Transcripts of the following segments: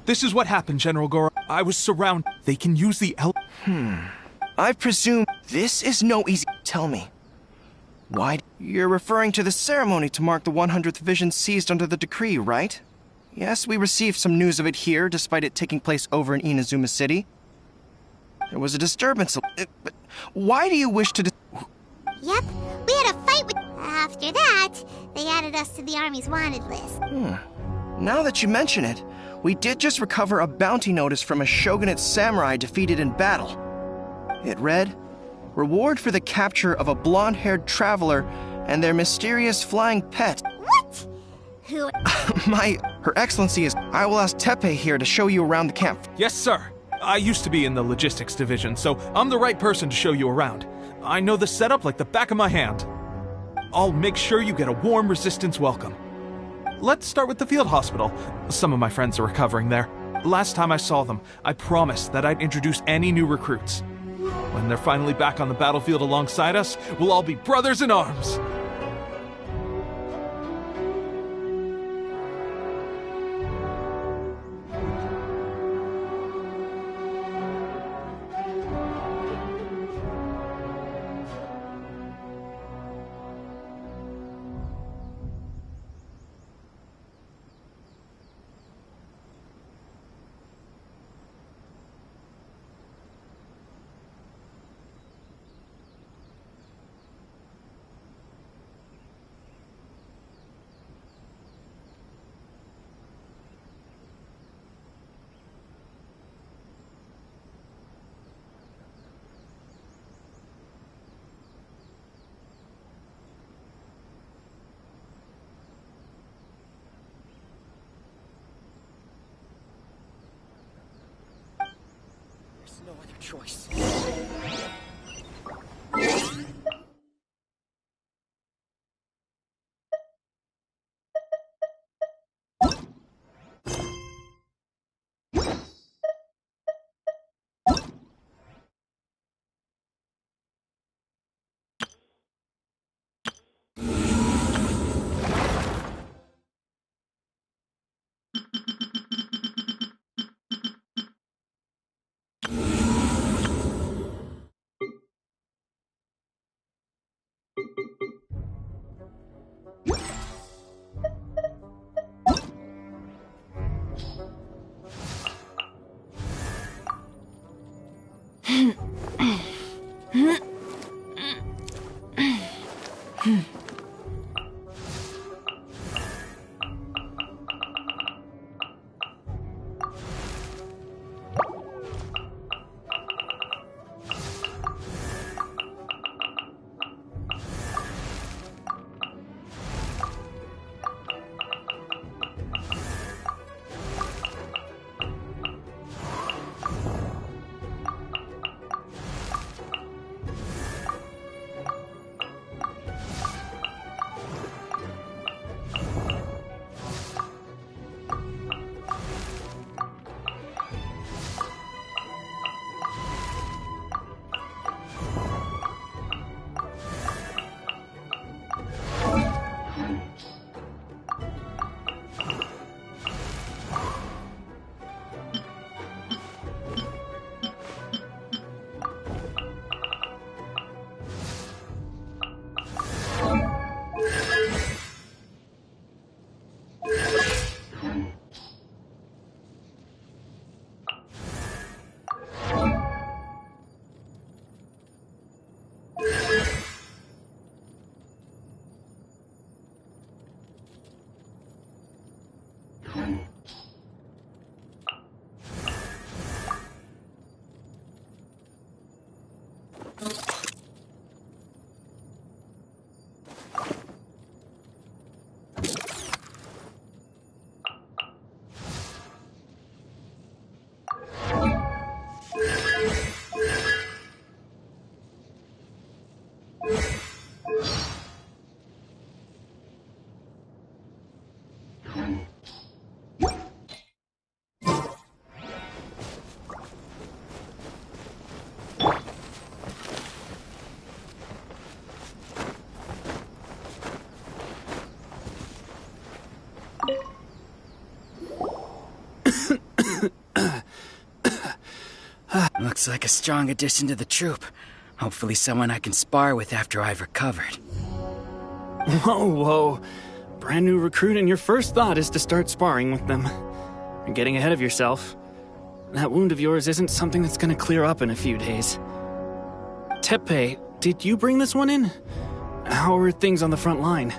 This is what happened, General Goro. I was surrounded. They can use the I presume this is no easy... Tell me. Why? You're referring to the ceremony to mark the 100th Division seized under the decree, right? Yes, we received some news of it here, despite it taking place over in Inazuma City. There was a disturbance. But why do you wish to... Yep, we had a fight with... After that, they added us to the Army's wanted list. Now that you mention it, we did just recover a bounty notice from a shogunate samurai defeated in battle. It read, "Reward for the capture of a blonde-haired traveler and their mysterious flying pet." What? Who... Her Excellency is... I will ask Teppei here to show you around the camp. Yes, sir. I used to be in the logistics division, so I'm the right person to show you around. I know the setup like the back of my hand. I'll make sure you get a warm resistance welcome. Let's start with the field hospital. Some of my friends are recovering there. Last time I saw them, I promised that I'd introduce any new recruits. When they're finally back on the battlefield alongside us, we'll all be brothers in arms. No other choice. Looks like a strong addition to the troop. Hopefully someone I can spar with after I've recovered. Whoa. Brand new recruit and your first thought is to start sparring with them. You're getting ahead of yourself. That wound of yours isn't something that's gonna clear up in a few days. Teppei, did you bring this one in? How are things on the front line?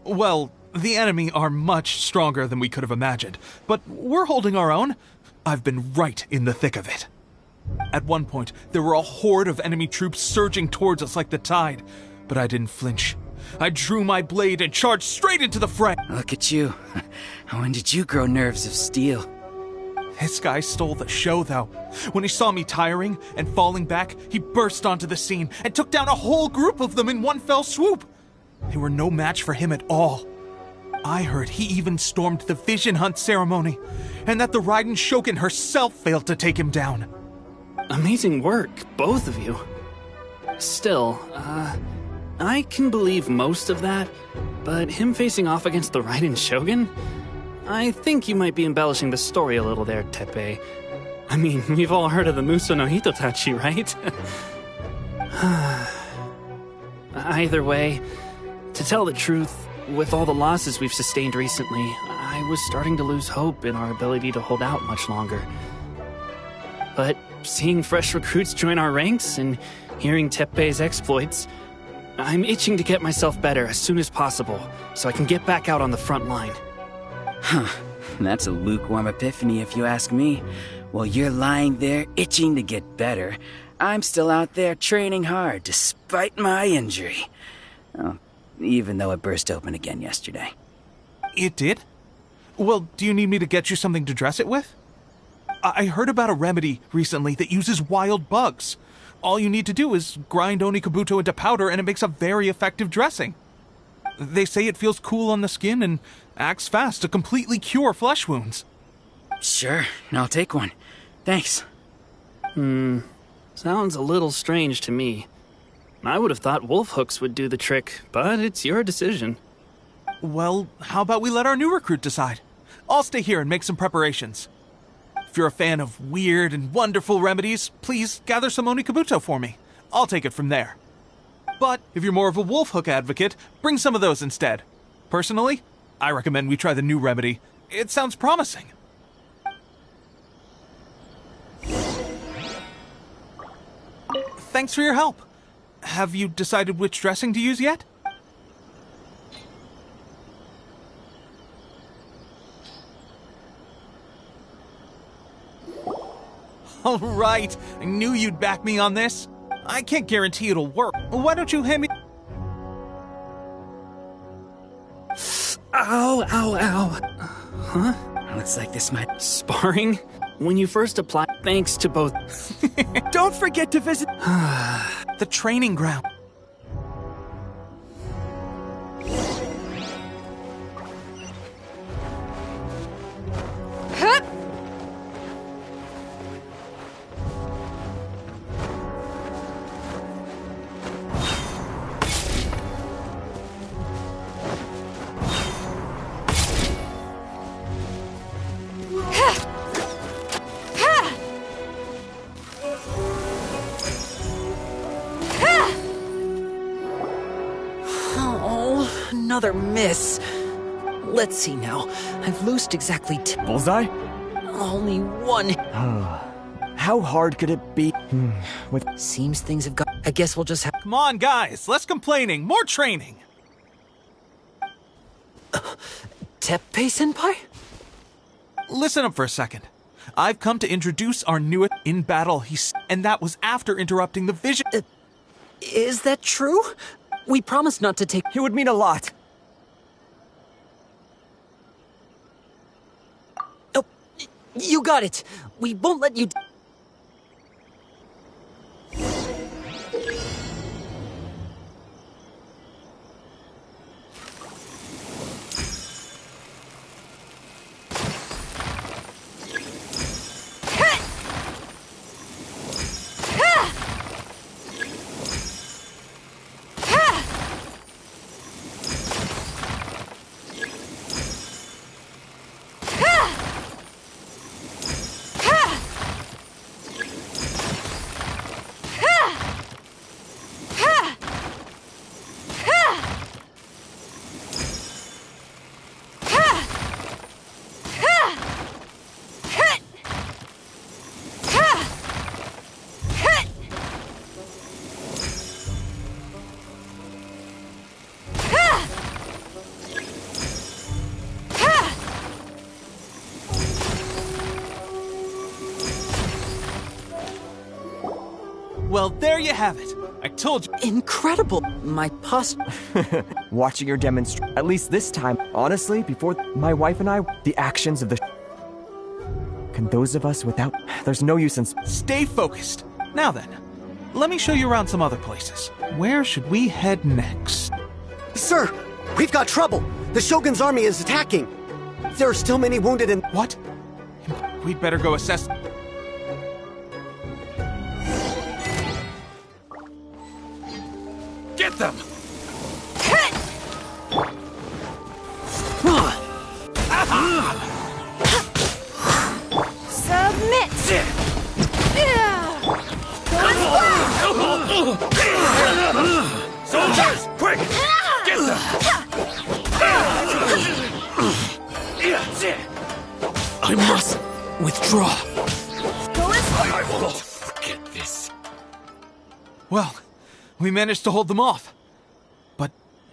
Well, the enemy are much stronger than we could have imagined, but we're holding our own. I've been right in the thick of it. At one point, there were a horde of enemy troops surging towards us like the tide, but I didn't flinch. I drew my blade and charged straight into the fray. Look at you. When did you grow nerves of steel? This guy stole the show, though. When he saw me tiring and falling back, he burst onto the scene and took down a whole group of them in one fell swoop. They were no match for him at all. I heard he even stormed the Vision Hunt ceremony, and that the Raiden Shogun herself failed to take him down. Amazing work, both of you. Still, I can believe most of that, but him facing off against the Raiden Shogun? I think you might be embellishing the story a little there, Teppei. I mean, we've all heard of the Muso no Hitotachi, right? Either way, to tell the truth, with all the losses we've sustained recently, I was starting to lose hope in our ability to hold out much longer. But seeing fresh recruits join our ranks and hearing Teppei's exploits, I'm itching to get myself better as soon as possible so I can get back out on the front line. Huh. That's a lukewarm epiphany if you ask me. While you're lying there itching to get better, I'm still out there training hard despite my injury. Oh, even though it burst open again yesterday. It did? Well, do you need me to get you something to dress it with? I heard about a remedy recently that uses wild bugs. All you need to do is grind Onikabuto into powder and it makes a very effective dressing. They say it feels cool on the skin and acts fast to completely cure flesh wounds. Sure, I'll take one. Thanks. Sounds a little strange to me. I would have thought wolf hooks would do the trick, but it's your decision. Well, how about we let our new recruit decide? I'll stay here and make some preparations. If you're a fan of weird and wonderful remedies, please gather some Onikabuto for me. I'll take it from there. But if you're more of a wolf hook advocate, bring some of those instead. Personally, I recommend we try the new remedy. It sounds promising. Thanks for your help. Have you decided which dressing to use yet? All right, I knew you'd back me on this. I can't guarantee it'll work. Why don't you hand me... Ow. Huh? Looks like this might... Sparring? When you first apply, thanks to both... Don't forget to visit the training ground. Another miss. Let's see now. I've loosed exactly bullseye? only one. How hard could it be? Seems things have got... I guess we'll just have... Come on, guys, less complaining, more training. Teppei-senpai? Listen up for a second. I've come to introduce our newest in battle, and that was after interrupting the vision. Is that true? We promised not to take... It would mean a lot. Oh, you got it. We won't let you... Well, there you have it. I told you. Incredible! My Watching your demonstration, at least this time, honestly, before my wife and I, the actions of the can those of us without, there's no use in Stay focused. Now then, let me show you around some other places. Where should we head next? Sir, we've got trouble. The Shogun's army is attacking. There are still many wounded and... What? We'd better go assess... Get them! Submit! Soldiers, quick! Get them! I must withdraw. I will forget this. Well, we managed to hold them off. But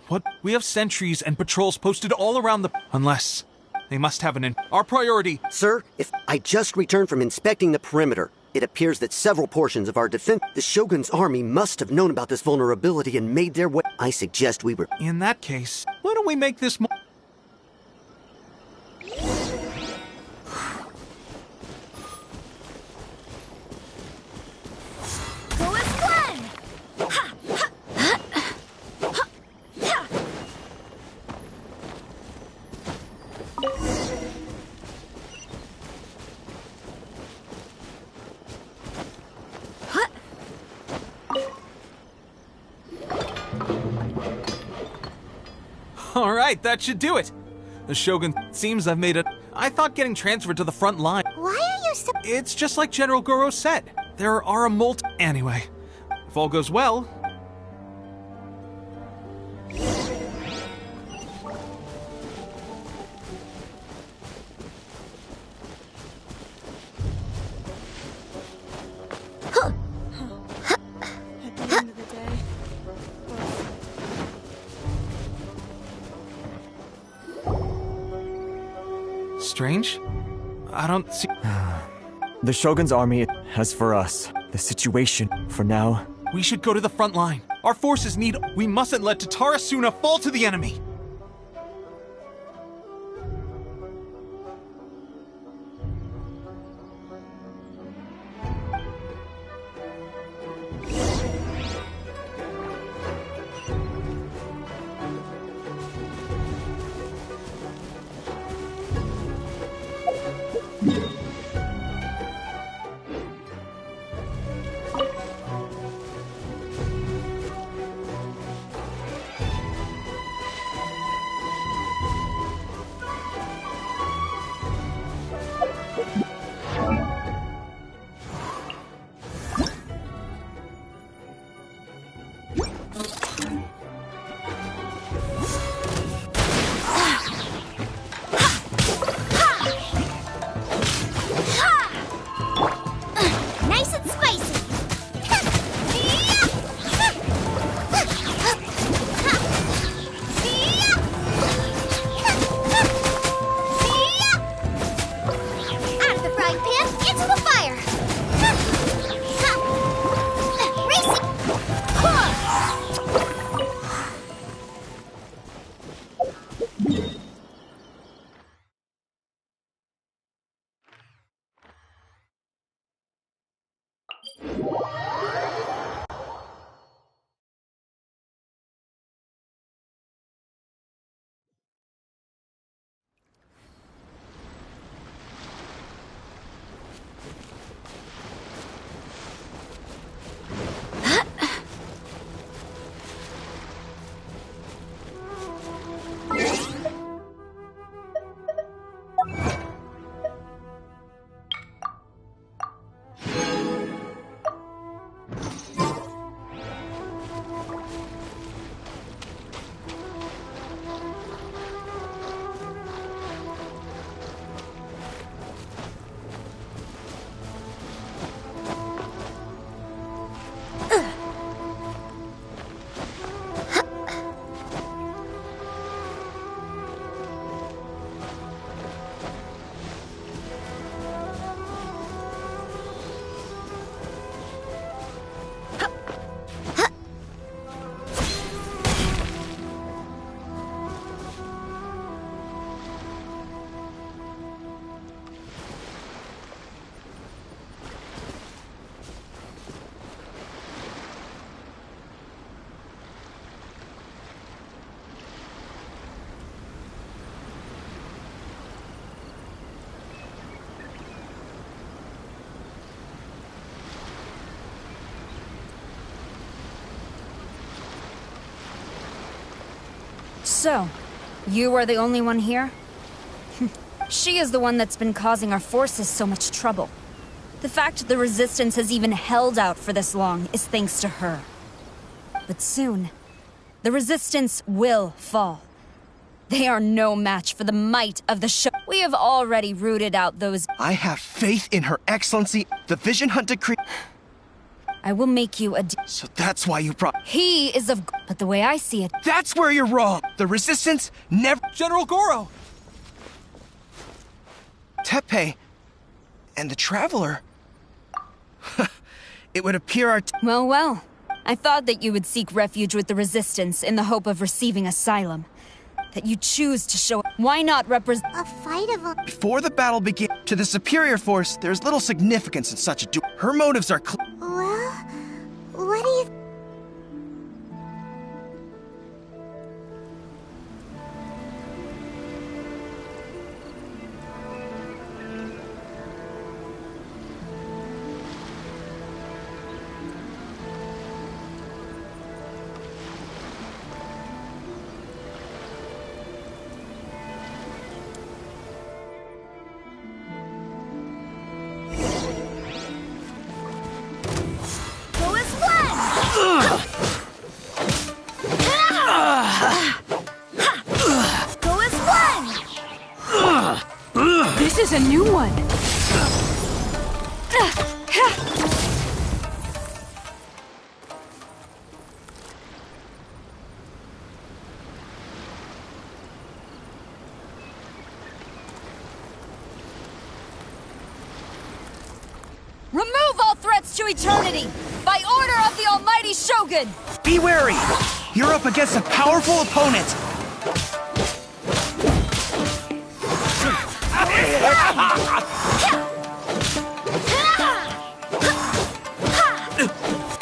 what? We have sentries and patrols posted all around the... Unless they must have our priority... Sir, if I just returned from inspecting the perimeter, it appears that several portions of our defense... The Shogun's army must have known about this vulnerability and made their way... I suggest we were... In that case, why don't we make this more... Alright, that should do it. The Shogun seems I've made it. I thought getting transferred to the front line... Why are you so... It's just like General Goro said. There are a multi... Anyway, if all goes well... At the end of the day, Strange? I don't see... The Shogun's army, as for us, the situation, for now... We should go to the front line. Our forces need... We mustn't let Tatarasuna fall to the enemy! Nice and spicy! Out of the frying pan, into the fire! Racing! So, you are the only one here? She is the one that's been causing our forces so much trouble. The fact the Resistance has even held out for this long is thanks to her. But soon, the Resistance will fall. They are no match for the might of the show. We have already rooted out those. I have faith in Her Excellency, the Vision Hunt Decree. I will make you a. So that's why you brought. He is of. But the way I see it. That's where you're wrong. The Resistance never. General Goro! Tepe and the Traveler. It would appear our. Well, well. I thought that you would seek refuge with the Resistance in the hope of receiving asylum. That you choose to show. Why not represent A fight of a... Before the battle began, to the superior force, there's little significance in such a duel. Her motives are clear. Well, what do you... Go as one! Go as one! This is a new one. Remove all threats to eternity by order of the Almighty Shogun. Be wary! You're up against a powerful opponent!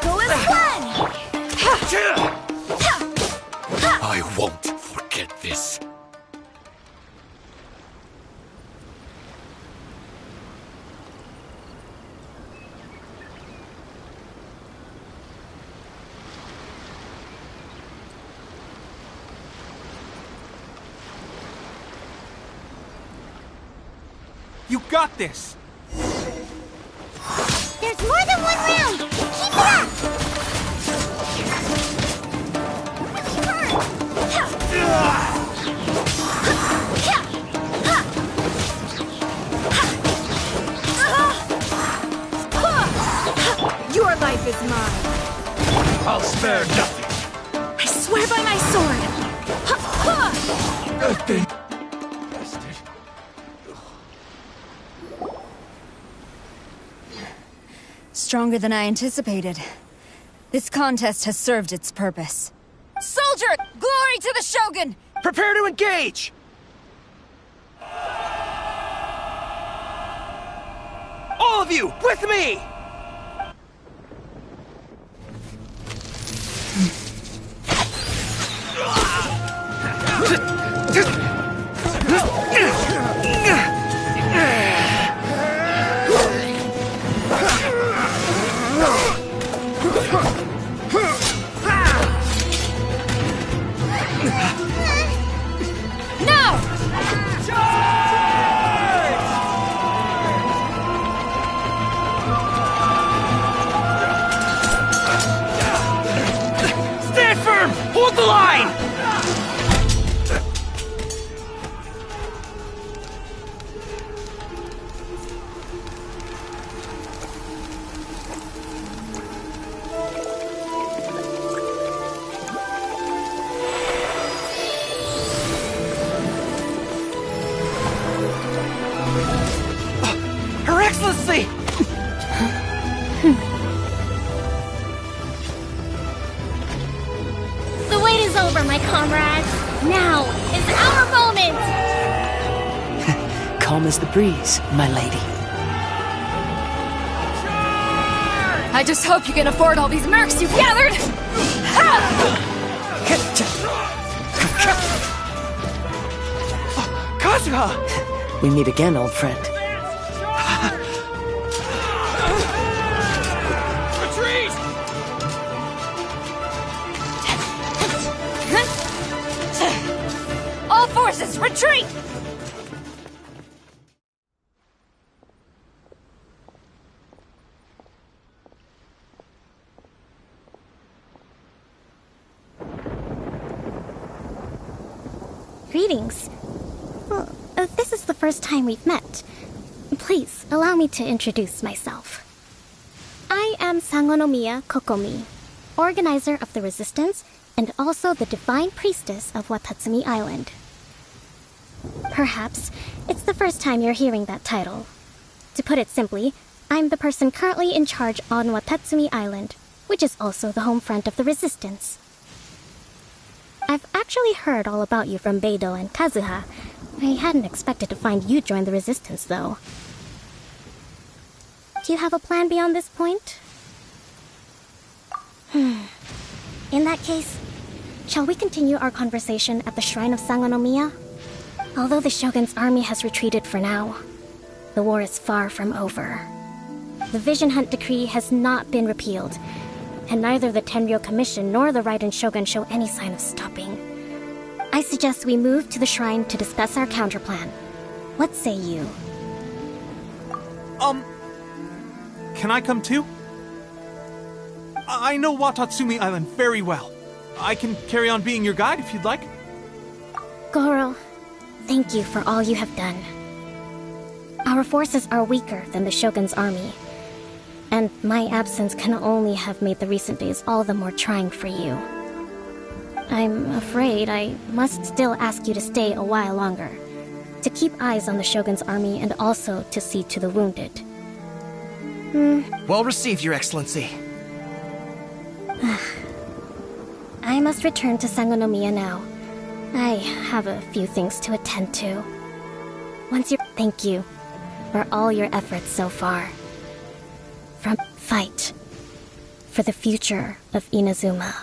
Go as one! I won't forget this. You got this! There's more than one round! Keep it up! Your life is mine. I'll spare nothing. I swear by my sword. Nothing. Stronger than I anticipated. This contest has served its purpose. Soldier, glory to the Shogun! Prepare to engage! All of you, with me! Hold the line! Her Excellency! The wait is over, my comrades. Now is our moment! Calm as the breeze, my lady. I just hope you can afford all these mercs you've gathered! Kazuha! We meet again, old friend. Retreat! Retreat! Greetings. Well, this is the first time we've met. Please, allow me to introduce myself. I am Sangonomiya Kokomi, organizer of the Resistance and also the Divine Priestess of Watatsumi Island. Perhaps it's the first time you're hearing that title. To put it simply, I'm the person currently in charge on Watatsumi Island, which is also the home front of the Resistance. I've actually heard all about you from Beidou and Kazuha. I hadn't expected to find you join the Resistance, though. Do you have a plan beyond this point? In that case, shall we continue our conversation at the Shrine of Sangonomiya? Although the Shogun's army has retreated for now, the war is far from over. The Vision Hunt Decree has not been repealed, and neither the Tenryo Commission nor the Raiden Shogun show any sign of stopping. I suggest we move to the shrine to discuss our counterplan. What say you? Can I come too? I know Watatsumi Island very well. I can carry on being your guide if you'd like. Goro, thank you for all you have done. Our forces are weaker than the Shogun's army, and my absence can only have made the recent days all the more trying for you. I'm afraid I must still ask you to stay a while longer, to keep eyes on the Shogun's army and also to see to the wounded. Well received, Your Excellency. I must return to Sangonomiya now. I have a few things to attend to. Thank you for all your efforts so far. From fight for the future of Inazuma.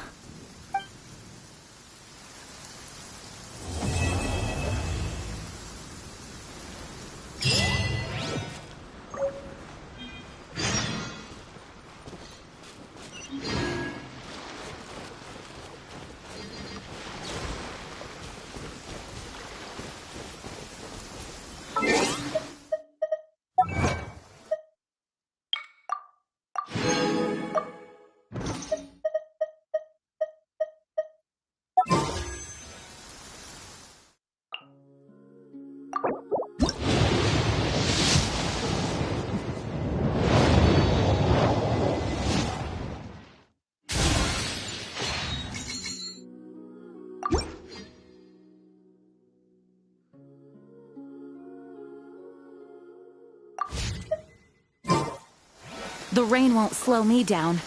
The rain won't slow me down.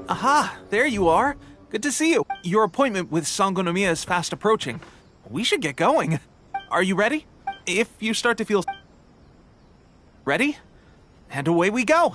Aha, there you are. Good to see you. Your appointment with Sangonomiya is fast approaching. We should get going. Are you ready? If you start to feel ready, and away we go.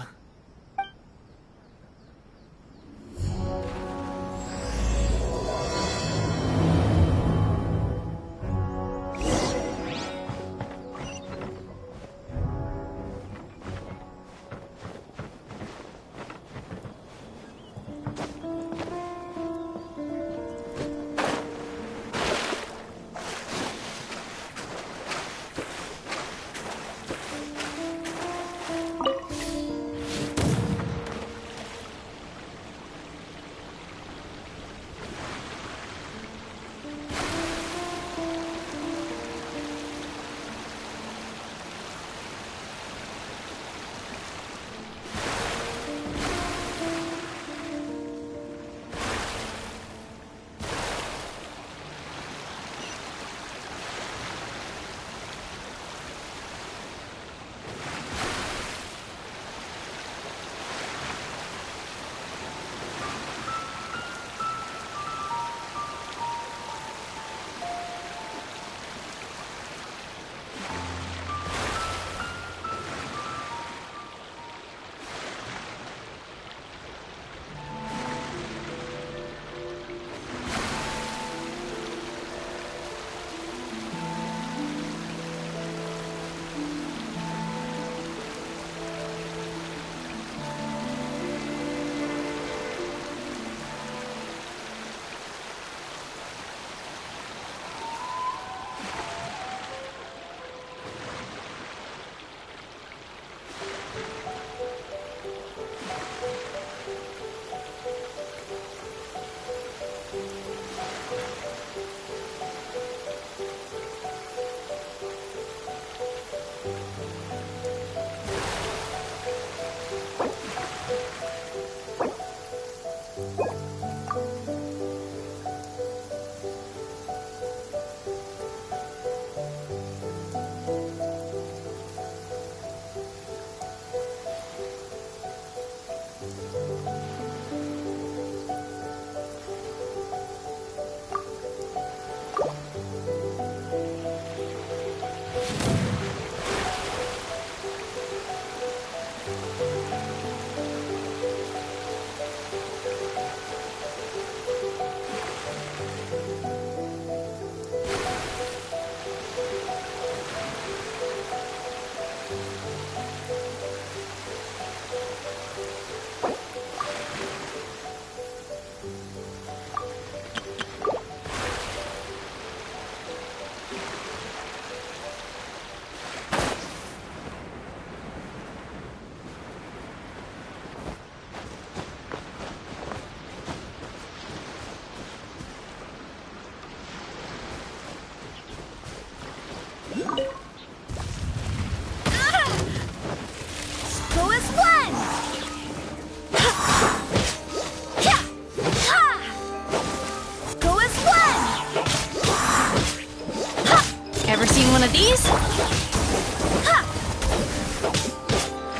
one of these? Ha!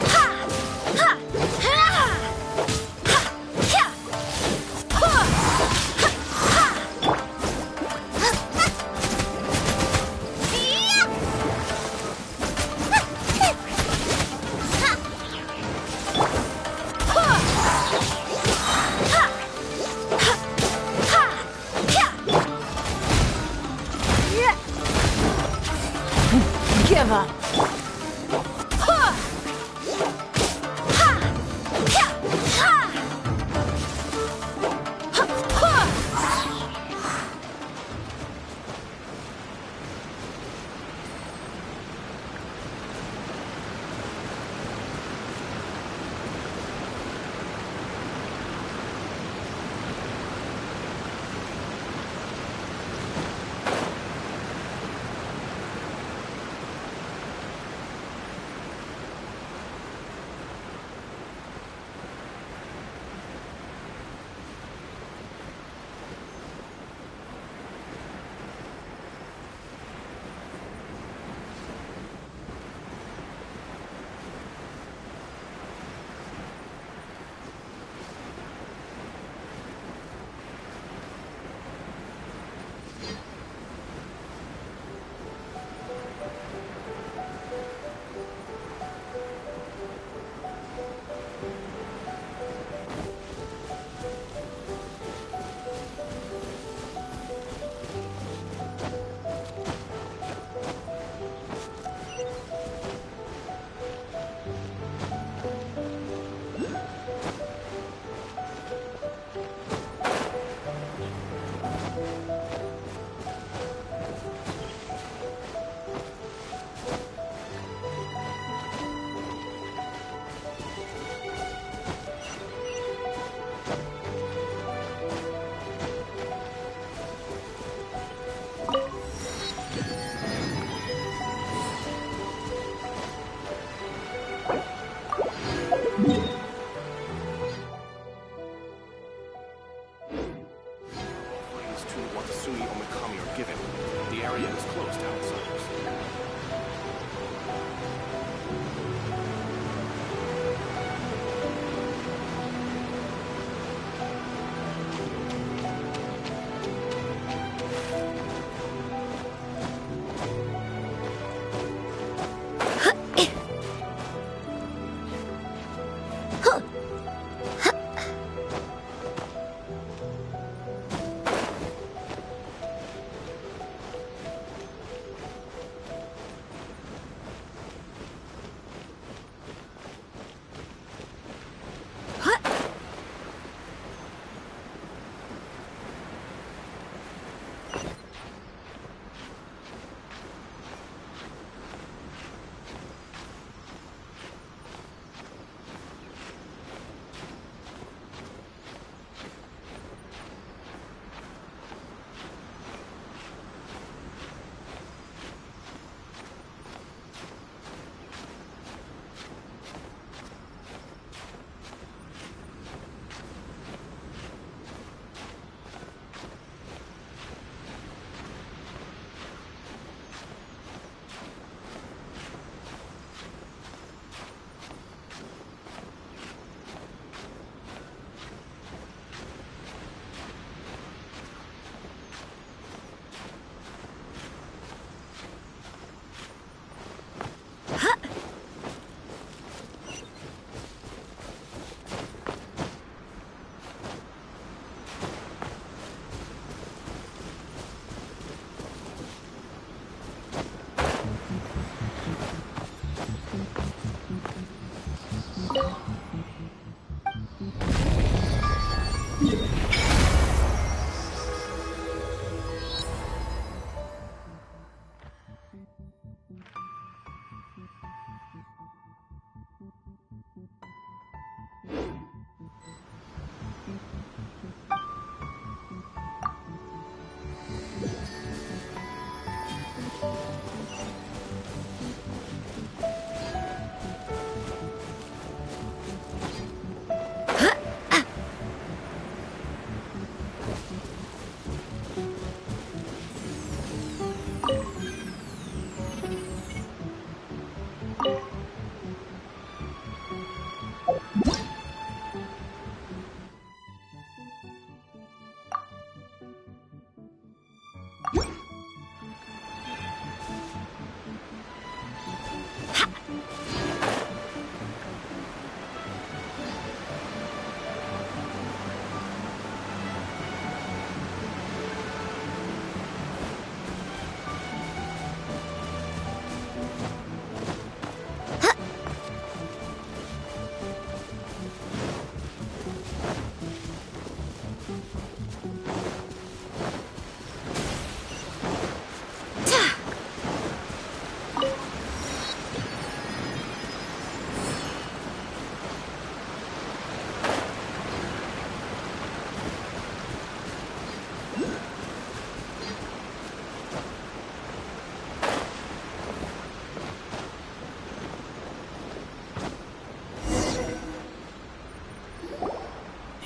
Ha! Ha! Ha! Ha! Yeah! Ha! Ha! Give up.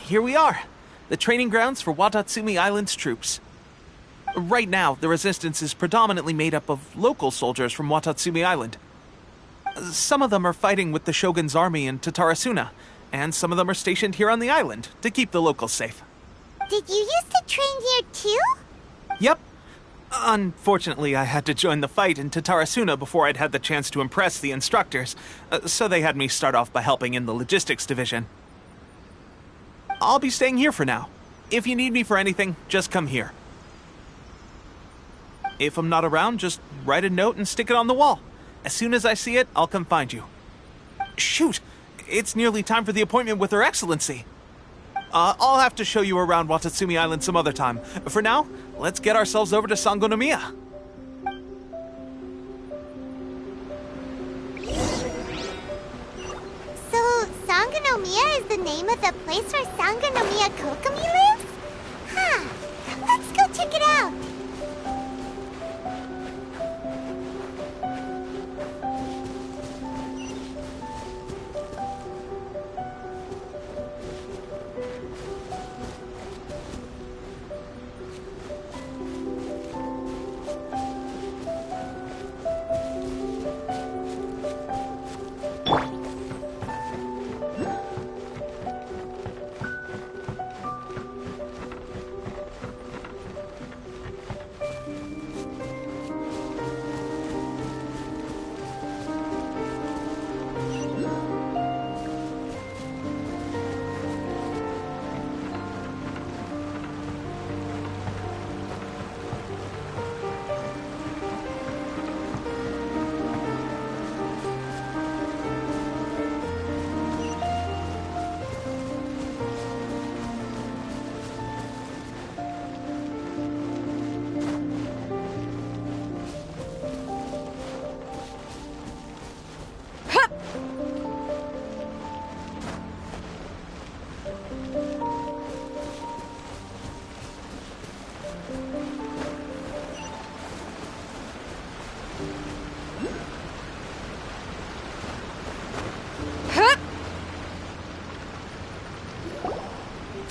Here we are, the training grounds for Watatsumi Island's troops. Right now, the resistance is predominantly made up of local soldiers from Watatsumi Island. Some of them are fighting with the Shogun's army in Tatarasuna, and some of them are stationed here on the island to keep the locals safe. Did you used to train here too? Yep. Unfortunately, I had to join the fight in Tatarasuna before I'd had the chance to impress the instructors, so they had me start off by helping in the logistics division. I'll be staying here for now. If you need me for anything, just come here. If I'm not around, just write a note and stick it on the wall. As soon as I see it, I'll come find you. Shoot! It's nearly time for the appointment with Her Excellency. I'll have to show you around Watatsumi Island some other time. For now, let's get ourselves over to Sangonomiya. So, Sangonomiya is the name of the place where Sangonomiya Kokomi lives? Huh. Let's go check it out.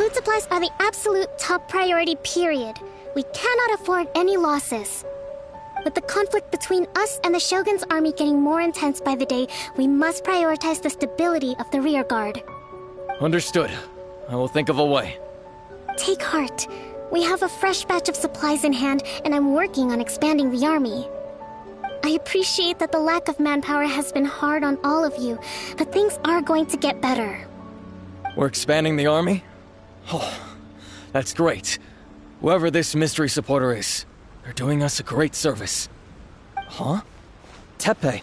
Food supplies are the absolute top priority, period. We cannot afford any losses. With the conflict between us and the Shogun's army getting more intense by the day, we must prioritize the stability of the rear guard. Understood. I will think of a way. Take heart. We have a fresh batch of supplies in hand, and I'm working on expanding the army. I appreciate that the lack of manpower has been hard on all of you, but things are going to get better. We're expanding the army? Oh, that's great. Whoever this mystery supporter is, they're doing us a great service. Huh? Teppei,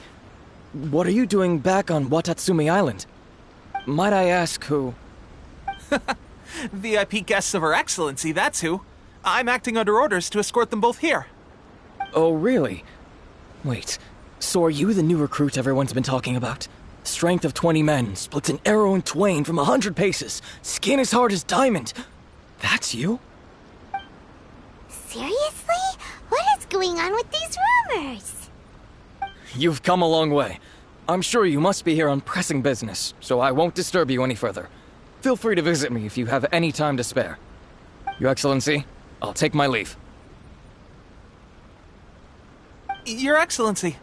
what are you doing back on Watatsumi Island? Might I ask who? VIP guests of Her Excellency, that's who. I'm acting under orders to escort them both here. Oh, really? Wait, so are you the new recruit everyone's been talking about? Strength of 20 men, splits an arrow in twain from 100 paces, skin as hard as diamond. That's you? Seriously? What is going on with these rumors? You've come a long way. I'm sure you must be here on pressing business, so I won't disturb you any further. Feel free to visit me if you have any time to spare. Your Excellency, I'll take my leave. Your Excellency,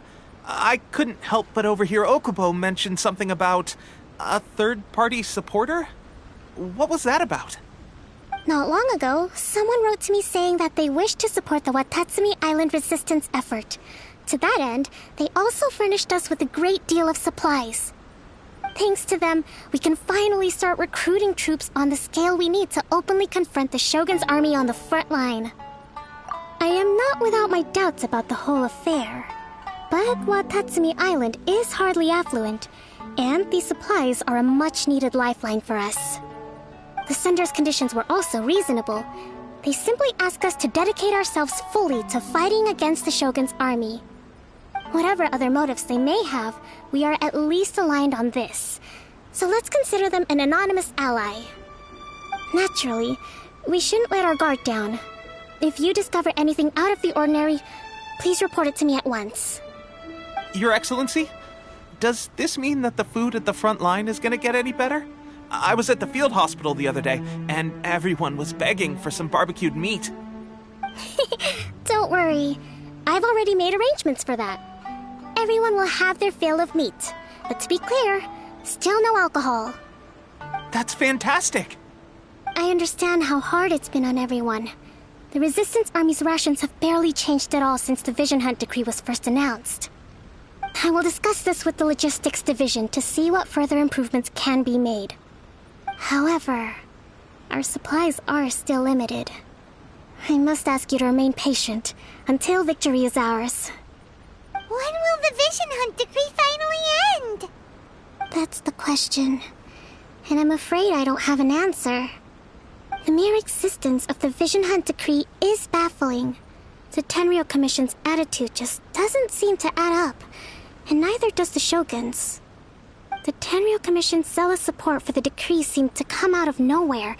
I couldn't help but overhear Okubo mention something about a third-party supporter? What was that about? Not long ago, someone wrote to me saying that they wish to support the Watatsumi Island resistance effort. To that end, they also furnished us with a great deal of supplies. Thanks to them, we can finally start recruiting troops on the scale we need to openly confront the Shogun's army on the front line. I am not without my doubts about the whole affair. But Watatsumi Island is hardly affluent, and these supplies are a much-needed lifeline for us. The sender's conditions were also reasonable. They simply asked us to dedicate ourselves fully to fighting against the Shogun's army. Whatever other motives they may have, we are at least aligned on this. So let's consider them an anonymous ally. Naturally, we shouldn't let our guard down. If you discover anything out of the ordinary, please report it to me at once. Your Excellency, does this mean that the food at the front line is gonna get any better? I was at the field hospital the other day, and everyone was begging for some barbecued meat. Don't worry. I've already made arrangements for that. Everyone will have their fill of meat. But to be clear, still no alcohol. That's fantastic! I understand how hard it's been on everyone. The Resistance Army's rations have barely changed at all since the Vision Hunt decree was first announced. I will discuss this with the Logistics Division to see what further improvements can be made. However, our supplies are still limited. I must ask you to remain patient until victory is ours. When will the Vision Hunt decree finally end? That's the question, and I'm afraid I don't have an answer. The mere existence of the Vision Hunt decree is baffling. The Tenryou Commission's attitude just doesn't seem to add up, and neither does the Shogun's. The Tenryou Commission's zealous support for the decree seemed to come out of nowhere,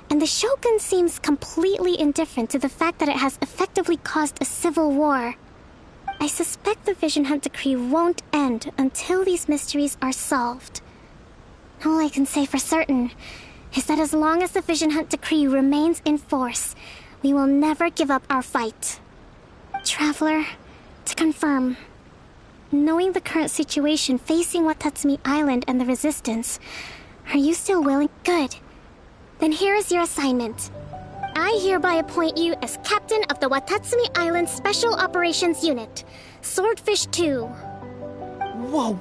and the Shogun seems completely indifferent to the fact that it has effectively caused a civil war. I suspect the Vision Hunt decree won't end until these mysteries are solved. All I can say for certain is that as long as the Vision Hunt decree remains in force, we will never give up our fight. Traveler, to confirm, knowing the current situation facing Watatsumi Island and the Resistance, are you still willing? Good. Then here is your assignment. I hereby appoint you as captain of the Watatsumi Island Special Operations Unit, Swordfish 2. Whoa,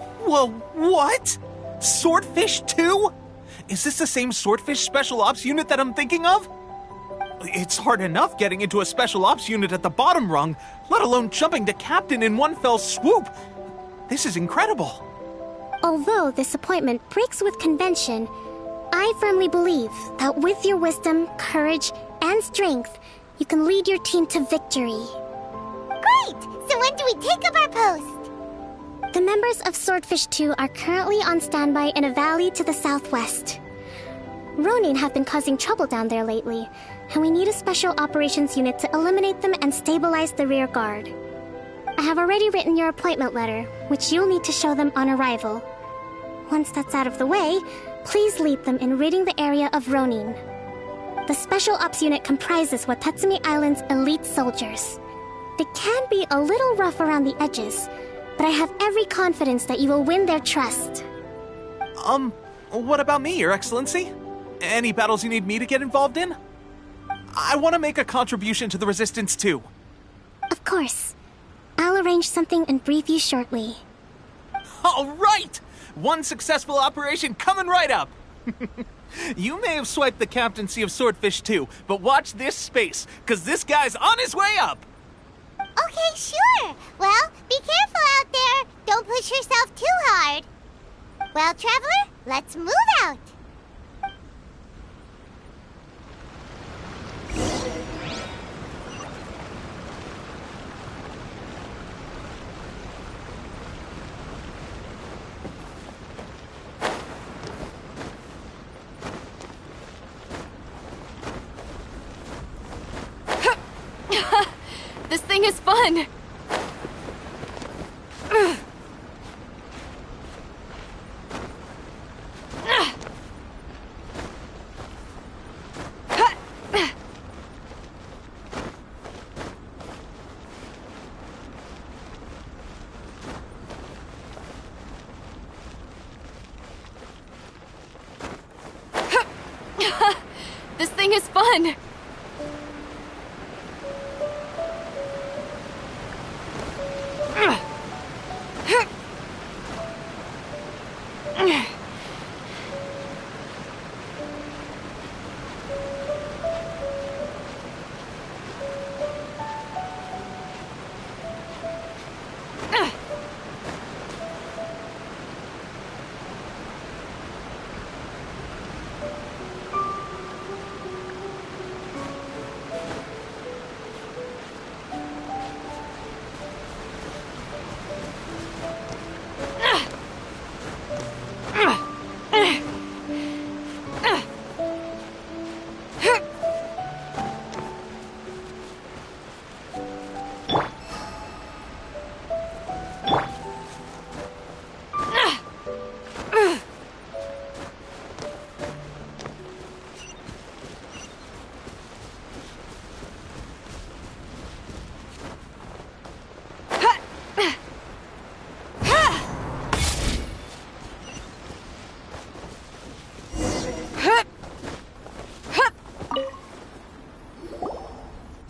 what? Swordfish 2? Is this the same Swordfish Special Ops unit that I'm thinking of? It's hard enough getting into a Special Ops unit at the bottom rung, let alone jumping to captain in one fell swoop. This is incredible. Although this appointment breaks with convention, I firmly believe that with your wisdom, courage, and strength, you can lead your team to victory. Great! So when do we take up our post? The members of Swordfish 2 are currently on standby in a valley to the southwest. Ronin have been causing trouble down there lately, and we need a special operations unit to eliminate them and stabilize the rear guard. I have already written your appointment letter, which you'll need to show them on arrival. Once that's out of the way, please lead them in ridding the area of Ronin. The Special Ops unit comprises Watatsumi Island's elite soldiers. They can be a little rough around the edges, but I have every confidence that you will win their trust. What about me, Your Excellency? Any battles you need me to get involved in? I want to make a contribution to the Resistance too. Of course. I'll arrange something and brief you shortly. All right! One successful operation coming right up! You may have swiped the captaincy of Swordfish 2, but watch this space, because this guy's on his way up! Okay, sure. Well, be careful out there. Don't push yourself too hard. Well, Traveler, let's move out. This thing is fun! This thing is fun!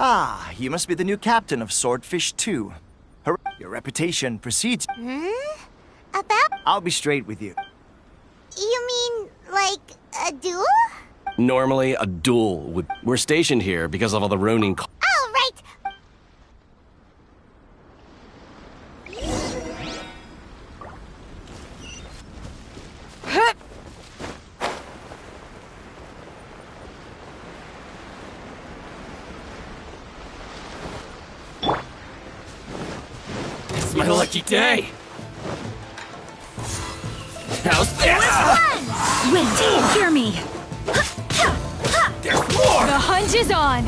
Ah, you must be the new captain of Swordfish 2. Your reputation precedes... About? I'll be straight with you. You mean, like, a duel? Normally, a duel would... We're stationed here because of all the Ronin... Oh, right! It's my lucky day! How's this? Wait, hear me! There's more! The hunt is on!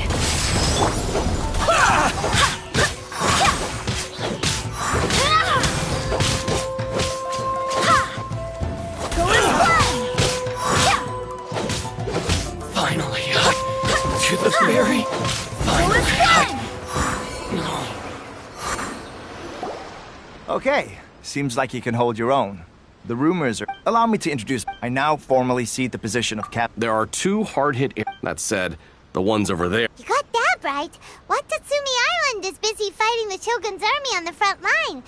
Finally, to the very... Finally, Okay, seems like you can hold your own. The rumors are... Allow me to introduce... I now formally cede the position of captain. There are 2 hard-hit... That said, the ones over there... You got that right. Watatsumi Island is busy fighting the Shogun's army on the front line.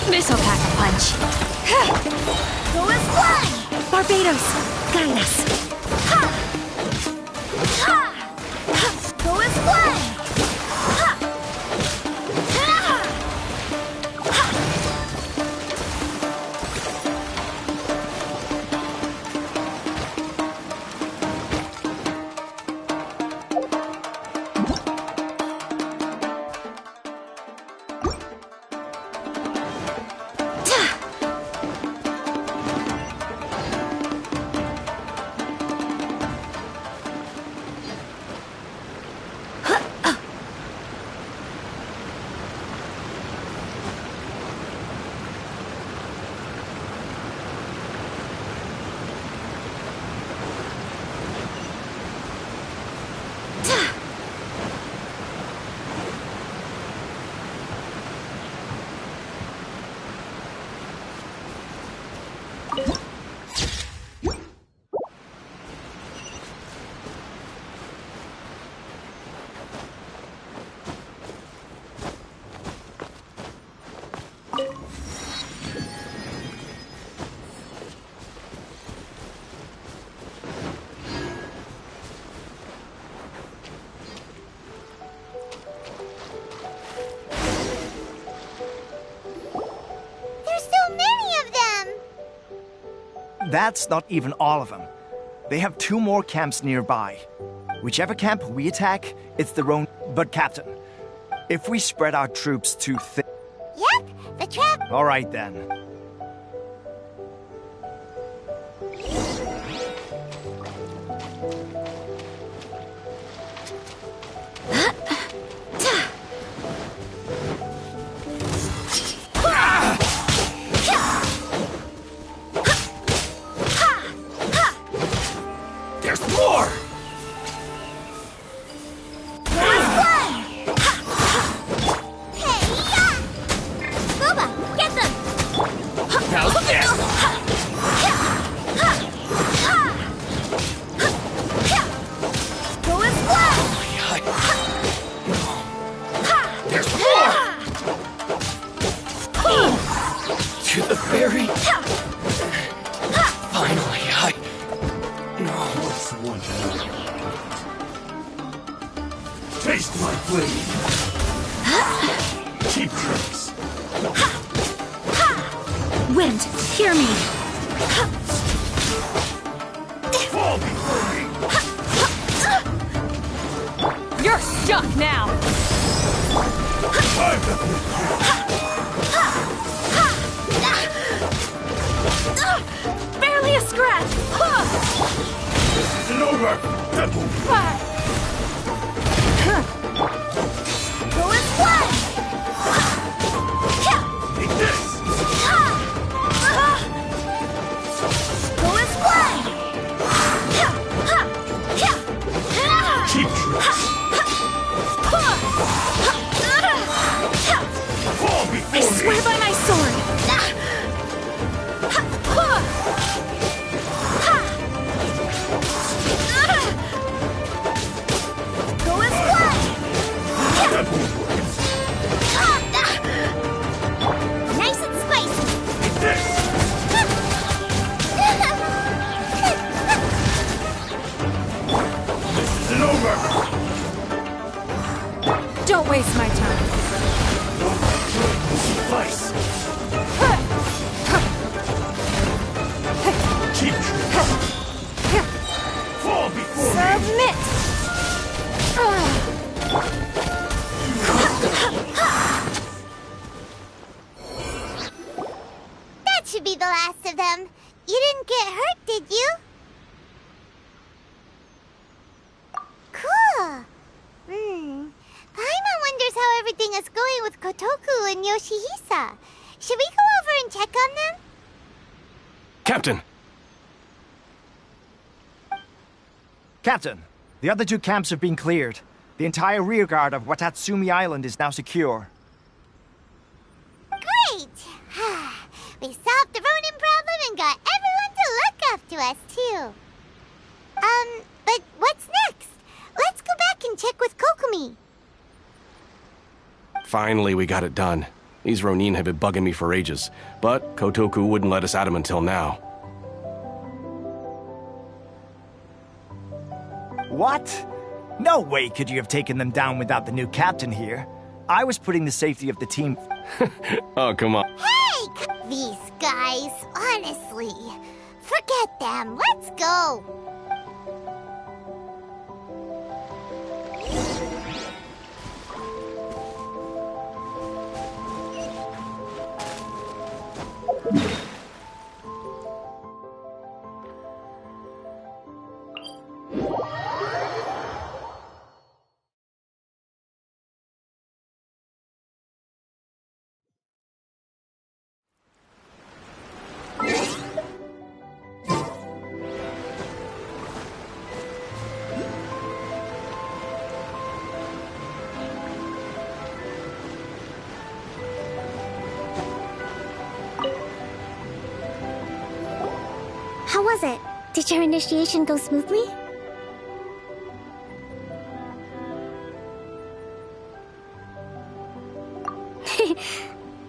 This'll pack a punch. Go as one! Barbados, guide us. Go as one! That's not even all of them. They have 2 more camps nearby. Whichever camp we attack, it's their own. But Captain, if we spread our troops too thin... Yep, the trap... All right then. Taste my blade. Cheap tricks. Wind, hear me. Fall before me. You're stuck now. Barely a scratch. This isn't over. Go as one! Take this. Go as one! Cheap tricks. Fall before I swear by my sword. Go as one! Nice and spicy! This. This isn't over. Don't waste my time. Suffice. Cheap tricks. Fall before me. Submit! That should be the last of them. You didn't get hurt, did you? Cool. Paimon wonders how everything is going with Kotoku and Yoshihisa. Should we go over and check on them? Captain! Captain, the other 2 camps have been cleared. The entire rearguard of Watatsumi Island is now secure. Great! We solved the Ronin problem and got everyone to look up to us, too. But what's next? Let's go back and check with Kokumi. Finally, we got it done. These Ronin have been bugging me for ages, but Kotoku wouldn't let us at him until now. What? No way could you have taken them down without the new captain here. I was putting the safety of the team... Oh, come on. Hey! These guys, honestly. Forget them. Let's go. How was it? Did your initiation go smoothly?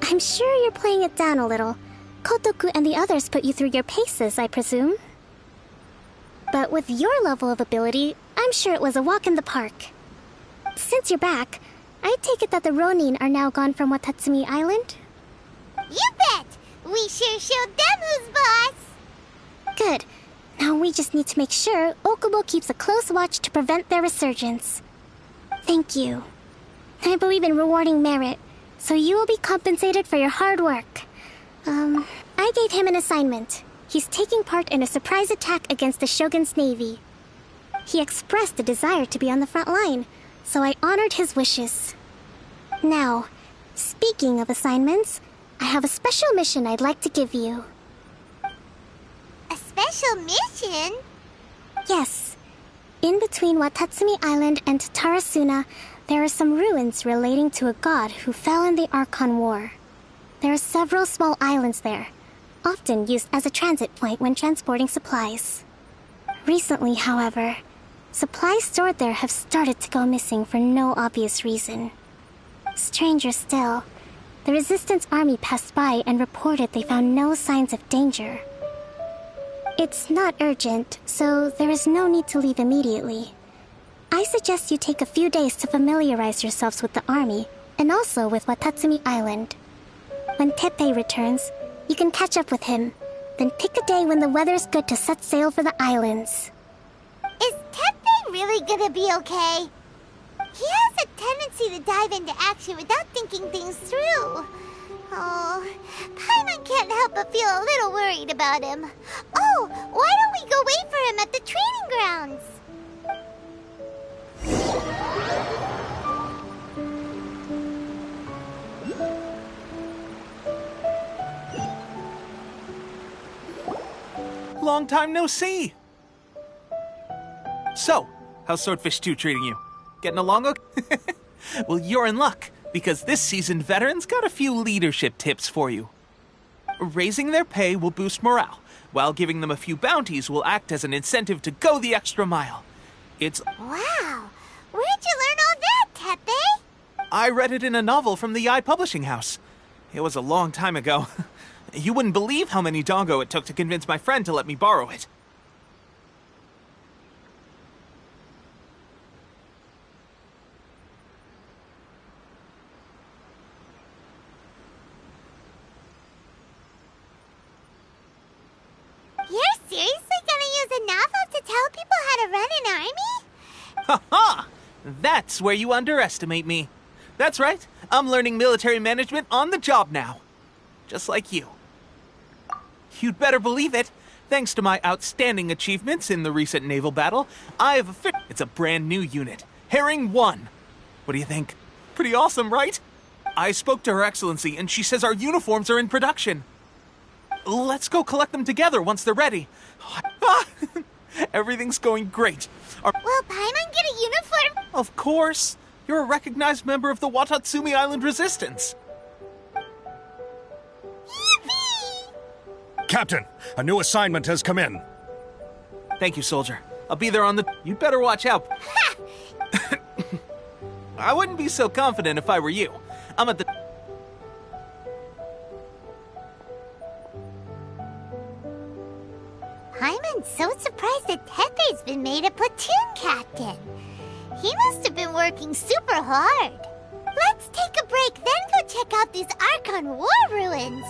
I'm sure you're playing it down a little. Kotoku and the others put you through your paces, I presume. But with your level of ability, I'm sure it was a walk in the park. Since you're back, I take it that the Ronin are now gone from Watatsumi Island? You bet! We sure showed them who's boss! Good. Now we just need to make sure Okubo keeps a close watch to prevent their resurgence. Thank you. I believe in rewarding merit, so you will be compensated for your hard work. I gave him an assignment. He's taking part in a surprise attack against the Shogun's navy. He expressed a desire to be on the front line, so I honored his wishes. Now, speaking of assignments, I have a special mission I'd like to give you. A special mission? Yes. In between Watatsumi Island and Tarasuna, there are some ruins relating to a god who fell in the Archon War. There are several small islands there, often used as a transit point when transporting supplies. Recently, however, supplies stored there have started to go missing for no obvious reason. Stranger still, the Resistance army passed by and reported they found no signs of danger. It's not urgent, so there is no need to leave immediately. I suggest you take a few days to familiarize yourselves with the army, and also with Watatsumi Island. When Teppei returns, you can catch up with him, then pick a day when the weather's good to set sail for the islands. Is Teppei really gonna be okay? He has a tendency to dive into action without thinking things through. Oh, Paimon can't help but feel a little worried about him. Oh, why don't we go wait for him at the training grounds? Long time no see. So, how's Swordfish 2 treating you? Getting along okay? Well, you're in luck, because this seasoned veteran's got a few leadership tips for you. Raising their pay will boost morale, while giving them a few bounties will act as an incentive to go the extra mile. It's... Wow! Where'd you learn all that, Teppei? I read it in a novel from the Yae Publishing House. It was a long time ago. You wouldn't believe how many dongo it took to convince my friend to let me borrow it. You're seriously gonna use a novel to tell people how to run an army? Ha ha! That's where you underestimate me. That's right, I'm learning military management on the job now. Just like you. You'd better believe it. Thanks to my outstanding achievements in the recent naval battle, I have it's a brand new unit, Herring 1. What do you think? Pretty awesome, right? I spoke to Her Excellency, and she says our uniforms are in production. Let's go collect them together once they're ready. Everything's going great. Will Paimon get a uniform? Of course. You're a recognized member of the Watatsumi Island Resistance. Captain, a new assignment has come in. Thank you, soldier. I'll be there on the... You'd better watch out. I wouldn't be so confident if I were you. I'm at the... Paimon's so surprised that Tepe's been made a platoon captain. He must have been working super hard. Let's take a break, then go check out these Archon war ruins.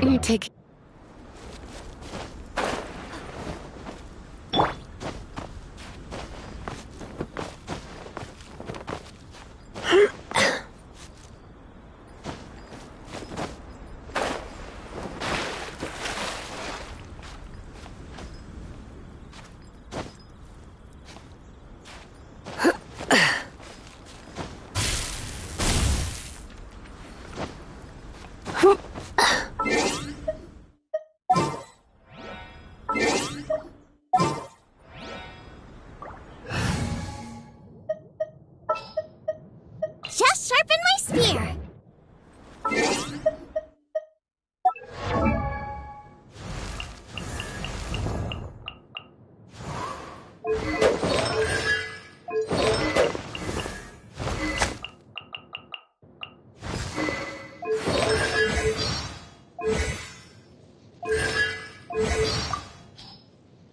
You take... Just sharpen my spear!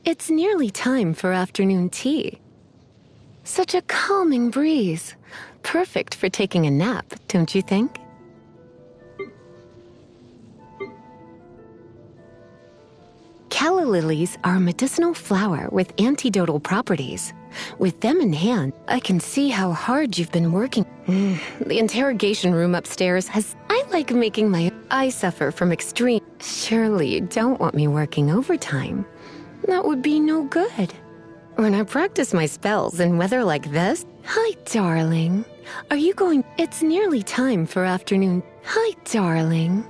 It's nearly time for afternoon tea. Such a calming breeze. Perfect for taking a nap, don't you think? Calla lilies are a medicinal flower with antidotal properties. With them in hand, I can see how hard you've been working. The interrogation room upstairs has... I like making my... I suffer from extreme... Surely you don't want me working overtime. That would be no good. When I practice my spells in weather like this... Hi, darling. Are you going... It's nearly time for afternoon... Hi, darling.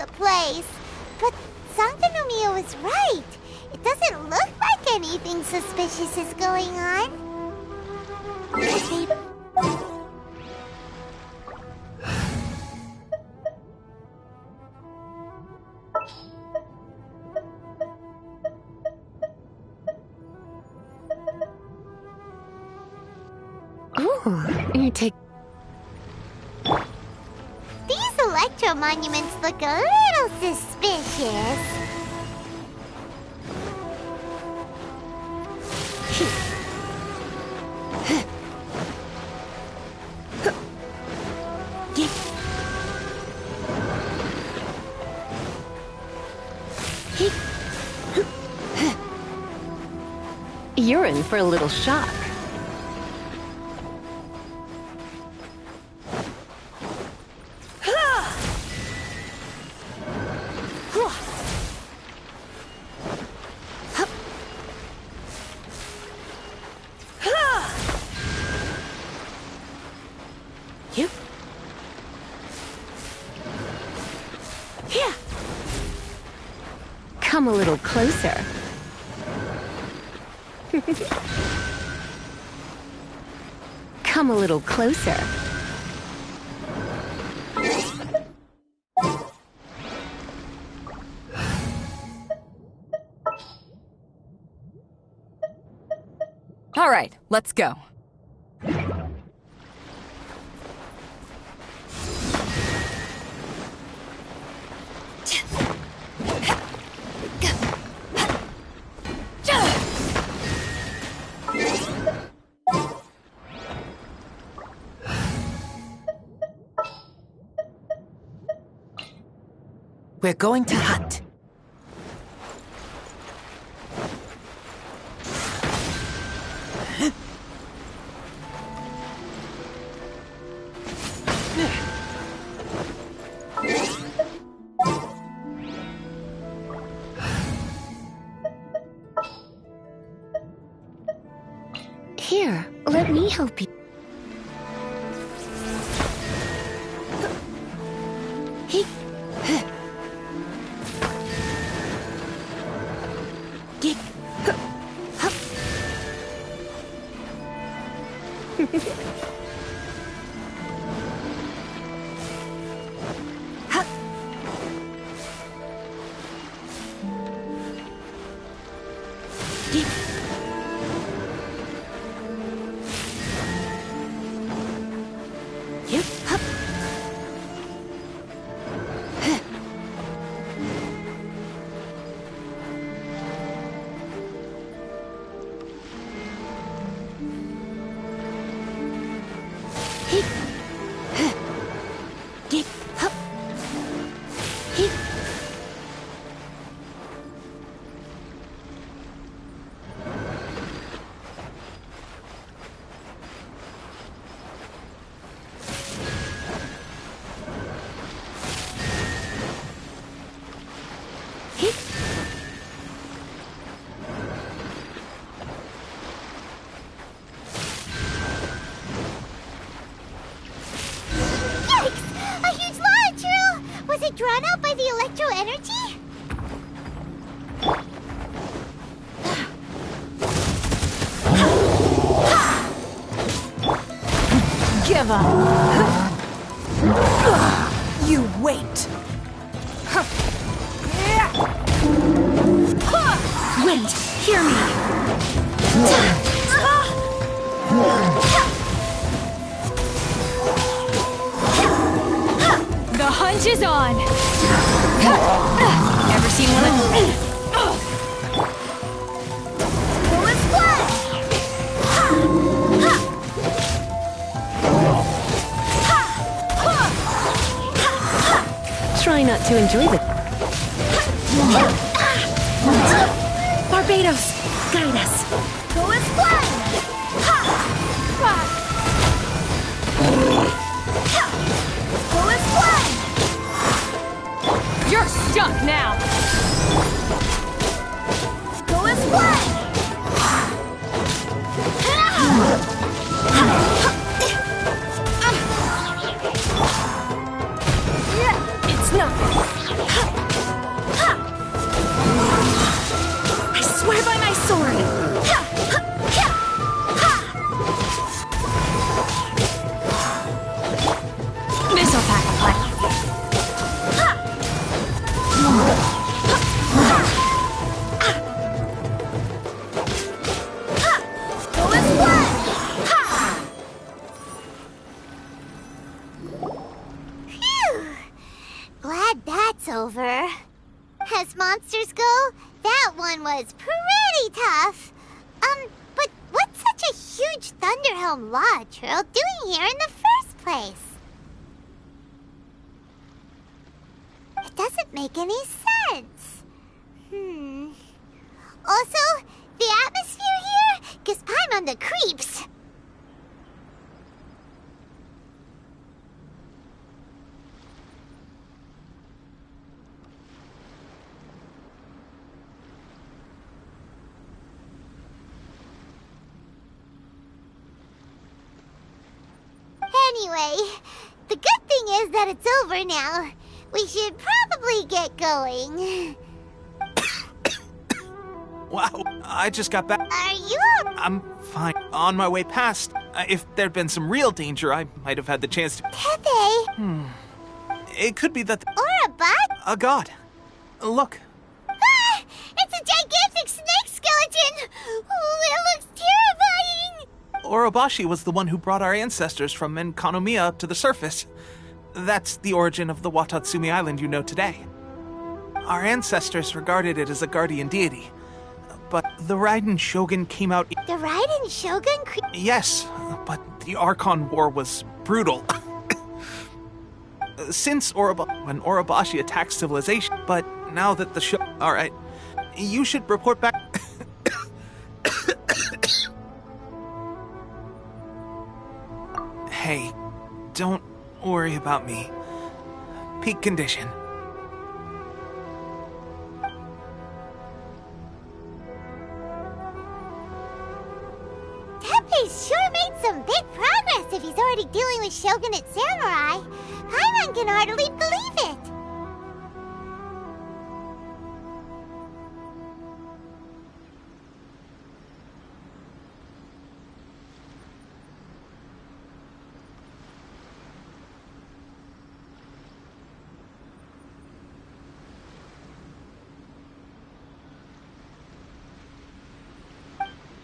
the place. But Sangonomiya was right. It doesn't look like anything suspicious is going on. Oh, you take... These electro monuments look a little suspicious. You're in for a little shock. Come a little closer. Come a little closer. All right, let's go. We're going to hunt. Here, let me help you. Drawn out by the electro energy? Give up! You wait! Wind, hear me! The hunt is on! Ever seen one of those? Try not to enjoy the... Barbados, guide us. Go as planned! Go as planned! You're stuck now! Go as planned! It's nothing! it's over. As monsters go, that one was pretty tough. But what's such a huge Thunderhelm Law Trail doing here in the first place? It doesn't make any sense. Also, the atmosphere here gives Paimon the creeps. Anyway, the good thing is that it's over now. We should probably get going. Wow, I just got back. Are you all... I'm fine. On my way past. If there'd been some real danger, I might have had the chance to... Pepe? It could be that... Or a bot? A god. Look. Ah! It's a gigantic snake skeleton! Oh, it looks terrifying! Orobashi was the one who brought our ancestors from Enkanomiya up to the surface. That's the origin of the Watatsumi Island you know today. Our ancestors regarded it as a guardian deity. But the Raiden Shogun came out... The Raiden Shogun? Yes, but the Archon War was brutal. Since when Orobashi attacked civilization, but now that the Alright, you should report back... Hey, don't worry about me. Peak condition. Tepe's sure made some big progress if he's already dealing with Shogunate samurai. Paimon can hardly believe it.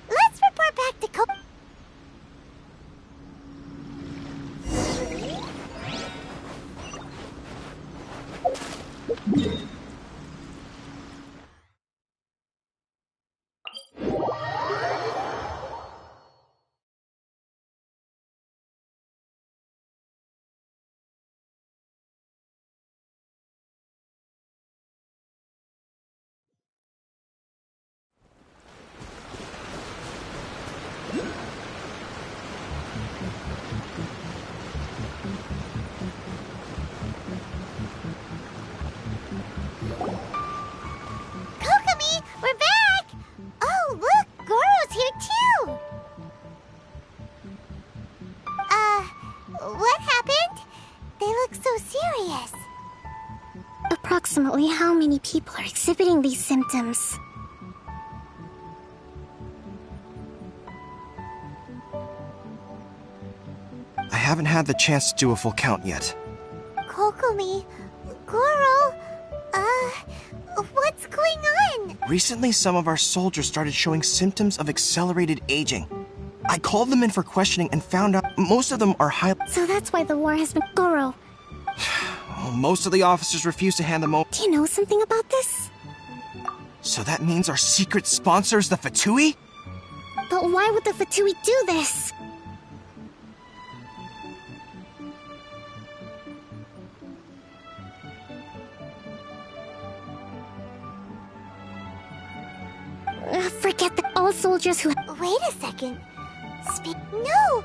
Let's report back to Kokomi, we're back! Oh, look, Goro's here too! What happened? They look so serious. Approximately how many people are exhibiting these symptoms? I haven't had the chance to do a full count yet. Kokomi, Goro, what's going on? Recently, some of our soldiers started showing symptoms of accelerated aging. I called them in for questioning and found out most of them are high... So that's why the war has been... Goro, Well, most of the officers refuse to hand them over. do you know something about this? So that means our secret sponsor is the Fatui? But why would the Fatui do this? Forget that all soldiers who... Wait a second. No!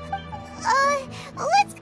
Let's...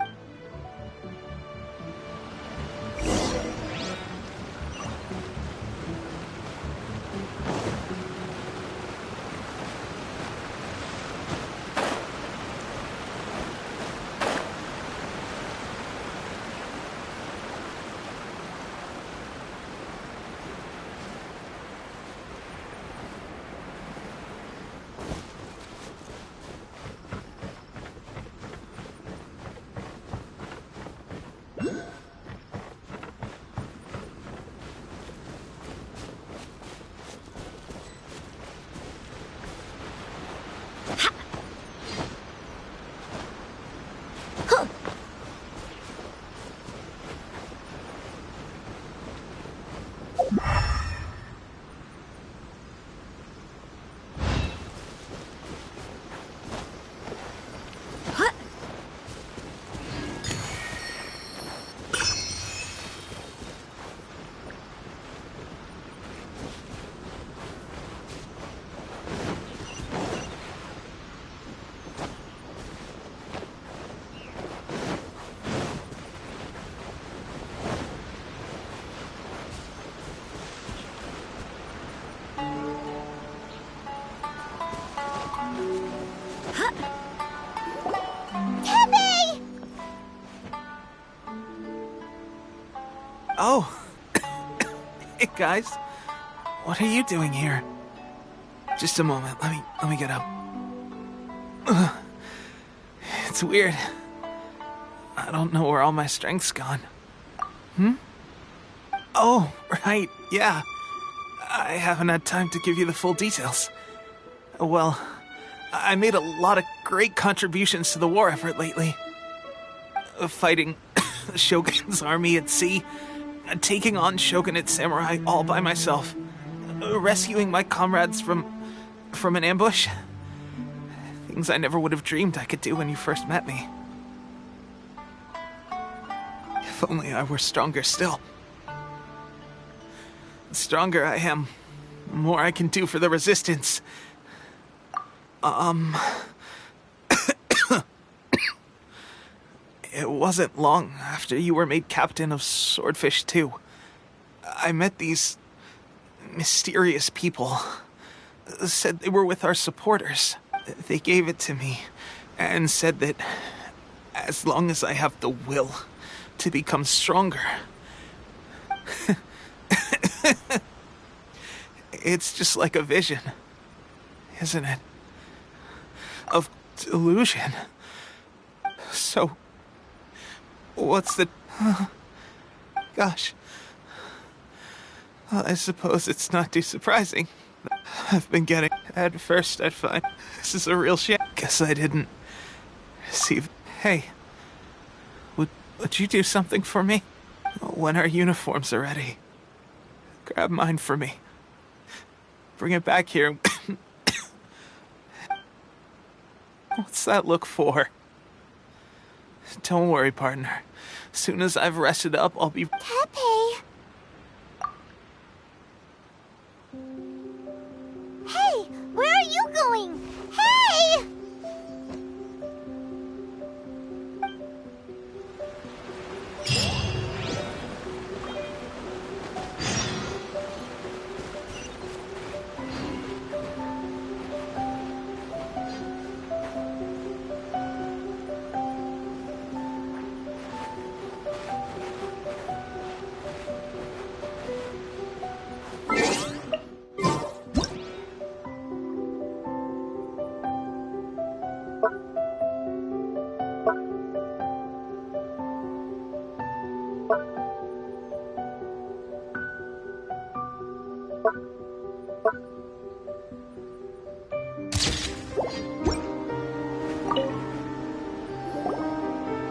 Oh. Hey, guys. What are you doing here? Just a moment. Let me get up. Ugh. It's weird. I don't know where all my strength's gone. Oh, right. Yeah. I haven't had time to give you the full details. Well, I made a lot of great contributions to the war effort lately. Fighting the Shogun's army at sea, taking on Shogunate samurai all by myself, rescuing my comrades from an ambush. Things I never would have dreamed I could do when you first met me. If only I were stronger still. The stronger I am, the more I can do for the Resistance. It wasn't long after you were made captain of Swordfish 2. I met these mysterious people. Said they were with our supporters. They gave it to me and said that as long as I have the will to become stronger, it's just like a vision, isn't it? Of delusion. So, what's the... Gosh. Well, I suppose it's not too surprising. I've been getting... At first, I'd find this is a real shit. Guess I didn't receive... Hey, would you do something for me? When our uniforms are ready, grab mine for me. Bring it back here. What's that look for? Don't worry, partner. As soon as I've rested up, I'll be... Tepe! Hey, where are you going? Hey!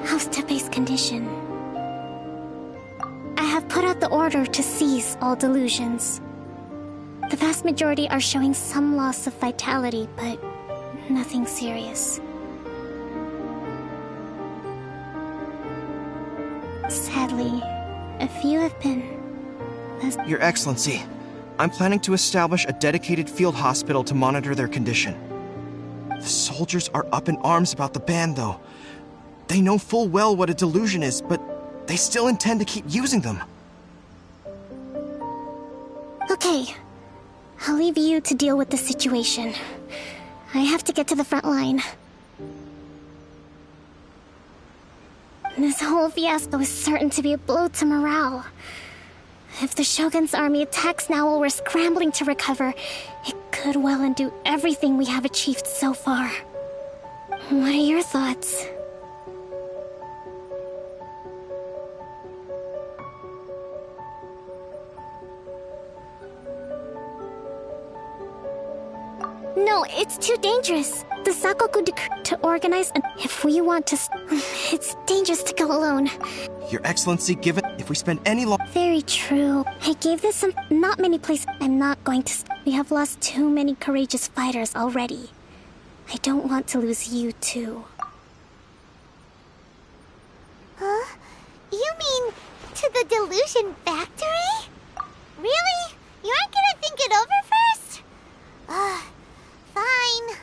How's Tepe's condition? I have put out the order to cease all delusions. The vast majority are showing some loss of vitality, but nothing serious. Sadly, a few have been... Your Excellency, I'm planning to establish a dedicated field hospital to monitor their condition. The soldiers are up in arms about the ban, though. They know full well what a delusion is, but they still intend to keep using them. Okay. I'll leave you to deal with the situation. I have to get to the front line. This whole fiasco is certain to be a blow to morale. If the Shogun's army attacks now while we're scrambling to recover, it could well undo everything we have achieved so far. What are your thoughts? No, it's too dangerous. the Sakoku decree to organize, and if we want to, it's dangerous to go alone. Your Excellency, given if we spend any long... Very true. I gave this some... not many places. I'm not going to... We have lost too many courageous fighters already. I don't want to lose you, too. Huh? You mean to the Delusion Factory? Really? You aren't gonna think it over first? Fine.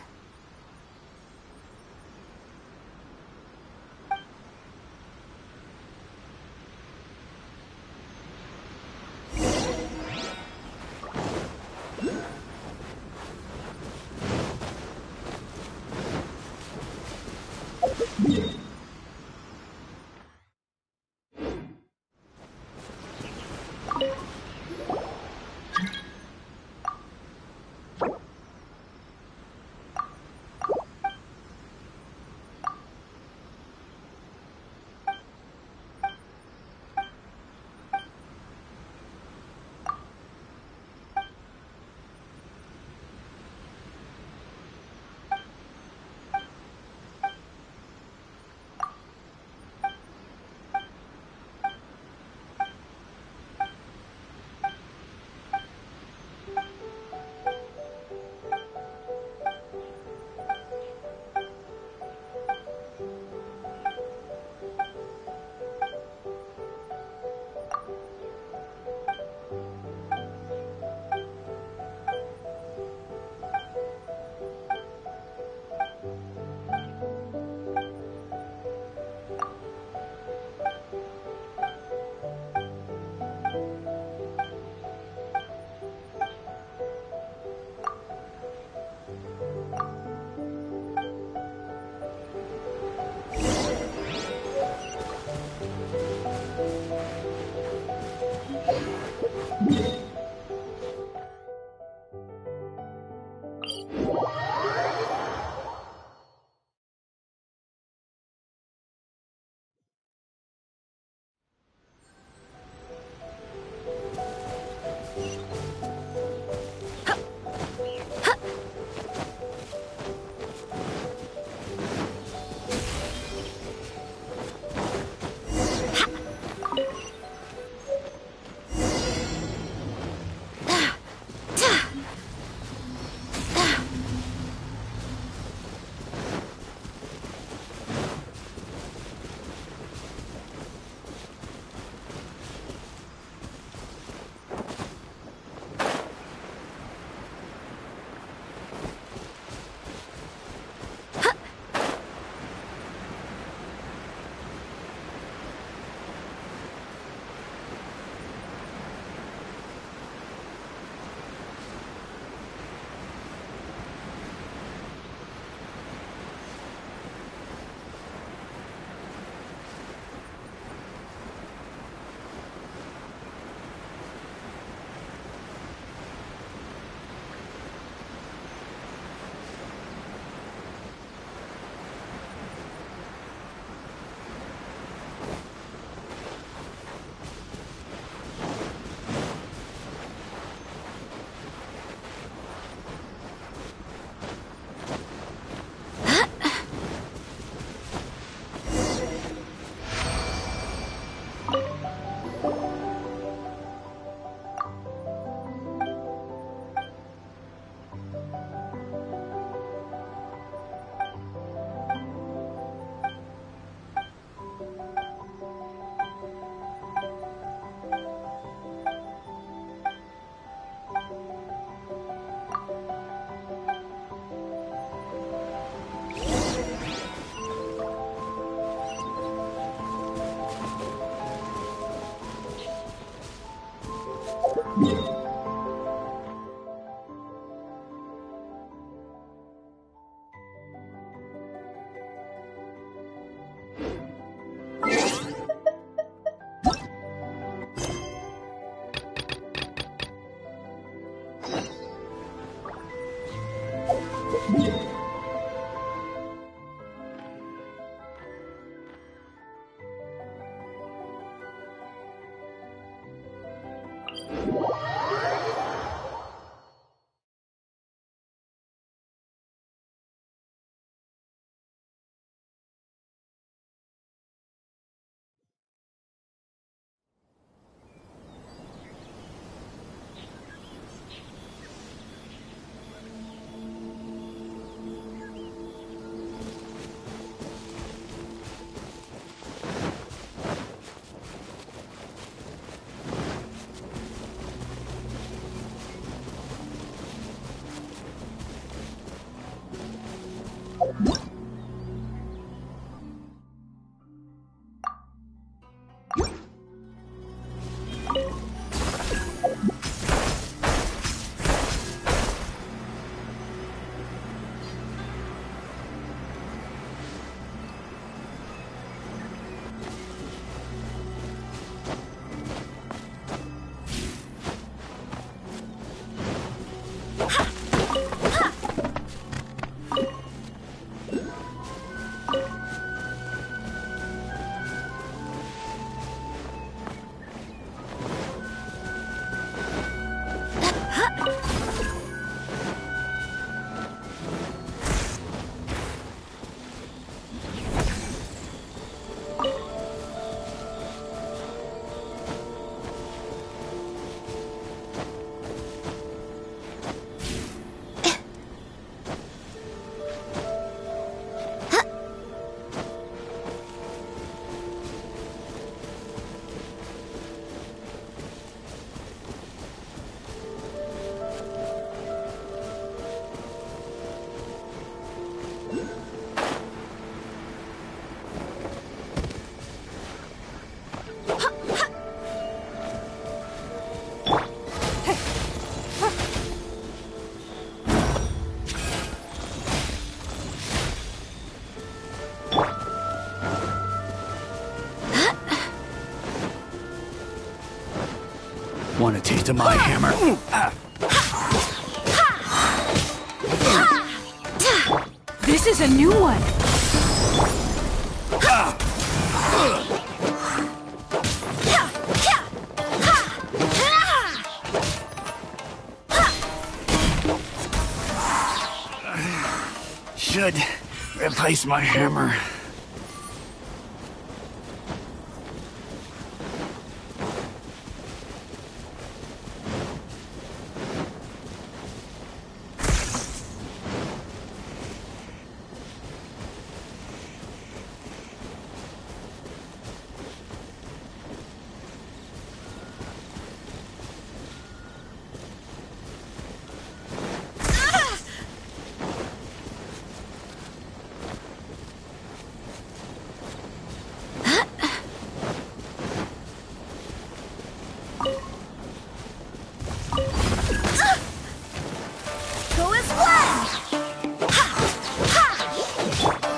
Want a taste of my hammer? This is a new one. Should replace my hammer.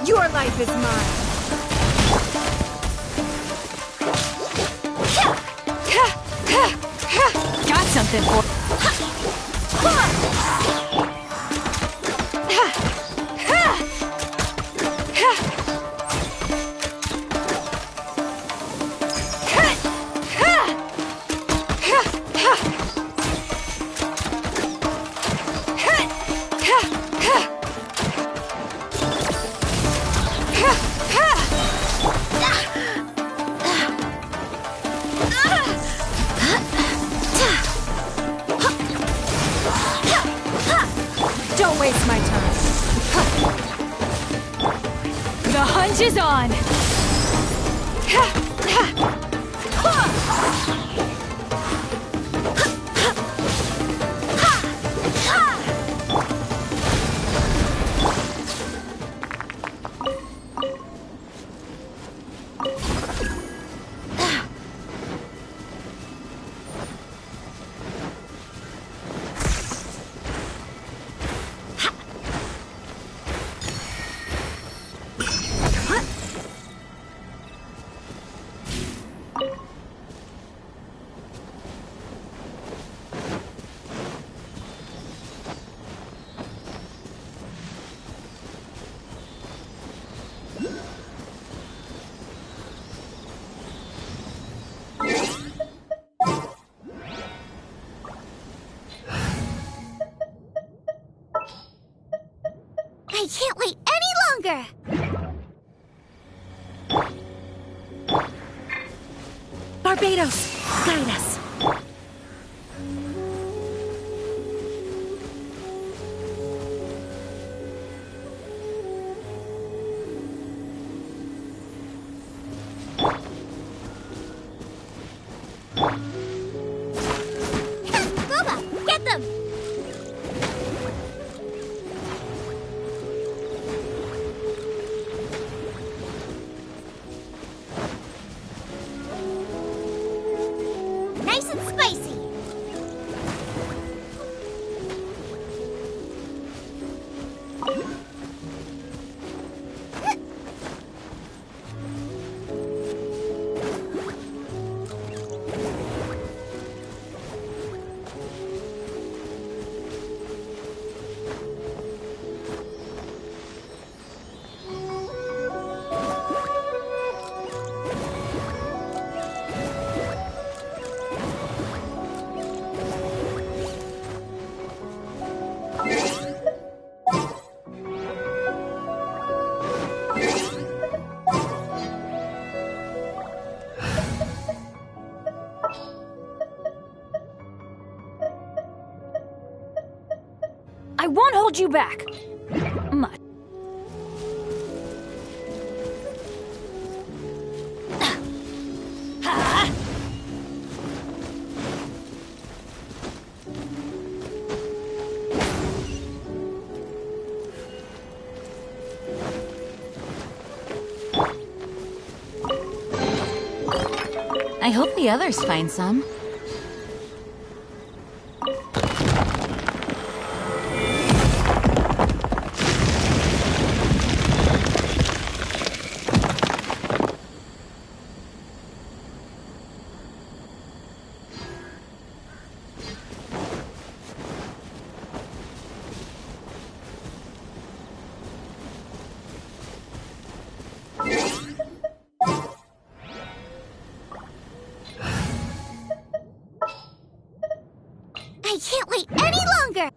Your life is mine. Got something for. Don't waste my time. The hunt is on. I can't wait any longer! Barbados, guide us. Boba, get them! Nice and spicy! I won't hold you back. Much. I hope the others find some. I can't wait any longer!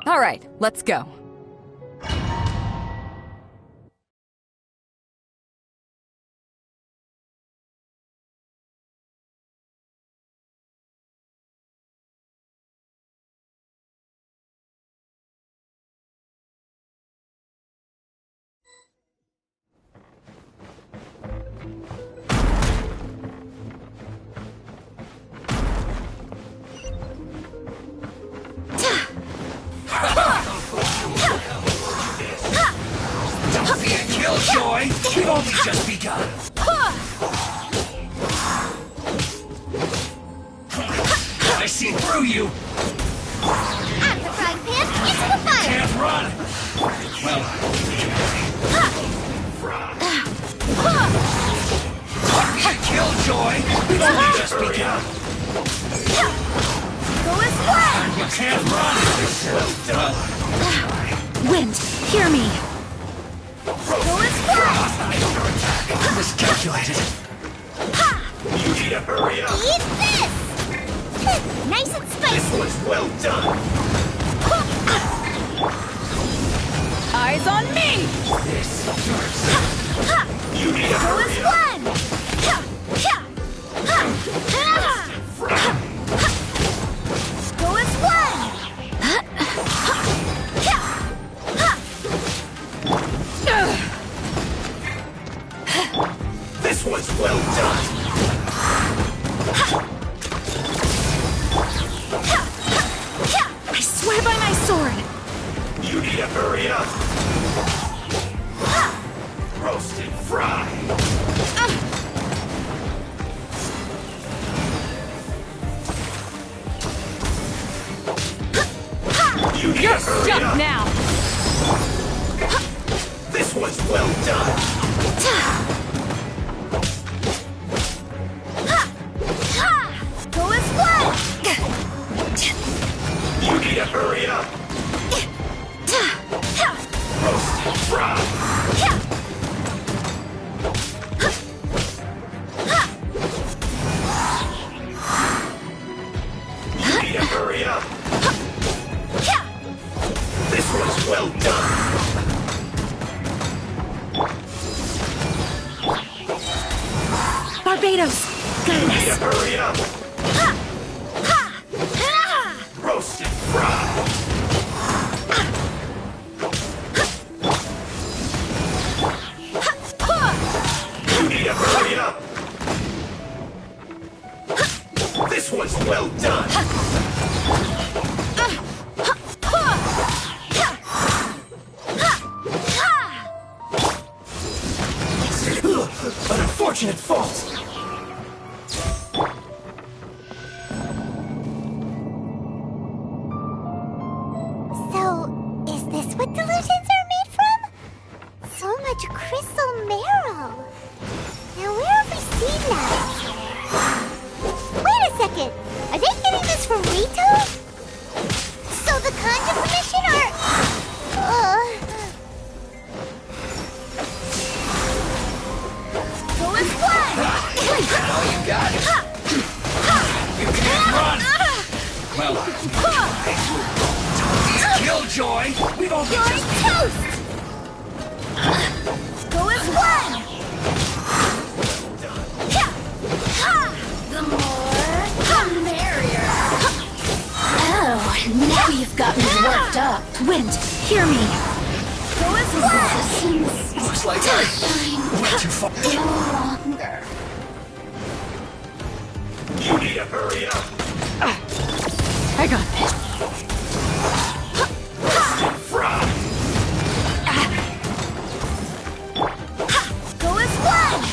All right, let's go. Joy, we've only just begun. I see through you. Out of the frying pan, into the fire! Can't run. Well, Killjoy, we've only just begun. Go as planned! You can't run. Well done. Wind, hear me. Go as planned! Miscalculated. You need to hurry up. Eat this! Nice and spicy! This was well done. Eyes on me! This hurts. You need to Go hurry as up. planned! Go as planned! This was well done. I swear by my sword. You need to hurry up. Roast and fry. You need You're to hurry stuck up. now! This was well done. Go as planned! You need to hurry up. Roast and fry. You need to hurry up. This was well done. Barbados, You guide need to us. hurry up. Roast and fry. You need to hurry up. This was well done. An unfortunate fault. So, is this what delusions are made from? So much crystal marrow. Now where have we seen that? Wait a second. Are they getting this from Rito? So the Conjure Commission are... Wind, hear me. Go as flash! Looks like I went too far. You need to hurry up. I got this. Go as flash!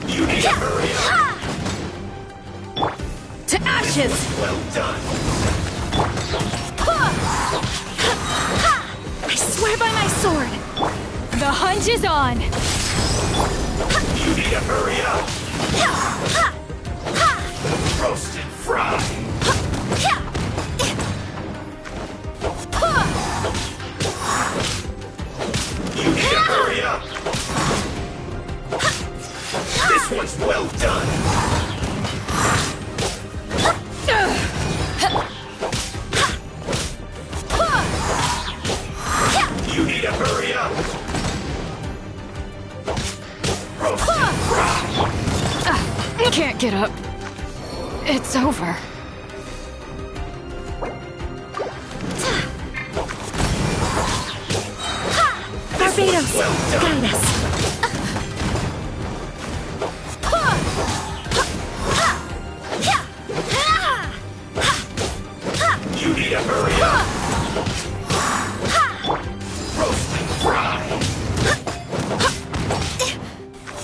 You need to hurry up. To ashes! Well done. I swear by my sword! The hunt is on! You need to hurry up. Roast and fry. You need to hurry up. This one's well done. You need to hurry up. Roast and fry. Can't get up. It's over. Barbados, guide us. You need to hurry up. Roast and fry.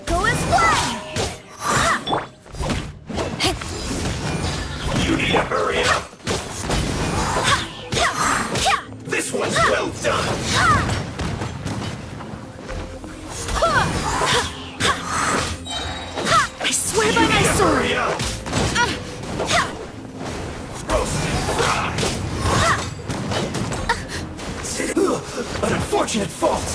Go as flash! You need to hurry up. This one's well done. I swear by my sword! Hurry up. Roast and fry. An unfortunate fault.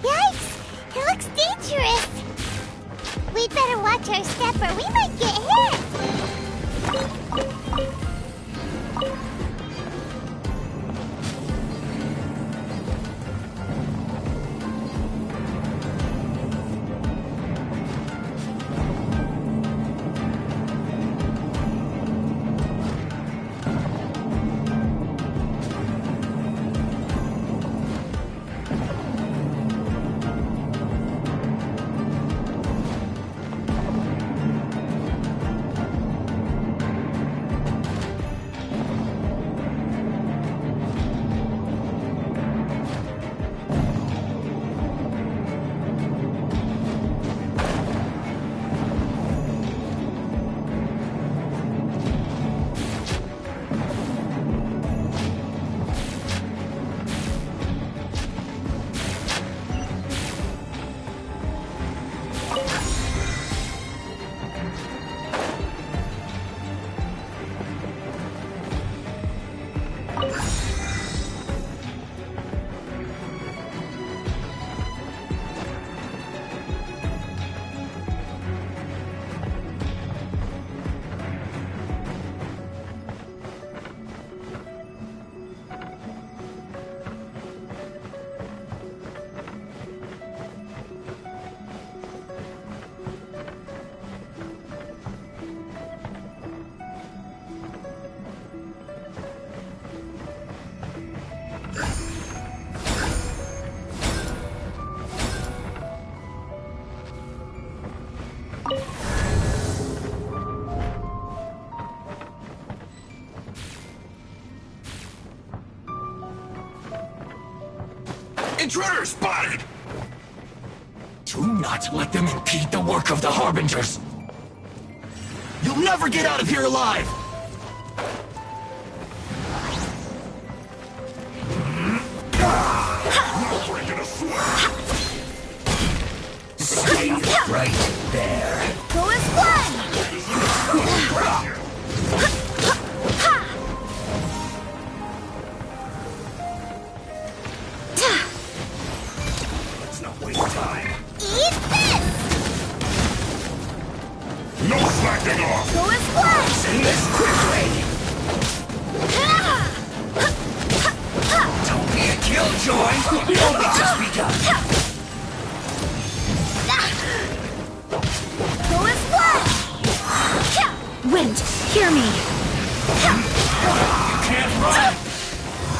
Yikes! It looks dangerous! We'd better watch our step or we might get hit! Intruder spotted! Do not let them impede the work of the Harbingers! You'll never get out of here alive! Stay right there. Go as one! joy? The only just begun. Go as one! Wind, hear me! You can't run!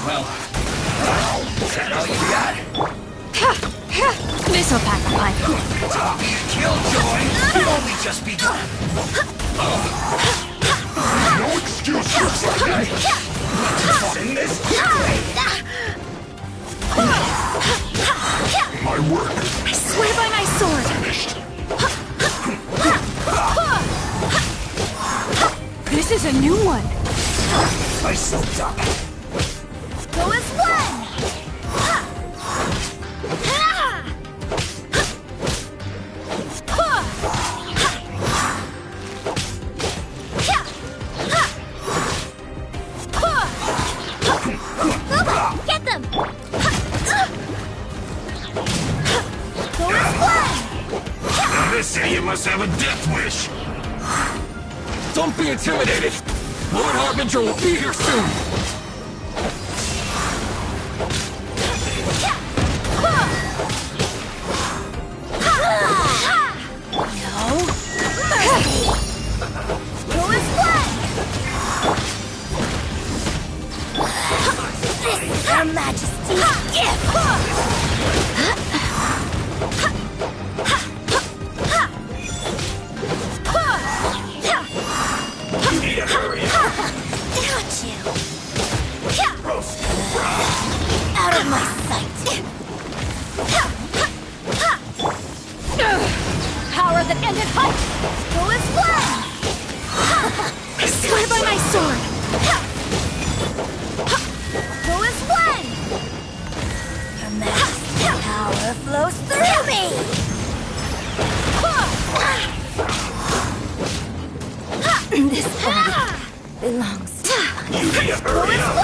Well, is that all you got? This'll pack a punch. To be a killjoy, the only just begun. No excuses! In this quickly! My work I swear by my sword! finished. This is a new one! I soaked up. Go as one! Get them! Go as one! They say you must have a death wish. Don't be intimidated. Lord Harbinger will be here soon. No mercy! Go as one! This is Her Majesty's gift! You need to hurry up. Got you! Roast. Out of my sight! Power that ended fight! Go as one! I swear by my sword! Go as one! Your Majesty's power flows through me! This body belongs to You need to hurry up.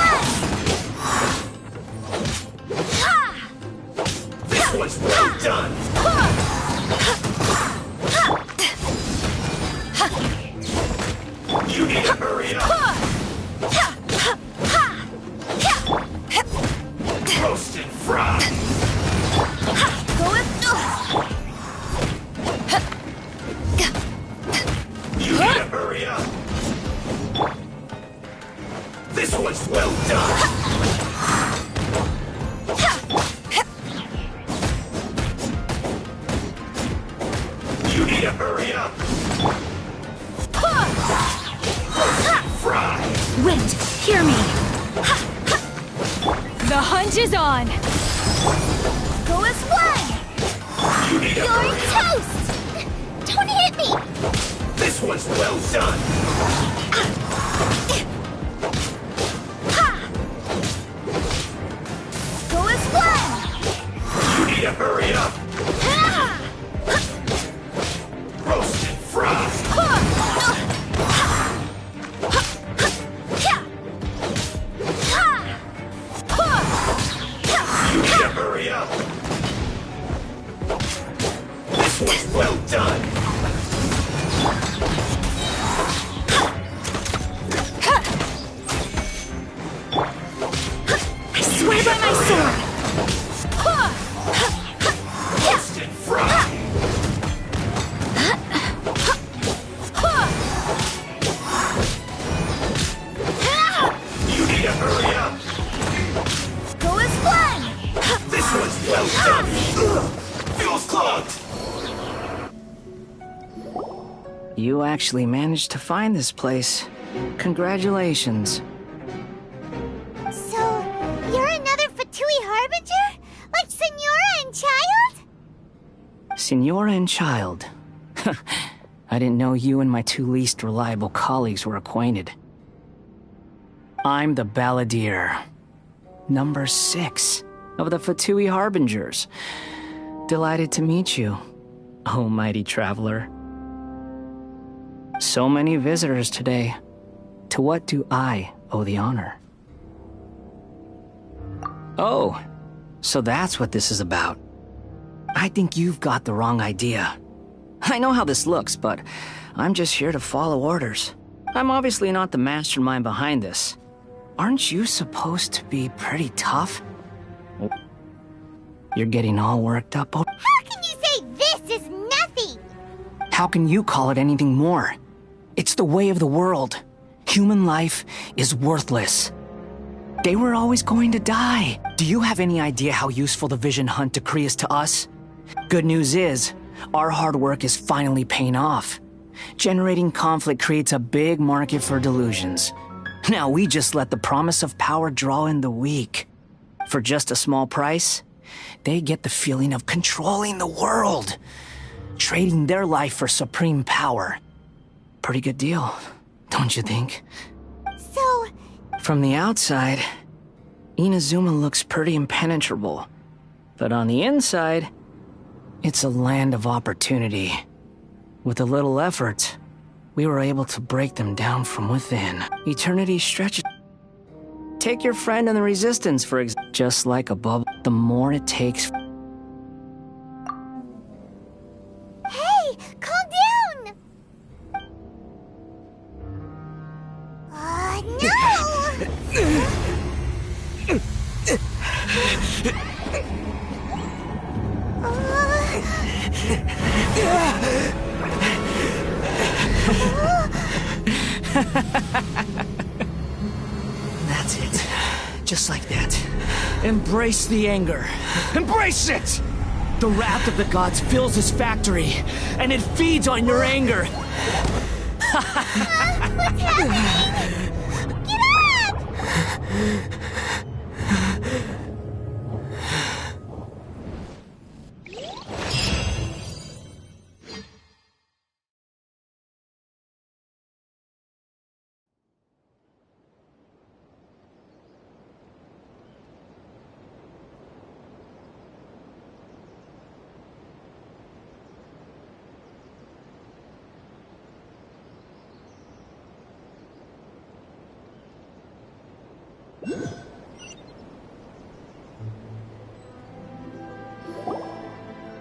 This one's well done. You need to hurry up. Roast and fry. Go as You need to hurry up. This one's well done. You need to hurry up. Fry. Wind, hear me! The hunt is on! Go as one! You need to You're hurry up. toast! Don't hit me! This one's well done. Go as one! You need to hurry up. Roast and fry. You need to hurry up. This one's well done. I swear by my sword! Roast and fry. You need to hurry up. Go as one! This one's well done. Feels clogged. You actually managed to find this place. Congratulations. So, you're another Fatui Harbinger? Like Senora and Child? Senora and Child. I didn't know you and my two least reliable colleagues were acquainted. I'm the Balladeer, number 6 of the Fatui Harbingers. Delighted to meet you, oh mighty traveler. So many visitors today. To what do I owe the honor? Oh, so that's what this is about. I think you've got the wrong idea. I know how this looks, but I'm just here to follow orders. I'm obviously not the mastermind behind this. Aren't you supposed to be pretty tough? You're getting all worked up. How can you say this is nothing? How can you call it anything more? It's the way of the world. Human life is worthless. They were always going to die. Do you have any idea how useful the Vision Hunt decree is to us? Good news is, our hard work is finally paying off. Generating conflict creates a big market for delusions. Now we just let the promise of power draw in the weak. For just a small price, they get the feeling of controlling the world, trading their life for supreme power. Pretty good deal, don't you think? So... From the outside, Inazuma looks pretty impenetrable. But on the inside, it's a land of opportunity. With a little effort, we were able to break them down from within. Eternity stretches. Take your friend in the Resistance, for example. Just like a bubble, the more it takes... Hey, calm down! That's it. Just like that. Embrace the anger. Embrace it! The wrath of the gods fills this factory, and it feeds on your anger. What's happening? Get up!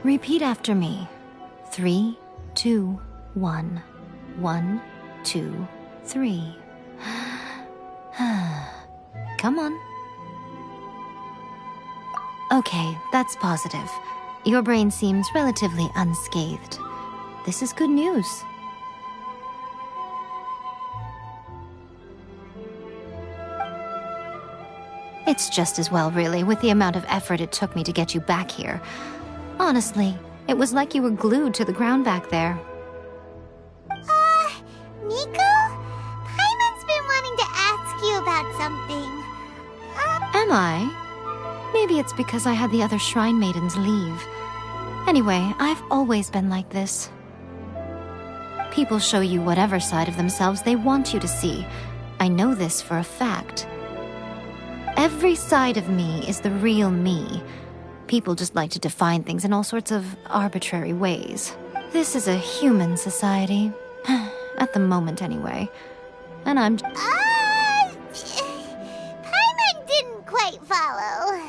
Repeat after me. 3, 2, 1. 1, 2, 3. Come on. Okay, that's positive. Your brain seems relatively unscathed. This is good news. It's just as well, really, with the amount of effort it took me to get you back here. Honestly, it was like you were glued to the ground back there. Nico? Paimon's been wanting to ask you about something. Am I? Maybe it's because I had the other Shrine Maidens leave. Anyway, I've always been like this. People show you whatever side of themselves they want you to see. I know this for a fact. Every side of me is the real me. People just like to define things in all sorts of arbitrary ways. This is a human society. At the moment, anyway. And I'm... Paimon didn't quite follow.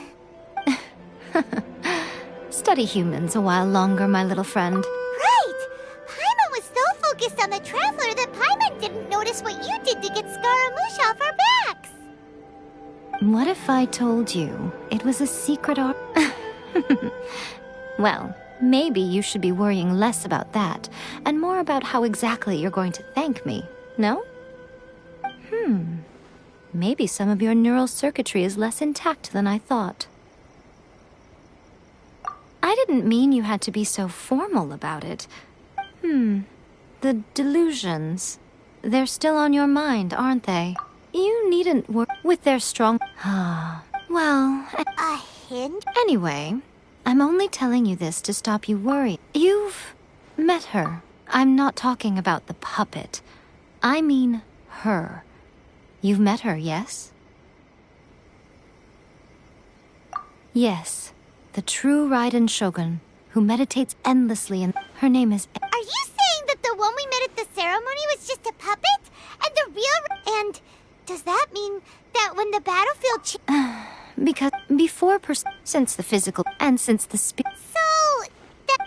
Study humans a while longer, my little friend. Right! Paimon was so focused on the Traveler that Paimon didn't notice what you did to get Scaramouche off our backs. What if I told you it was a secret art? Well, maybe you should be worrying less about that, and more about how exactly you're going to thank me, no? Maybe some of your neural circuitry is less intact than I thought. I didn't mean you had to be so formal about it. The delusions. They're still on your mind, aren't they? You needn't work with their strong... Well... A hint? Anyway, I'm only telling you this to stop you worrying. You've met her. I'm not talking about the puppet. I mean her. You've met her, yes? Yes, the true Raiden Shogun, who meditates endlessly, and her name is... Are you saying that the one we met at the ceremony was just a puppet? And the real... And does that mean that when the battlefield... Because before since the physical and since the So...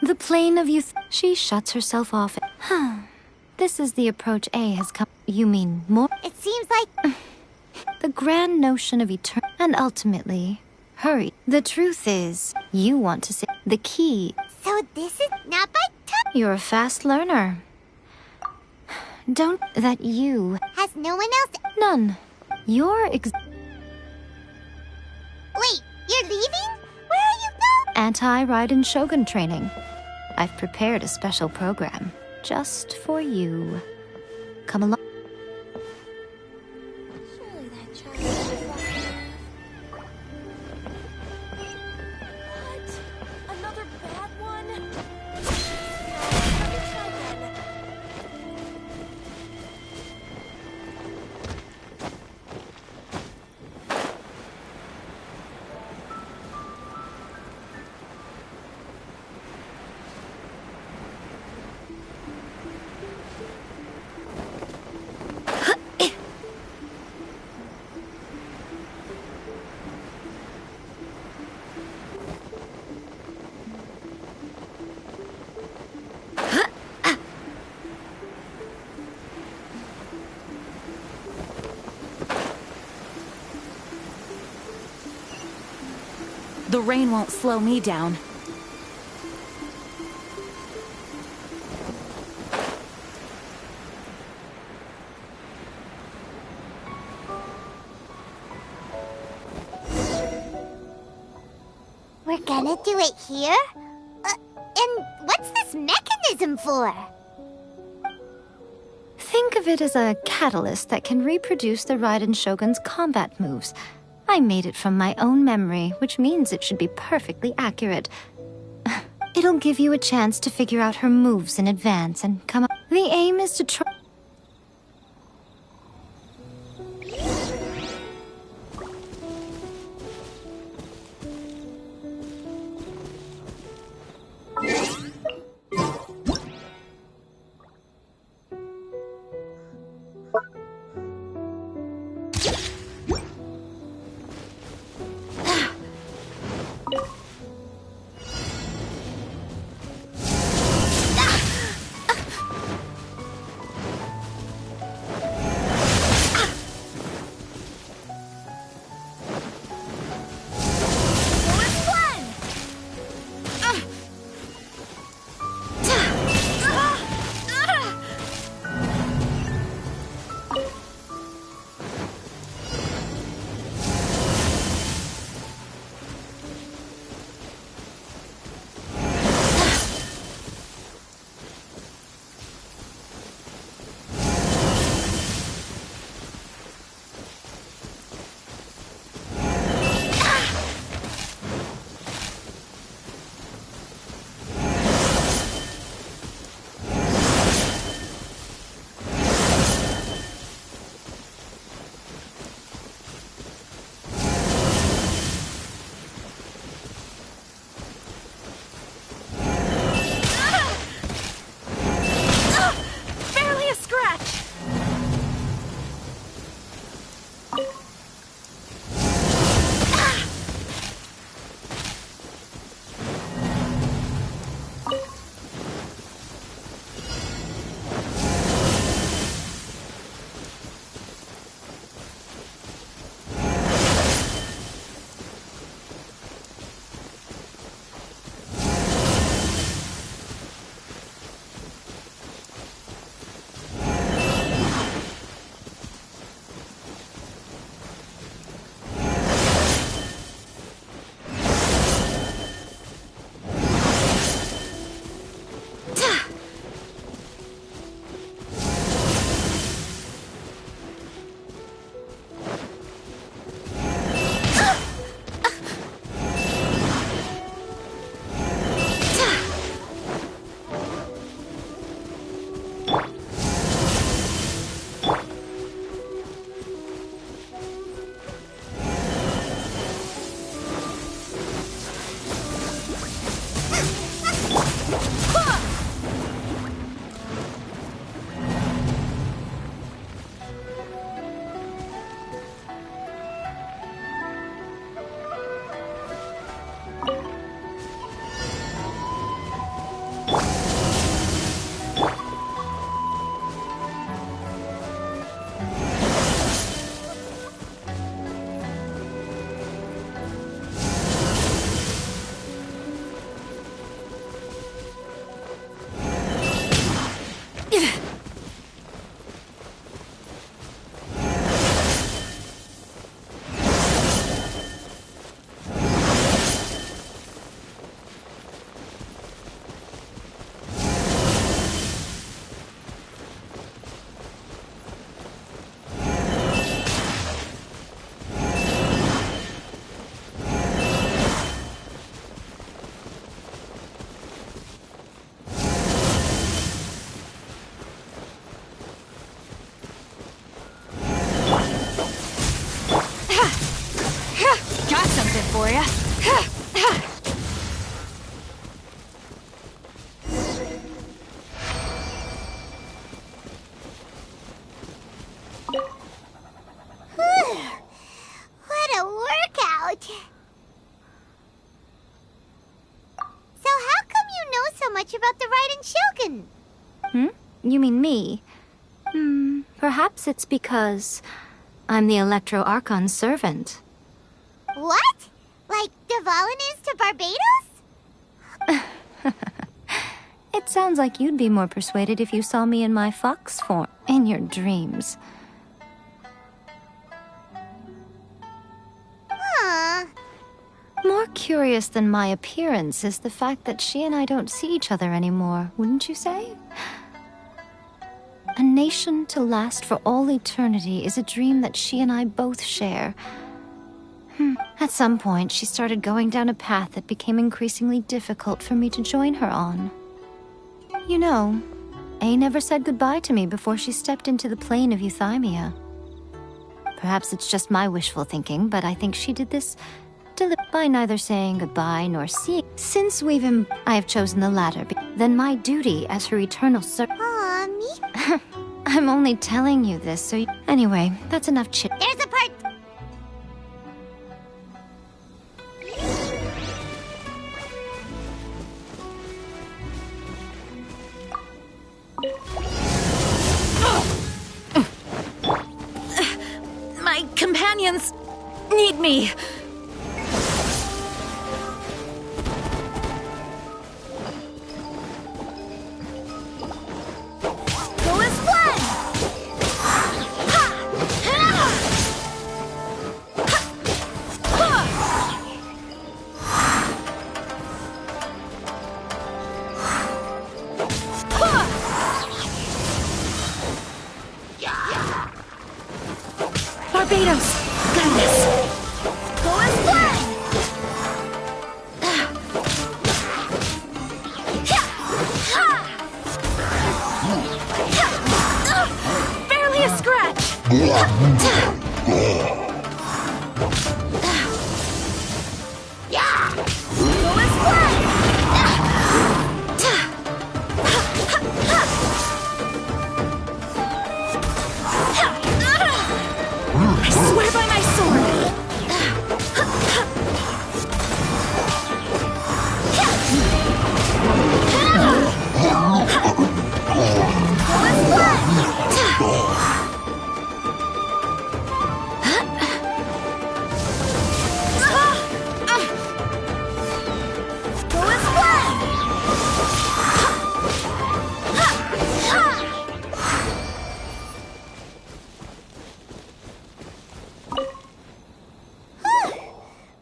The plane of youth... She shuts herself off. This is the approach A has come... You mean more? It seems like... The grand notion of eternity. And ultimately, Hurry. The truth is, you want to say the key. So this is not by time. You're a fast learner. Don't that you. Has no one else? None. You're Wait, you're leaving? Where are you going? Anti-Raiden Shogun training. I've prepared a special program just for you. Come along. Surely that child is What? Another bad one? Let me try then. The rain won't slow me down. We're gonna do it here? And what's this mechanism for? Think of it as a catalyst that can reproduce the Raiden Shogun's combat moves. I made it from my own memory, which means it should be perfectly accurate. It'll give you a chance to figure out her moves in advance and come up. The aim is to try. What a workout! So how come you know so much about the Raiden Shogun? You mean me? Perhaps it's because I'm the Electro Archon's servant. What? Like Devalin is to Barbados? It sounds like you'd be more persuaded if you saw me in my fox form in your dreams. More curious than my appearance is the fact that she and I don't see each other anymore, wouldn't you say? A nation to last for all eternity is a dream that she and I both share. At some point, she started going down a path that became increasingly difficult for me to join her on. You know, A never said goodbye to me before she stepped into the plane of Euthymia. Perhaps it's just my wishful thinking, but I think she did this by neither saying goodbye nor seeing. Since I have chosen the latter, then my duty as her eternal servant. Aw, me? I'm only telling you this so Anyway, that's enough chit. There's a part... My companions need me. Barbados! Got this! Go and play! Barely a scratch! Go and play! I swear by my sword!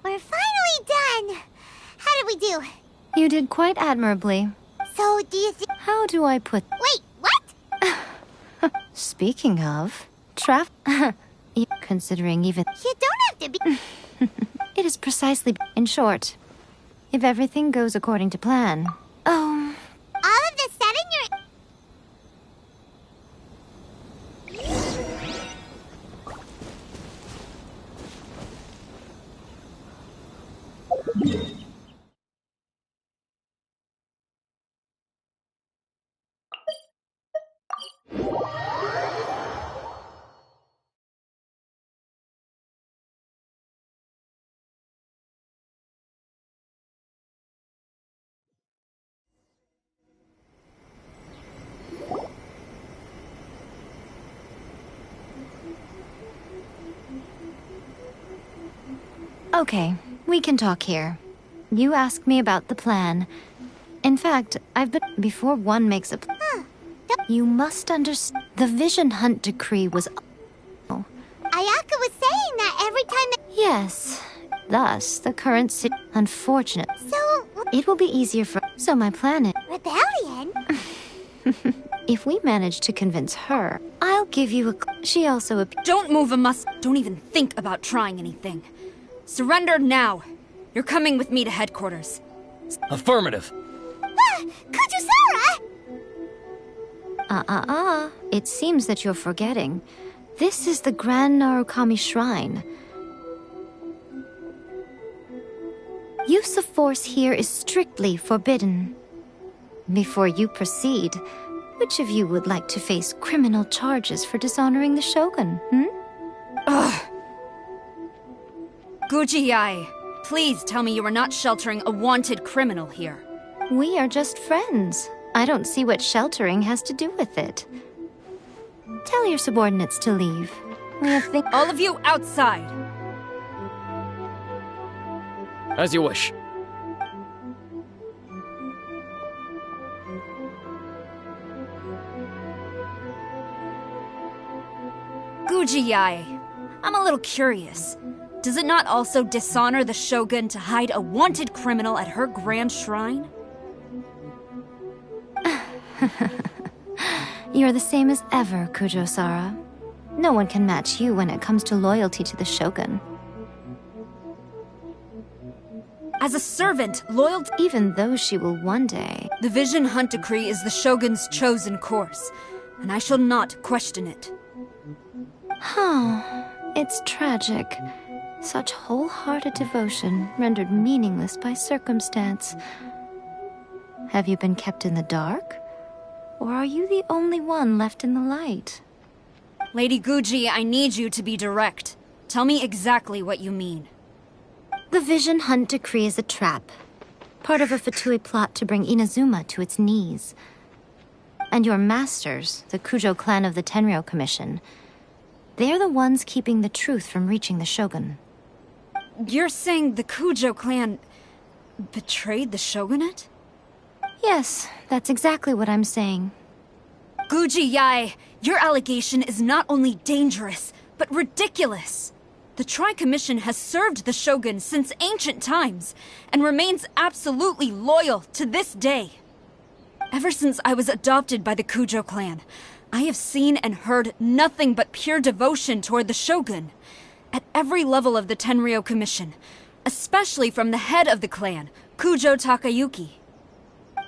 We're finally done! How did we do? You did quite admirably. So, do you think... How do I put... Wait, what? Speaking of... Considering even... You don't have to be... It is precisely... In short, if everything goes according to plan... Oh... All of the sudden you're... Okay, we can talk here. You asked me about the plan. In fact, I've been... Before one makes a... You must understand... The Vision Hunt decree was... Ayaka was saying that every time that... Yes. Thus, the current... Unfortunate. So... It will be easier for... So my plan is... Rebellion? If we manage to convince her, I'll give you a... She also... Don't move a muscle. Don't even think about trying anything. Surrender now. You're coming with me to headquarters. Affirmative. Kujusara! It seems that you're forgetting. This is the Grand Narukami Shrine. Use of force here is strictly forbidden. Before you proceed, which of you would like to face criminal charges for dishonoring the Shogun, Ugh. Guji-ai, please tell me you are not sheltering a wanted criminal here. We are just friends. I don't see what sheltering has to do with it. Tell your subordinates to leave. We have all of you outside! As you wish. Guji-ai, I'm a little curious. Does it not also dishonor the Shogun to hide a wanted criminal at her grand shrine? You're the same as ever, Kujo-sara. No one can match you when it comes to loyalty to the Shogun. As a servant, loyal to— Even though she will one day. The Vision Hunt Decree is the Shogun's chosen course, and I shall not question it. It's tragic. Such wholehearted devotion rendered meaningless by circumstance. Have you been kept in the dark? Or are you the only one left in the light? Lady Guji, I need you to be direct. Tell me exactly what you mean. The Vision Hunt Decree is a trap. Part of a Fatui plot to bring Inazuma to its knees. And your masters, the Kujo clan of the Tenryou Commission, they're the ones keeping the truth from reaching the Shogun. You're saying the Kujo clan betrayed the Shogunate? Yes, that's exactly what I'm saying. Guji-ai, your allegation is not only dangerous, but ridiculous. The Tri-Commission has served the Shogun since ancient times, and remains absolutely loyal to this day. Ever since I was adopted by the Kujo clan, I have seen and heard nothing but pure devotion toward the Shogun. At every level of the Tenryou Commission, especially from the head of the clan, Kujo Takayuki.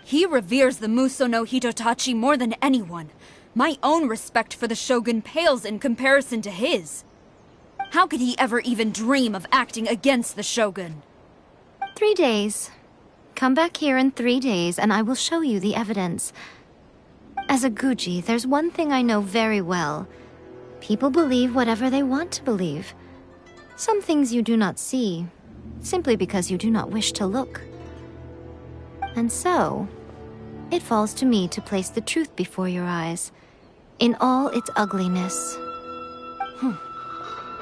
He reveres the Muso no Hitotachi more than anyone. My own respect for the Shogun pales in comparison to his. How could he ever even dream of acting against the Shogun? 3 days. Come back here in 3 days and I will show you the evidence. As a Guji, there's one thing I know very well. People believe whatever they want to believe. Some things you do not see, simply because you do not wish to look. And so, it falls to me to place the truth before your eyes, in all its ugliness.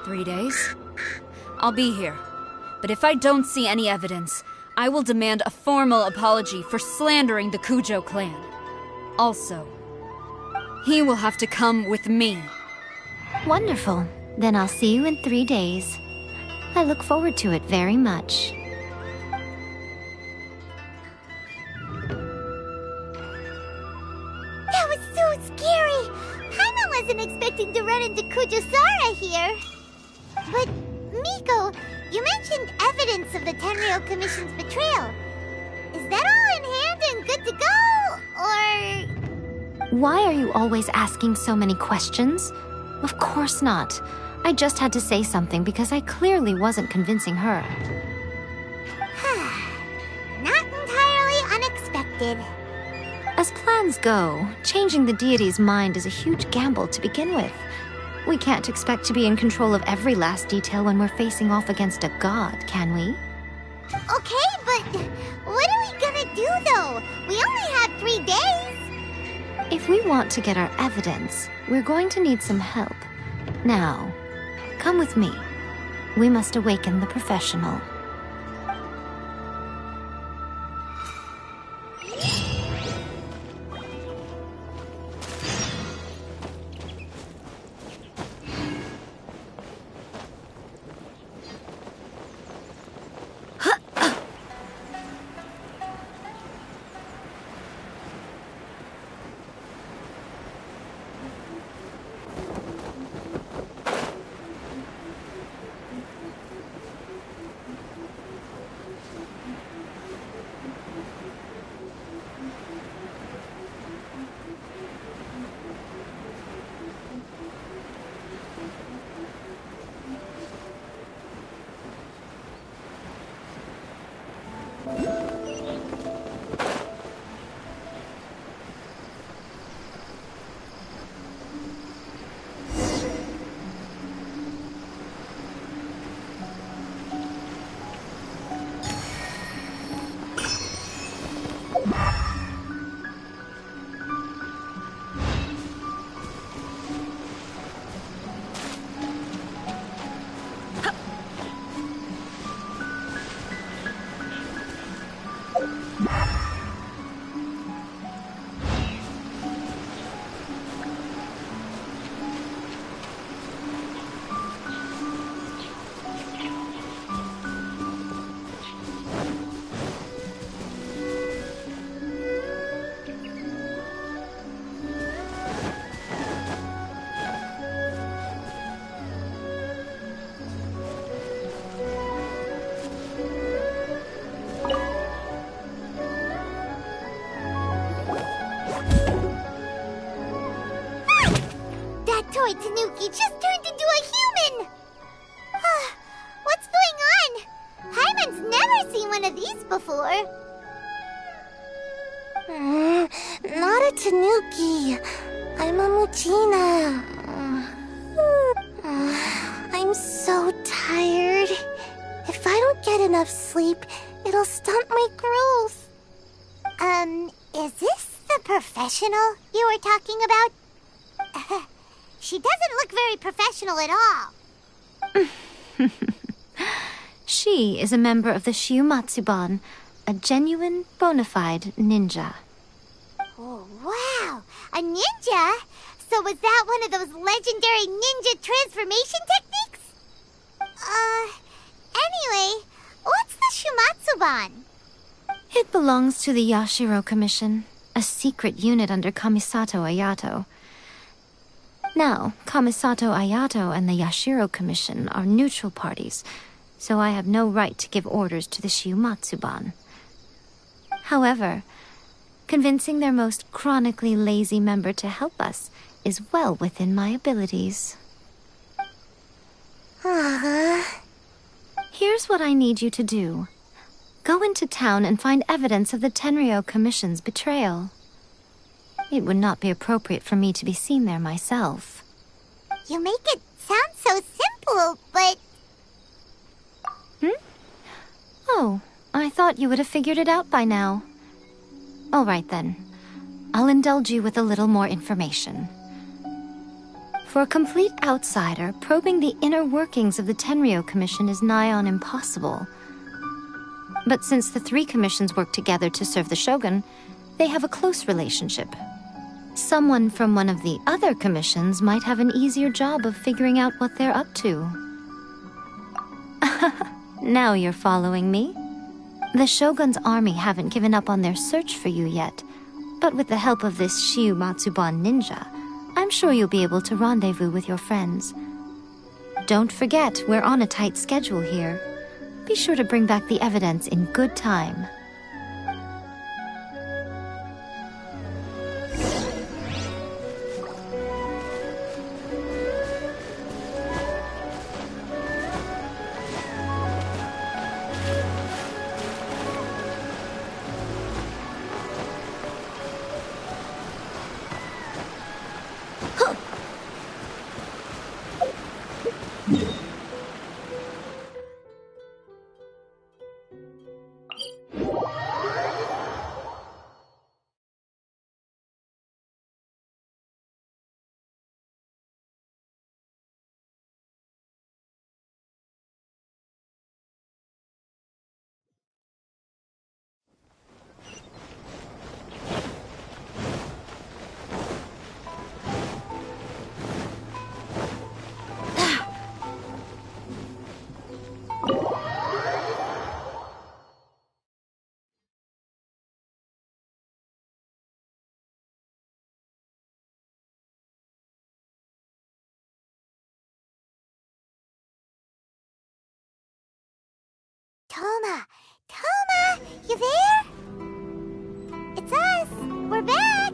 3 days? I'll be here. But if I don't see any evidence, I will demand a formal apology for slandering the Kujo clan. Also, he will have to come with me. Wonderful. Then I'll see you in 3 days. I look forward to it very much. That was so scary! Paimon wasn't expecting to run into Kujo-sara here. But, Miko, you mentioned evidence of the Tenryou Commission's betrayal. Is that all in hand and good to go, or...? Why are you always asking so many questions? Of course not. I just had to say something because I clearly wasn't convincing her. Not entirely unexpected. As plans go, changing the deity's mind is a huge gamble to begin with. We can't expect to be in control of every last detail when we're facing off against a god, can we? Okay, but what are we gonna do, though? We only have 3 days. If we want to get our evidence, we're going to need some help. Now, come with me. We must awaken the professional. Toy Tanuki just turned into a human! What's going on? Paimon's never seen one of these before. Not a Tanuki. I'm a Muchina. I'm so tired. If I don't get enough sleep, it'll stunt my growth. Is this the professional you were talking about? She doesn't look very professional at all. She is a member of the Shiumatsuban, a genuine, bona fide ninja. Oh, wow! A ninja? So was that one of those legendary ninja transformation techniques? Anyway, what's the Shiumatsuban? It belongs to the Yashiro Commission, a secret unit under Kamisato Ayato. Now, Kamisato Ayato and the Yashiro Commission are neutral parties, so I have no right to give orders to the Shiumatsuban. However, convincing their most chronically lazy member to help us is well within my abilities. Here's what I need you to do. Go into town and find evidence of the Tenryou Commission's betrayal. It would not be appropriate for me to be seen there myself. You make it sound so simple, but... Oh, I thought you would have figured it out by now. All right then. I'll indulge you with a little more information. For a complete outsider, probing the inner workings of the Tenryou Commission is nigh on impossible. But since the three commissions work together to serve the Shogun, they have a close relationship. Someone from one of the other commissions might have an easier job of figuring out what they're up to. Now you're following me. The Shogun's army haven't given up on their search for you yet, but with the help of this Shiumatsuban ninja, I'm sure you'll be able to rendezvous with your friends. Don't forget, we're on a tight schedule here. Be sure to bring back the evidence in good time. Toma, you there? It's us. We're back.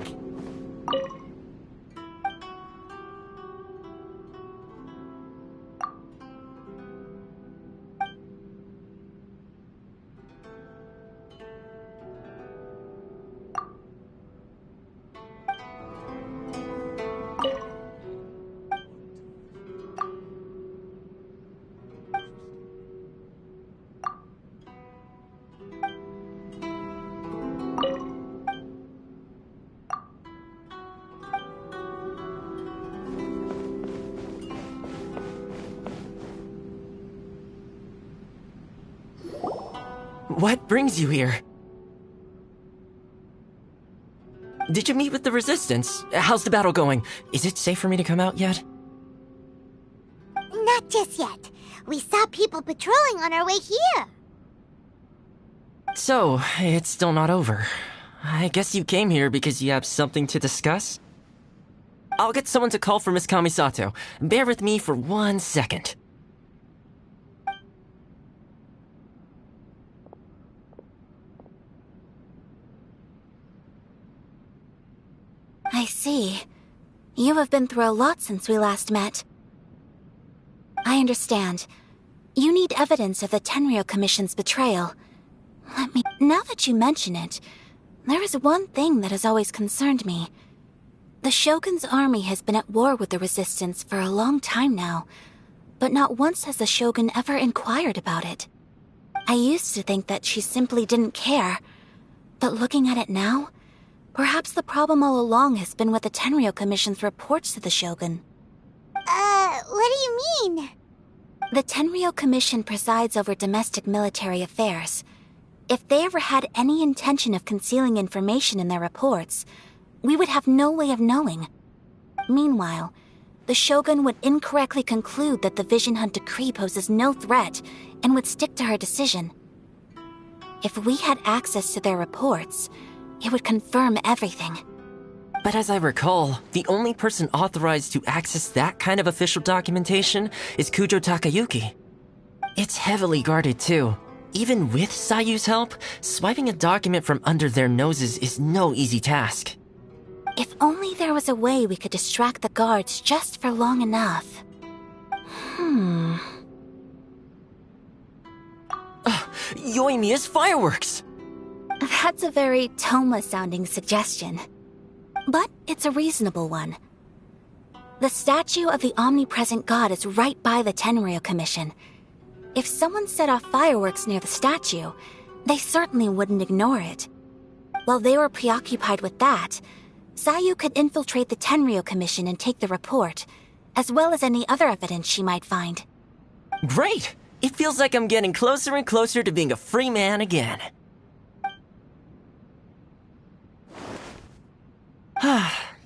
What brings you here? Did you meet with the Resistance? How's the battle going? Is it safe for me to come out yet? Not just yet. We saw people patrolling on our way here. So, it's still not over. I guess you came here because you have something to discuss? I'll get someone to call for Miss Kamisato. Bear with me for 1 second. I see. You have been through a lot since we last met. I understand. You need evidence of the Tenryou Commission's betrayal. Now that you mention it, there is one thing that has always concerned me. The Shogun's army has been at war with the Resistance for a long time now, but not once has the Shogun ever inquired about it. I used to think that she simply didn't care, but looking at it now, perhaps the problem all along has been with the Tenryou Commission's reports to the Shogun. What do you mean? The Tenryou Commission presides over domestic military affairs. If they ever had any intention of concealing information in their reports, we would have no way of knowing. Meanwhile, the Shogun would incorrectly conclude that the Vision Hunt decree poses no threat and would stick to her decision. If we had access to their reports, it would confirm everything. But as I recall, the only person authorized to access that kind of official documentation is Kujo Takayuki. It's heavily guarded too. Even with Sayu's help, swiping a document from under their noses is no easy task. If only there was a way we could distract the guards just for long enough. Yoimiya's fireworks! That's a very Toma-sounding suggestion. But it's a reasonable one. The statue of the omnipresent god is right by the Tenryou Commission. If someone set off fireworks near the statue, they certainly wouldn't ignore it. While they were preoccupied with that, Sayu could infiltrate the Tenryou Commission and take the report, as well as any other evidence she might find. Great! It feels like I'm getting closer and closer to being a free man again.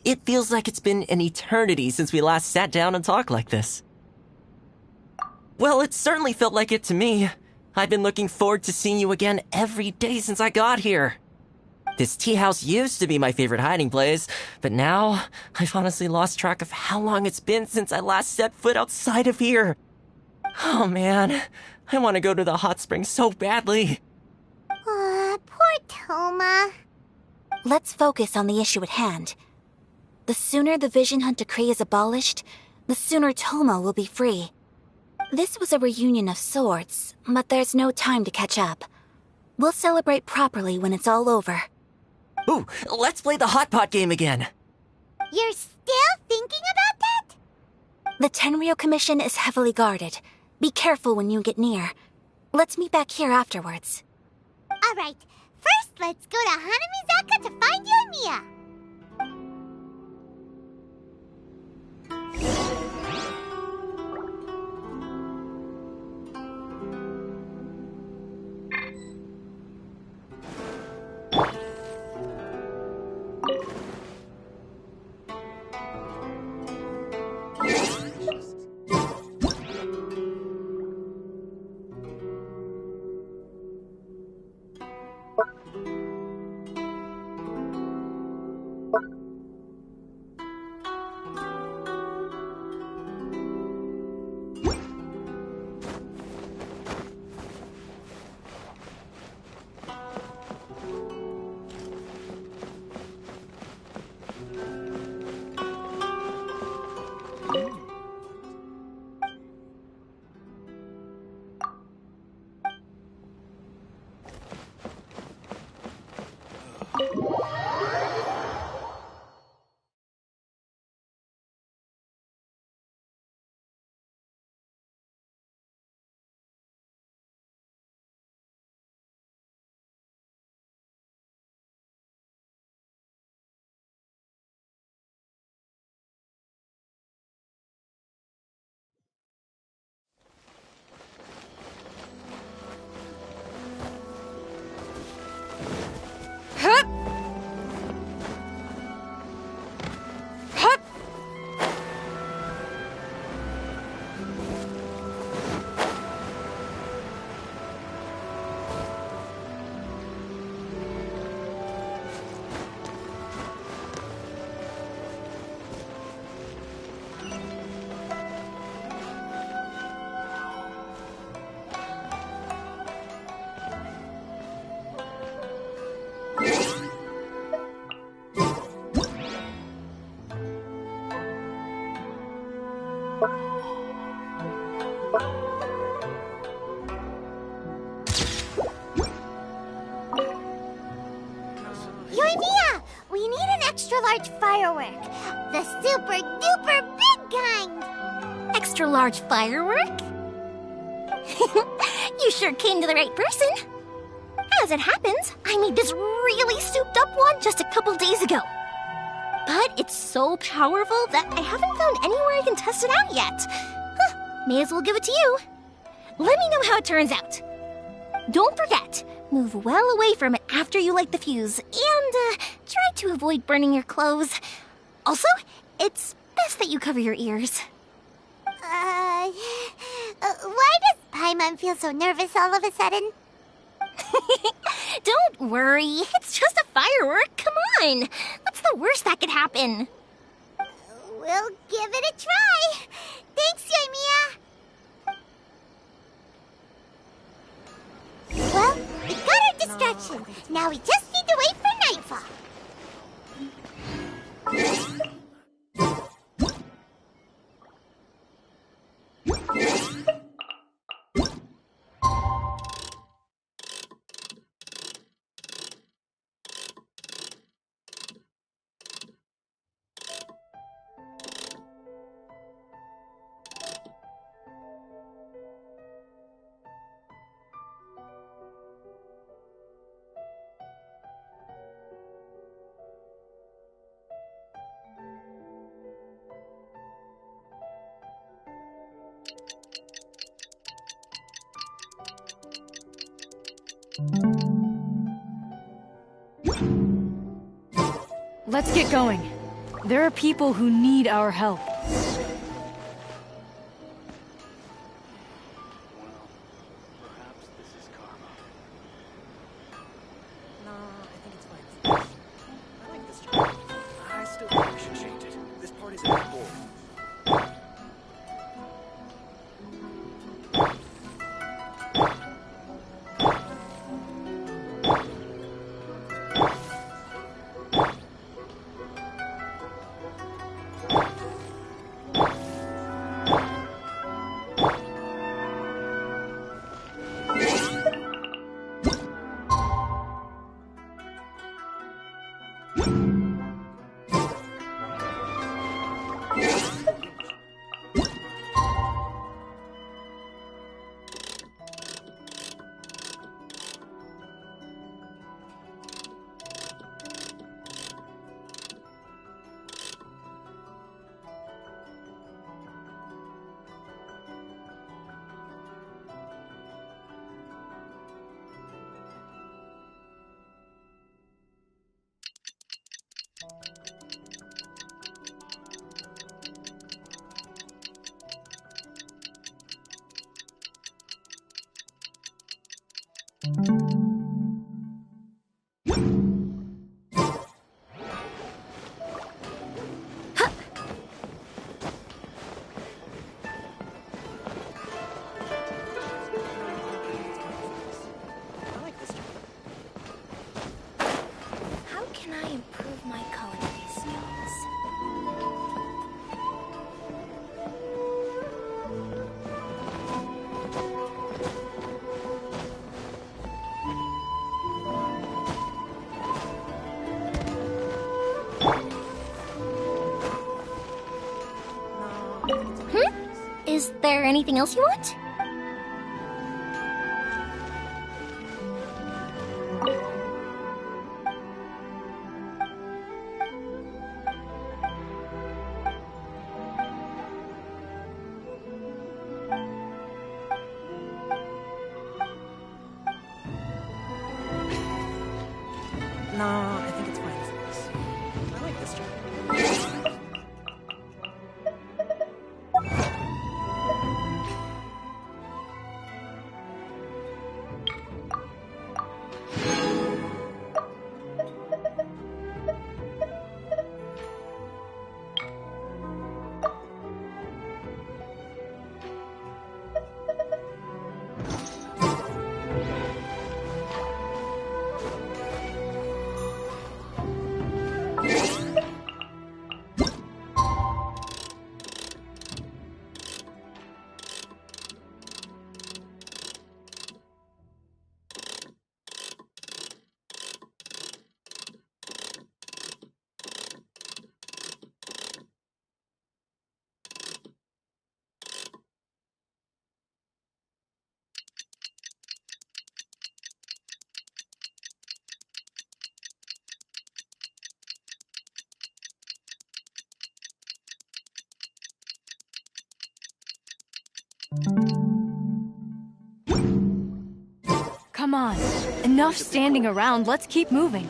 It feels like it's been an eternity since we last sat down and talked like this. Well, it certainly felt like it to me. I've been looking forward to seeing you again every day since I got here. This tea house used to be my favorite hiding place, but now I've honestly lost track of how long it's been since I last set foot outside of here. Oh man, I want to go to the hot springs so badly. Poor Toma. Let's focus on the issue at hand. The sooner the Vision Hunt decree is abolished, the sooner Toma will be free. This was a reunion of sorts, but there's no time to catch up. We'll celebrate properly when it's all over. Ooh, let's play the hot pot game again. You're still thinking about that? The Tenryou Commission is heavily guarded. Be careful when you get near. Let's meet back here afterwards. Alright, first let's go to Hanamizaka to find Yoimiya. Yoimiya, we need an extra large firework. The super duper big kind. Extra large firework? You sure came to the right person. As it happens, I made this really souped up one just a couple days ago. But it's so powerful that I haven't found anywhere I can test it out yet. May as well give it to you. Let me know how it turns out. Don't forget, move well away from it after you light the fuse, and try to avoid burning your clothes. Also, it's best that you cover your ears. Why does Paimon feel so nervous all of a sudden? Don't worry, it's just a firework, come on! What's the worst that could happen? We'll give it a try. Thanks, Yoimiya. Well, we got our distraction. Now we just need to wait for nightfall. Let's get going. There are people who need our help. Is there anything else you want? No, I think it's fine as it is. I like this job. Come on. Enough standing around. Let's keep moving.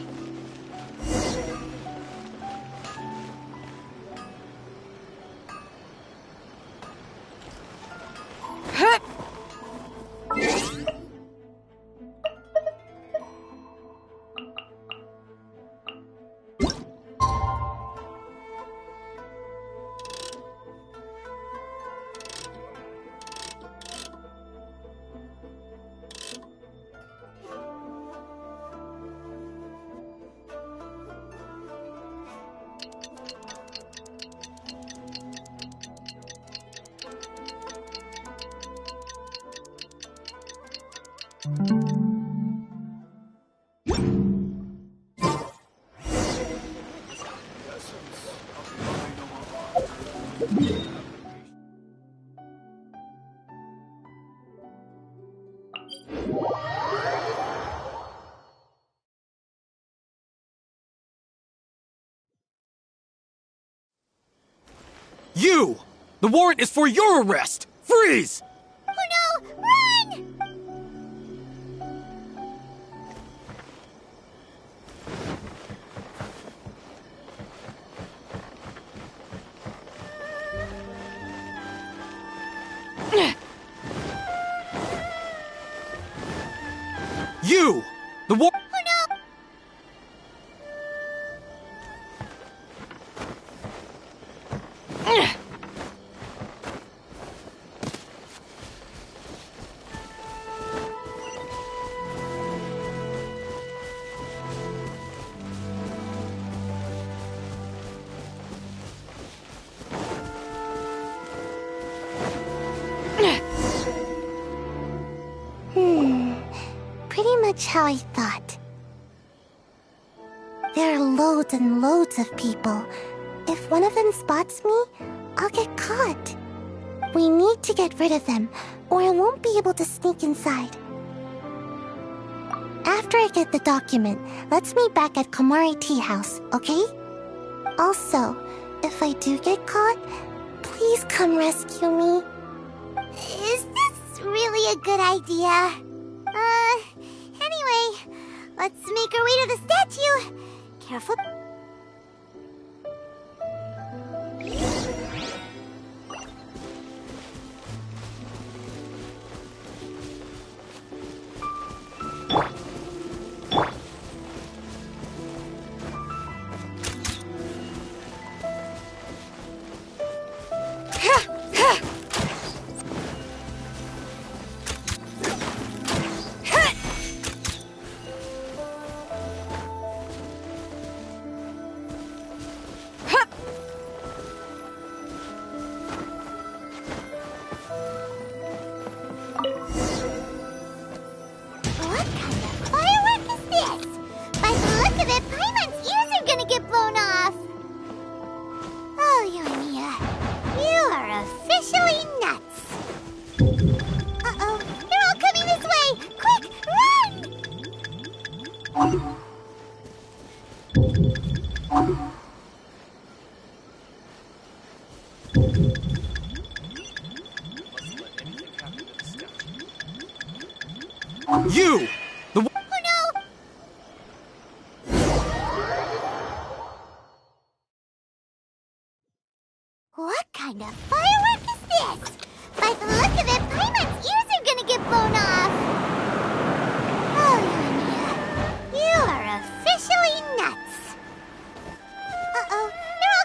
You! The warrant is for your arrest! Freeze! Oh no! Run! You! The warrant... Oh no! Pretty much how I thought. There are loads and loads of people. If one of them spots me, I'll get caught. We need to get rid of them, or I won't be able to sneak inside. After I get the document, let's meet back at Komari Tea House, okay? Also, if I do get caught, please come rescue me. Is this really a good idea? Anyway, let's make our way to the statue. Careful. You! The... Oh no! What kind of firework is this? By the look of it, Paimon's ears are gonna get blown off! Oh, Yoimiya, you are officially nuts! Uh-oh, they're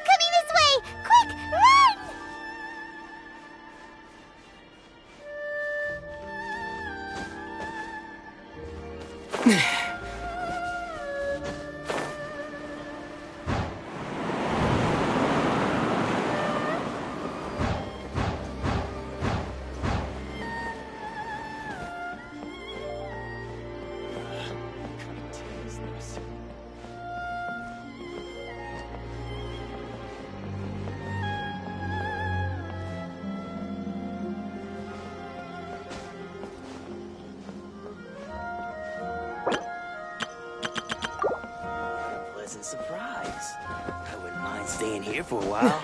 all coming this way! Quick, run! Surprise. I wouldn't mind staying here for a while.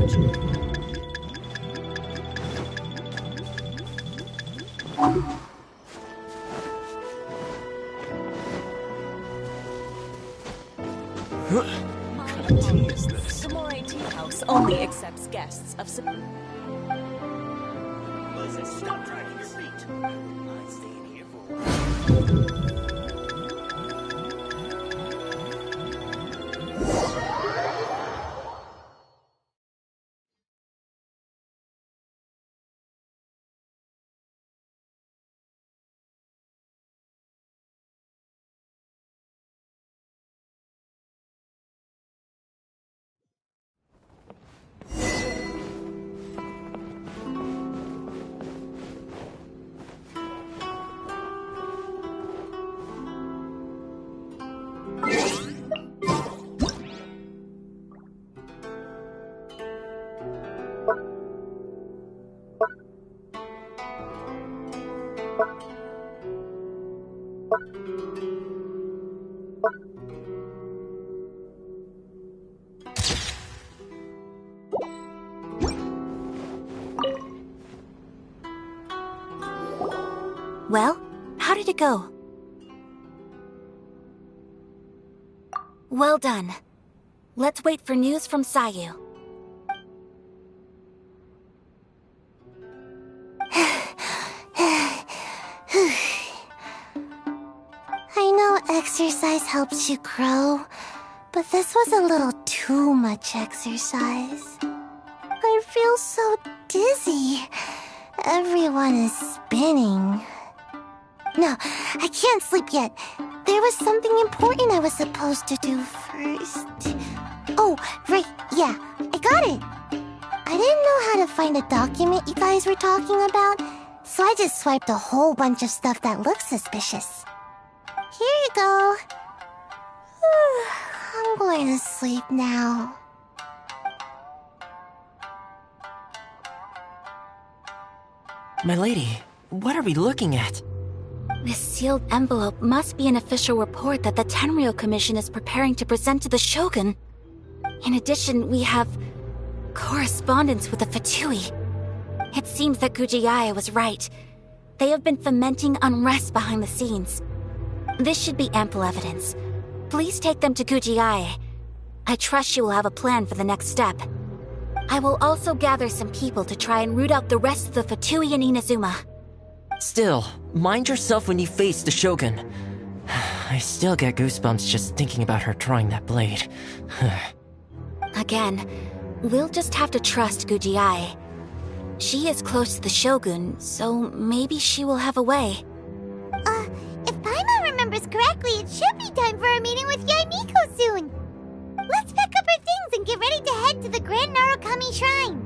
The Moray Tea House only accepts guests of Moses, stop dragging your feet. I wouldn't mind staying here for a while. Well, how did it go? Well done. Let's wait for news from Sayu. I know exercise helps you grow, but this was a little too much exercise. I feel so dizzy. Everyone is spinning. No, I can't sleep yet. There was something important I was supposed to do first. Oh, right, yeah, I got it. I didn't know how to find a document you guys were talking about, so I just swiped a whole bunch of stuff that looks suspicious. Here you go. I'm going to sleep now. My lady, what are we looking at? This sealed envelope must be an official report that the Tenryou Commission is preparing to present to the Shogun. In addition, we have correspondence with the Fatui. It seems that Gujiaya was right. They have been fomenting unrest behind the scenes. This should be ample evidence. Please take them to Gujiaya. I trust she will have a plan for the next step. I will also gather some people to try and root out the rest of the Fatui in Inazuma. Still, mind yourself when you face the Shogun. I still get goosebumps just thinking about her drawing that blade. Again, we'll just have to trust Gujiai. She is close to the Shogun, so maybe she will have a way. If Paimon remembers correctly, it should be time for a meeting with Yaimiko soon. Let's pack up our things and get ready to head to the Grand Narukami Shrine.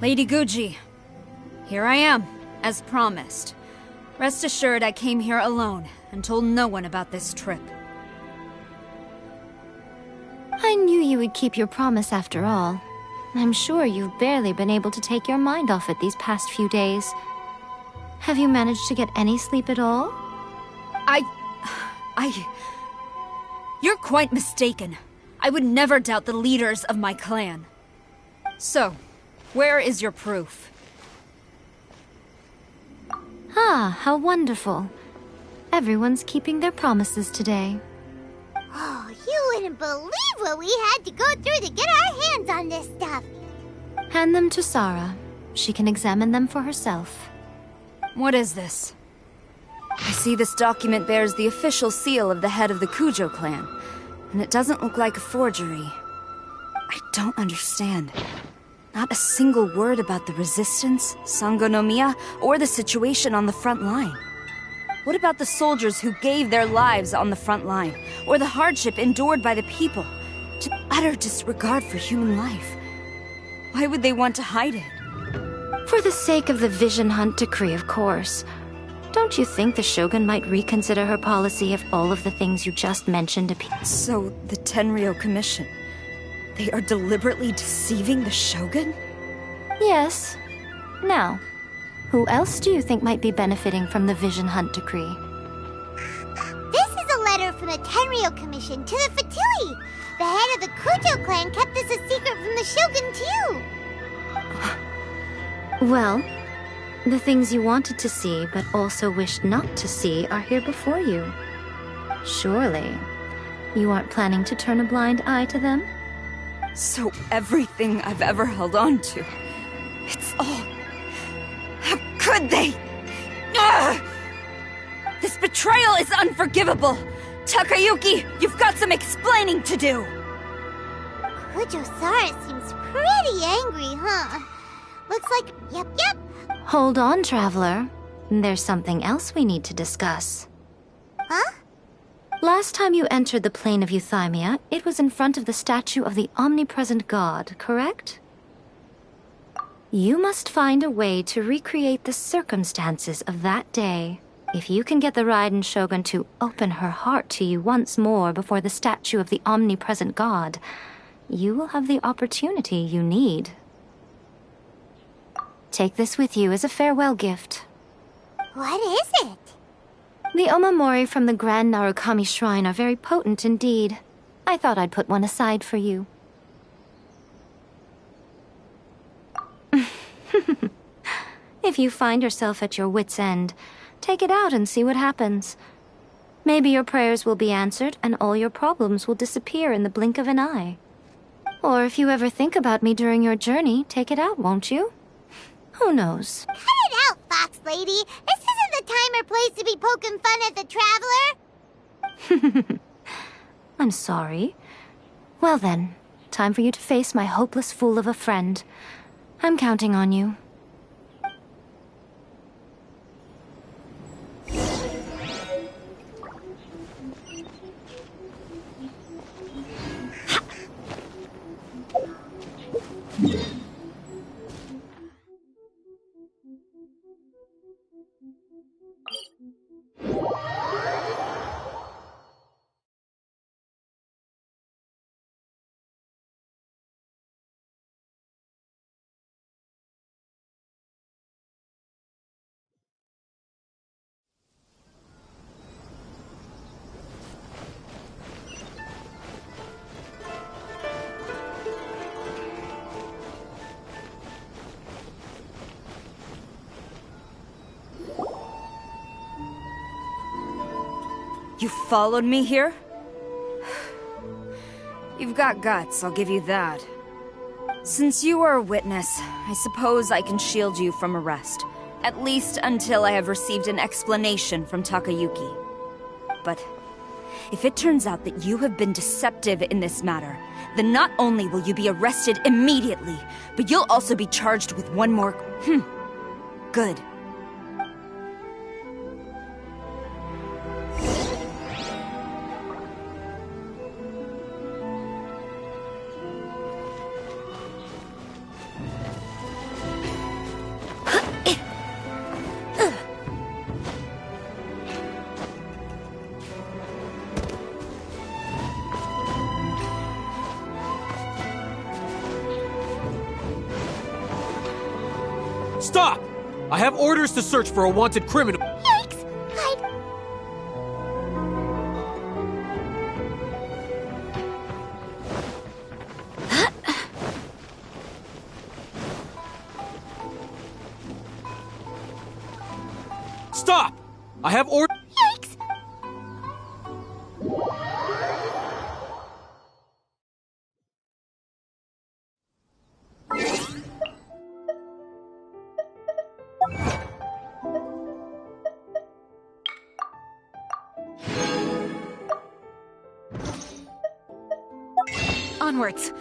Lady Guji, here I am, as promised. Rest assured I came here alone and told no one about this trip. I knew you would keep your promise after all. I'm sure you've barely been able to take your mind off it these past few days. Have you managed to get any sleep at all? You're quite mistaken. I would never doubt the leaders of my clan. So, where is your proof? Ah, how wonderful. Everyone's keeping their promises today. Oh, you wouldn't believe what we had to go through to get our hands on this stuff. Hand them to Sarah. She can examine them for herself. What is this? I see this document bears the official seal of the head of the Kujo clan, and it doesn't look like a forgery. I don't understand. Not a single word about the resistance, Sangonomiya, or the situation on the front line. What about the soldiers who gave their lives on the front line, or the hardship endured by the people, to utter disregard for human life? Why would they want to hide it? For the sake of the Vision Hunt decree, of course. Don't you think the Shogun might reconsider her policy if all of the things you just mentioned appear? So, the Tenryou Commission, they are deliberately deceiving the Shogun? Yes. Now, who else do you think might be benefiting from the Vision Hunt decree? This is a letter from the Tenryou Commission to the Fatui. The head of the Kujo clan kept this a secret from the Shogun, too. Well, the things you wanted to see but also wished not to see are here before you. Surely, you aren't planning to turn a blind eye to them? So everything I've ever held on to, it's all... How could they? Ugh! This betrayal is unforgivable! Takayuki, you've got some explaining to do! Kujo-Sara seems pretty angry, huh? Looks like... Yep. Hold on, Traveler. There's something else we need to discuss. Huh? Last time you entered the plane of Euthymia, it was in front of the statue of the omnipresent god, correct? You must find a way to recreate the circumstances of that day. If you can get the Raiden Shogun to open her heart to you once more before the statue of the omnipresent god, you will have the opportunity you need. Take this with you as a farewell gift. What is it? The omamori from the Grand Narukami Shrine are very potent indeed. I thought I'd put one aside for you. If you find yourself at your wit's end, take it out and see what happens. Maybe your prayers will be answered and all your problems will disappear in the blink of an eye. Or if you ever think about me during your journey, take it out, won't you? Who knows? Cut it out, Fox Lady! This isn't the time or place to be poking fun at the Traveler! I'm sorry. Well then, time for you to face my hopeless fool of a friend. I'm counting on you. You followed me here? You've got guts, I'll give you that. Since you are a witness, I suppose I can shield you from arrest. At least until I have received an explanation from Takayuki. But if it turns out that you have been deceptive in this matter, then not only will you be arrested immediately, but you'll also be charged with one more... Good. Stop! I have orders to search for a wanted criminal. Yikes! Stop! I have orders. Yikes! Onwards.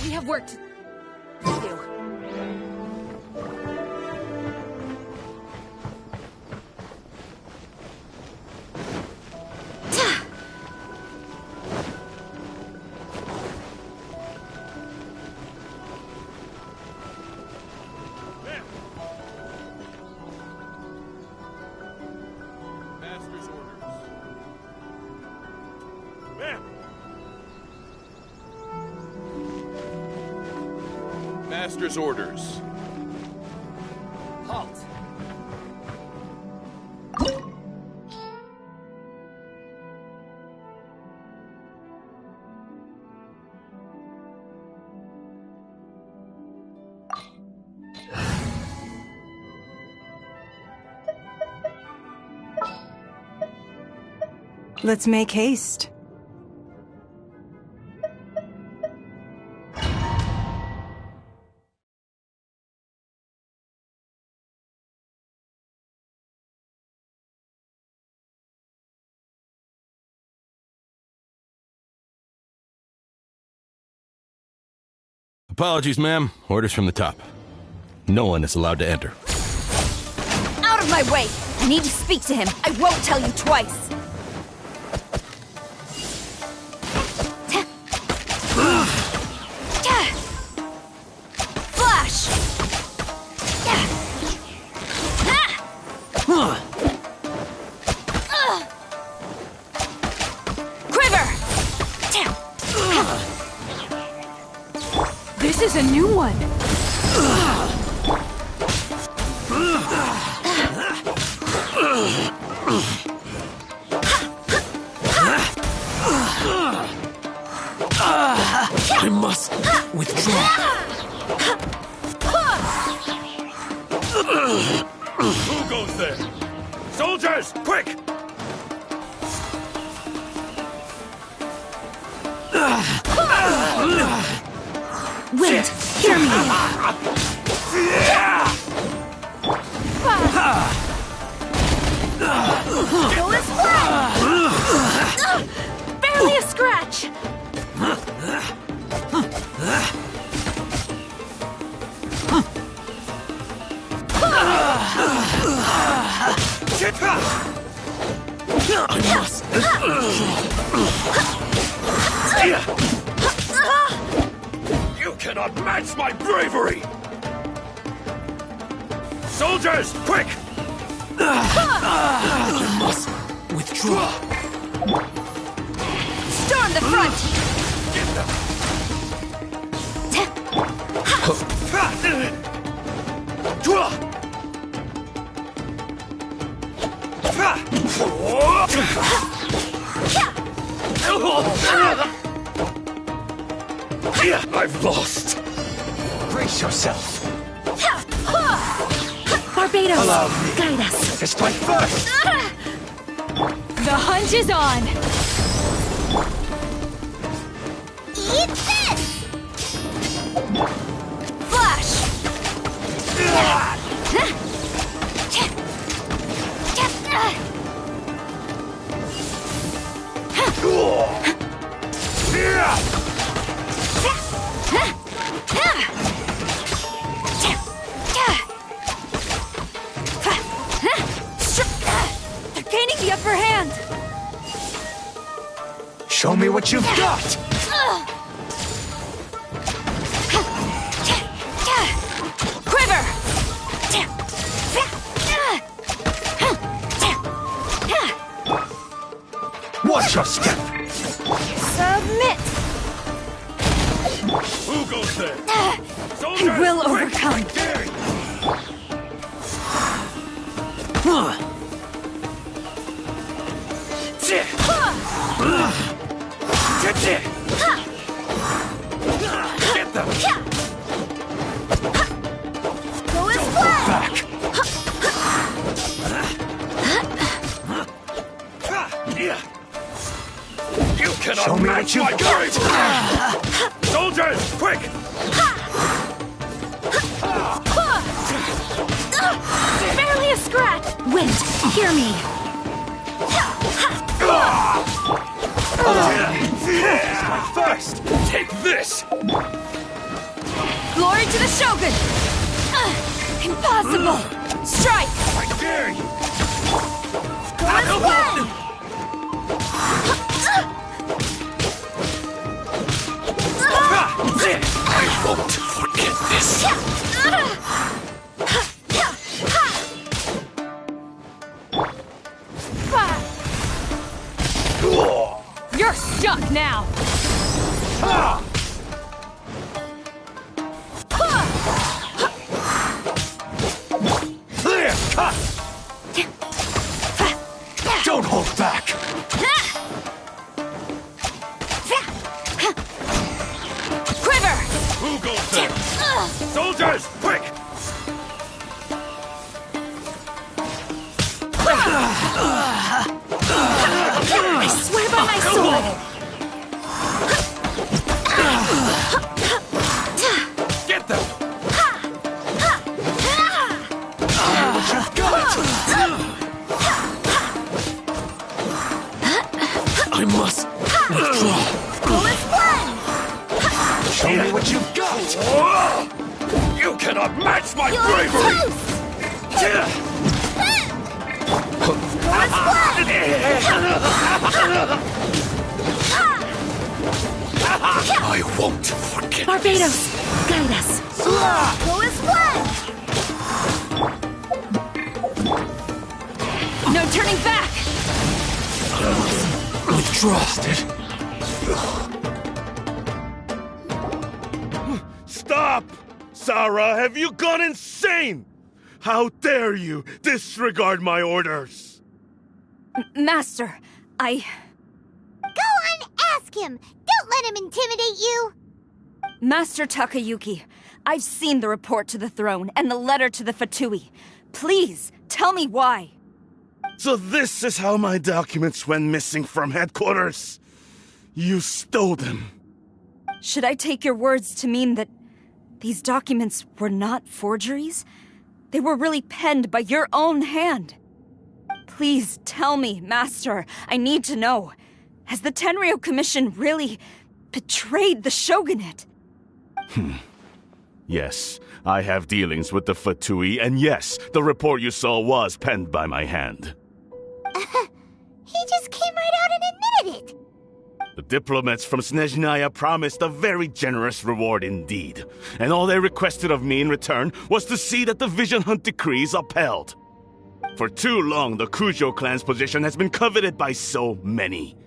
We have work to do. Master's orders. Ma'am! Master's orders. Halt! Let's make haste. Apologies, ma'am. Orders from the top. No one is allowed to enter. Out of my way! I need to speak to him. I won't tell you twice. Flash! Quiver! This is a new one. I must withdraw. Who goes there? Soldiers, quick! Wait, hear me. Go as planned! Barely a scratch. I must. You cannot match my bravery! Soldiers, quick! I must withdraw. Storm the front! I've lost. Brace yourself. Barbados, Allow me guide us. to strike first. The hunt is on. Eat this! Flash! They're gaining the upper hand! Show me what you've got. Quiver! Watch your step. Submit! Who goes there? I will overcome. Get them! Go as planned! Back! You cannot match my bravery! Soldiers, quick! Barely a scratch! Wind, hear me. First, take this! Glory to the Shogun! Impossible! Strike! I dare you! Go as planned! I won't forget this! You're stuck now! Clear cut! Don't hold back! Quiver! Who goes there? Soldiers, quick! I swear by my sword! Get them! I must withdraw. Go as planned! Show me what you've got! You cannot match my bravery! Go as I won't forget. Barbados, guide us. Go as planned! No turning back! Withdraw. Stop! Sarah, have you gone insane? How dare you disregard my orders? Master, I... Go on, ask him! Don't let him intimidate you! Master Takayuki, I've seen the report to the throne and the letter to the Fatui. Please, tell me why. So this is how my documents went missing from headquarters? You stole them. Should I take your words to mean that these documents were not forgeries? They were really penned by your own hand. Please tell me, Master. I need to know. Has the Tenryou Commission really betrayed the Shogunate? Yes, I have dealings with the Fatui, and yes, the report you saw was penned by my hand. He just came right out and admitted it! The diplomats from Snezhnaya promised a very generous reward indeed, and all they requested of me in return was to see that the Vision Hunt decrees upheld. For too long, the Kujo clan's position has been coveted by so many.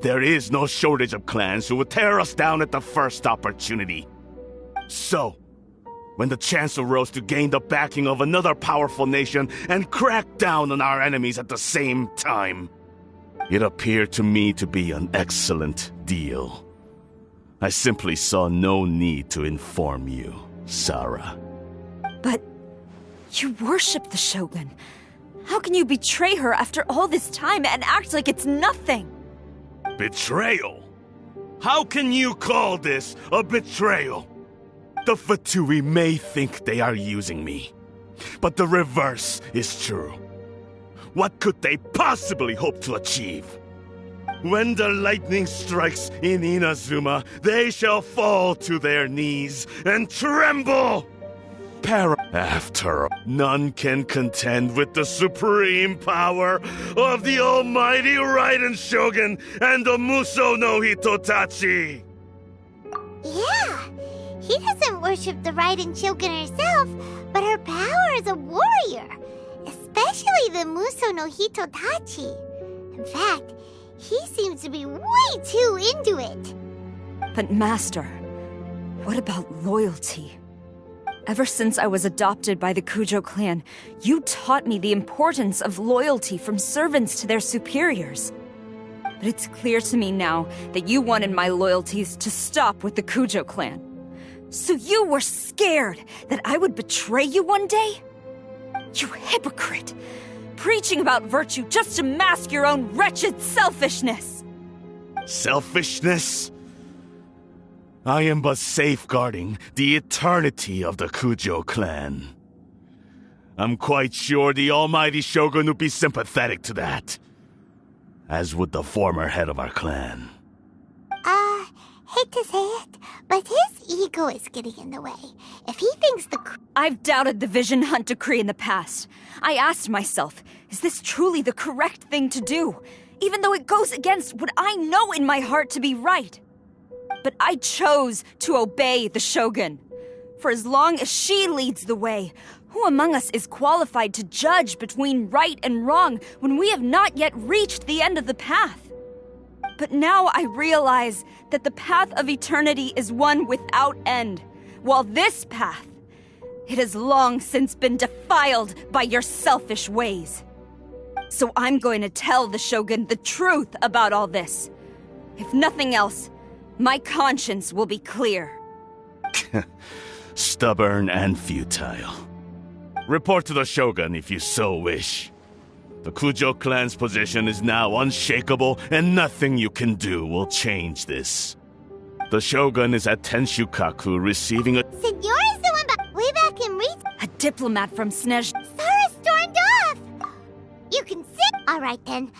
There is no shortage of clans who would tear us down at the first opportunity. So, when the chance arose to gain the backing of another powerful nation and crack down on our enemies at the same time, it appeared to me to be an excellent deal. I simply saw no need to inform you, Sarah. But you worship the Shogun. How can you betray her after all this time and act like it's nothing? Betrayal? How can you call this a betrayal? The Fatui may think they are using me, but the reverse is true. What could they possibly hope to achieve? When the lightning strikes in Inazuma, they shall fall to their knees and tremble! After all, none can contend with the supreme power of the almighty Raiden Shogun and the Muso no Hitotachi! Yeah, he doesn't worship the Raiden Shogun herself, but her power as a warrior, especially the Muso no Hitotachi. In fact, he seems to be way too into it. But Master, What about loyalty? Ever since I was adopted by the Kujo clan, you taught me the importance of loyalty from servants to their superiors. But it's clear to me now that you wanted my loyalties to stop with the Kujo clan. So you were scared that I would betray you one day? You hypocrite! Preaching about virtue just to mask your own wretched selfishness! Selfishness? I am but safeguarding the eternity of the Kujo clan. I'm quite sure the almighty Shogun would be sympathetic to that. As would the former head of our clan. Hate to say it, but his ego is getting in the way. If he thinks I've doubted the Vision Hunt decree in the past. I asked myself, is this truly the correct thing to do? Even though it goes against what I know in my heart to be right. But I chose to obey the Shogun. For as long as she leads the way, who among us is qualified to judge between right and wrong when we have not yet reached the end of the path? But now I realize that the path of eternity is one without end, while this path, it has long since been defiled by your selfish ways. So I'm going to tell the Shogun the truth about all this. If nothing else, my conscience will be clear. Stubborn and futile. Report to the Shogun if you so wish. The Kujo clan's position is now unshakable, and nothing you can do will change this. The Shogun is at Tenshukaku receiving a— Senor is the one way back in A diplomat from Snezh— Sara stormed off! You can sit— Alright then.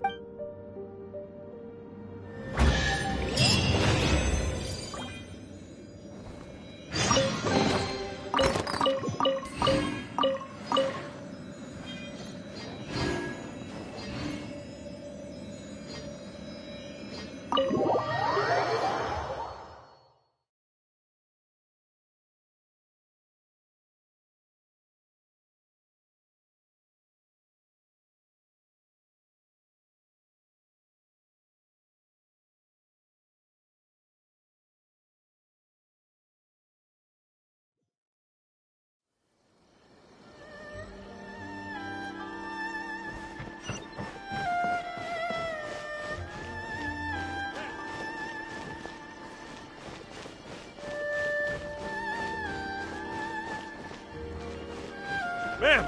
Ma'am!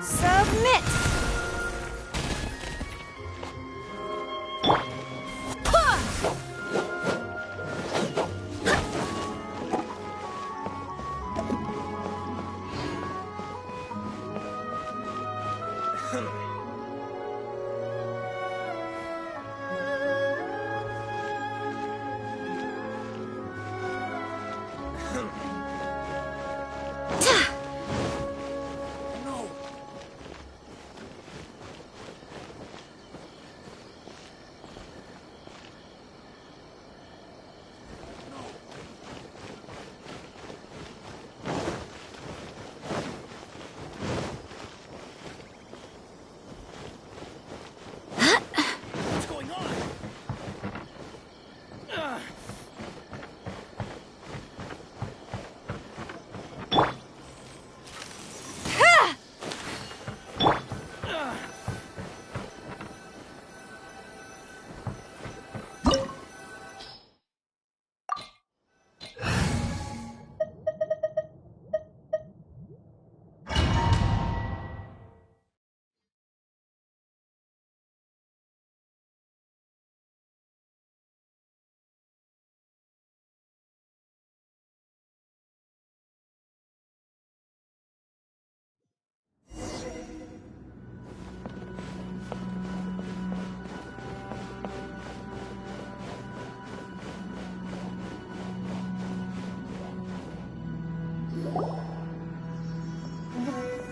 Submit!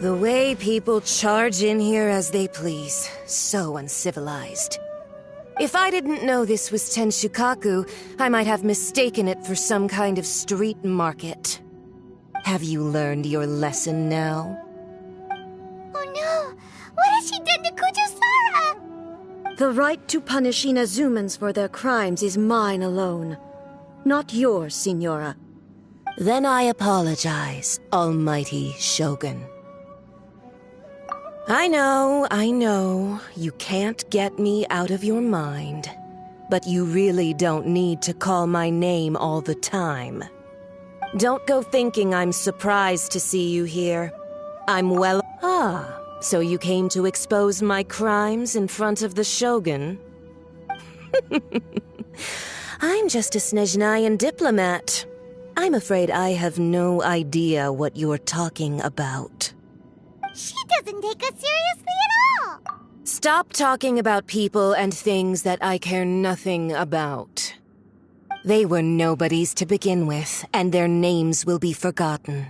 The way people charge in here as they please. So uncivilized. If I didn't know this was Tenshukaku, I might have mistaken it for some kind of street market. Have you learned your lesson now? Oh no! What has she done to Kujusara? The right to punish Inazumans for their crimes is mine alone. Not yours, Signora. Then I apologize, Almighty Shogun. I know, you can't get me out of your mind. But you really don't need to call my name all the time. Don't go thinking I'm surprised to see you here. I'm well... so you came to expose my crimes in front of the Shogun? I'm just a Snezhnayan diplomat. I'm afraid I have no idea what you're talking about. She doesn't take us seriously at all! Stop talking about people and things that I care nothing about. They were nobodies to begin with, and their names will be forgotten.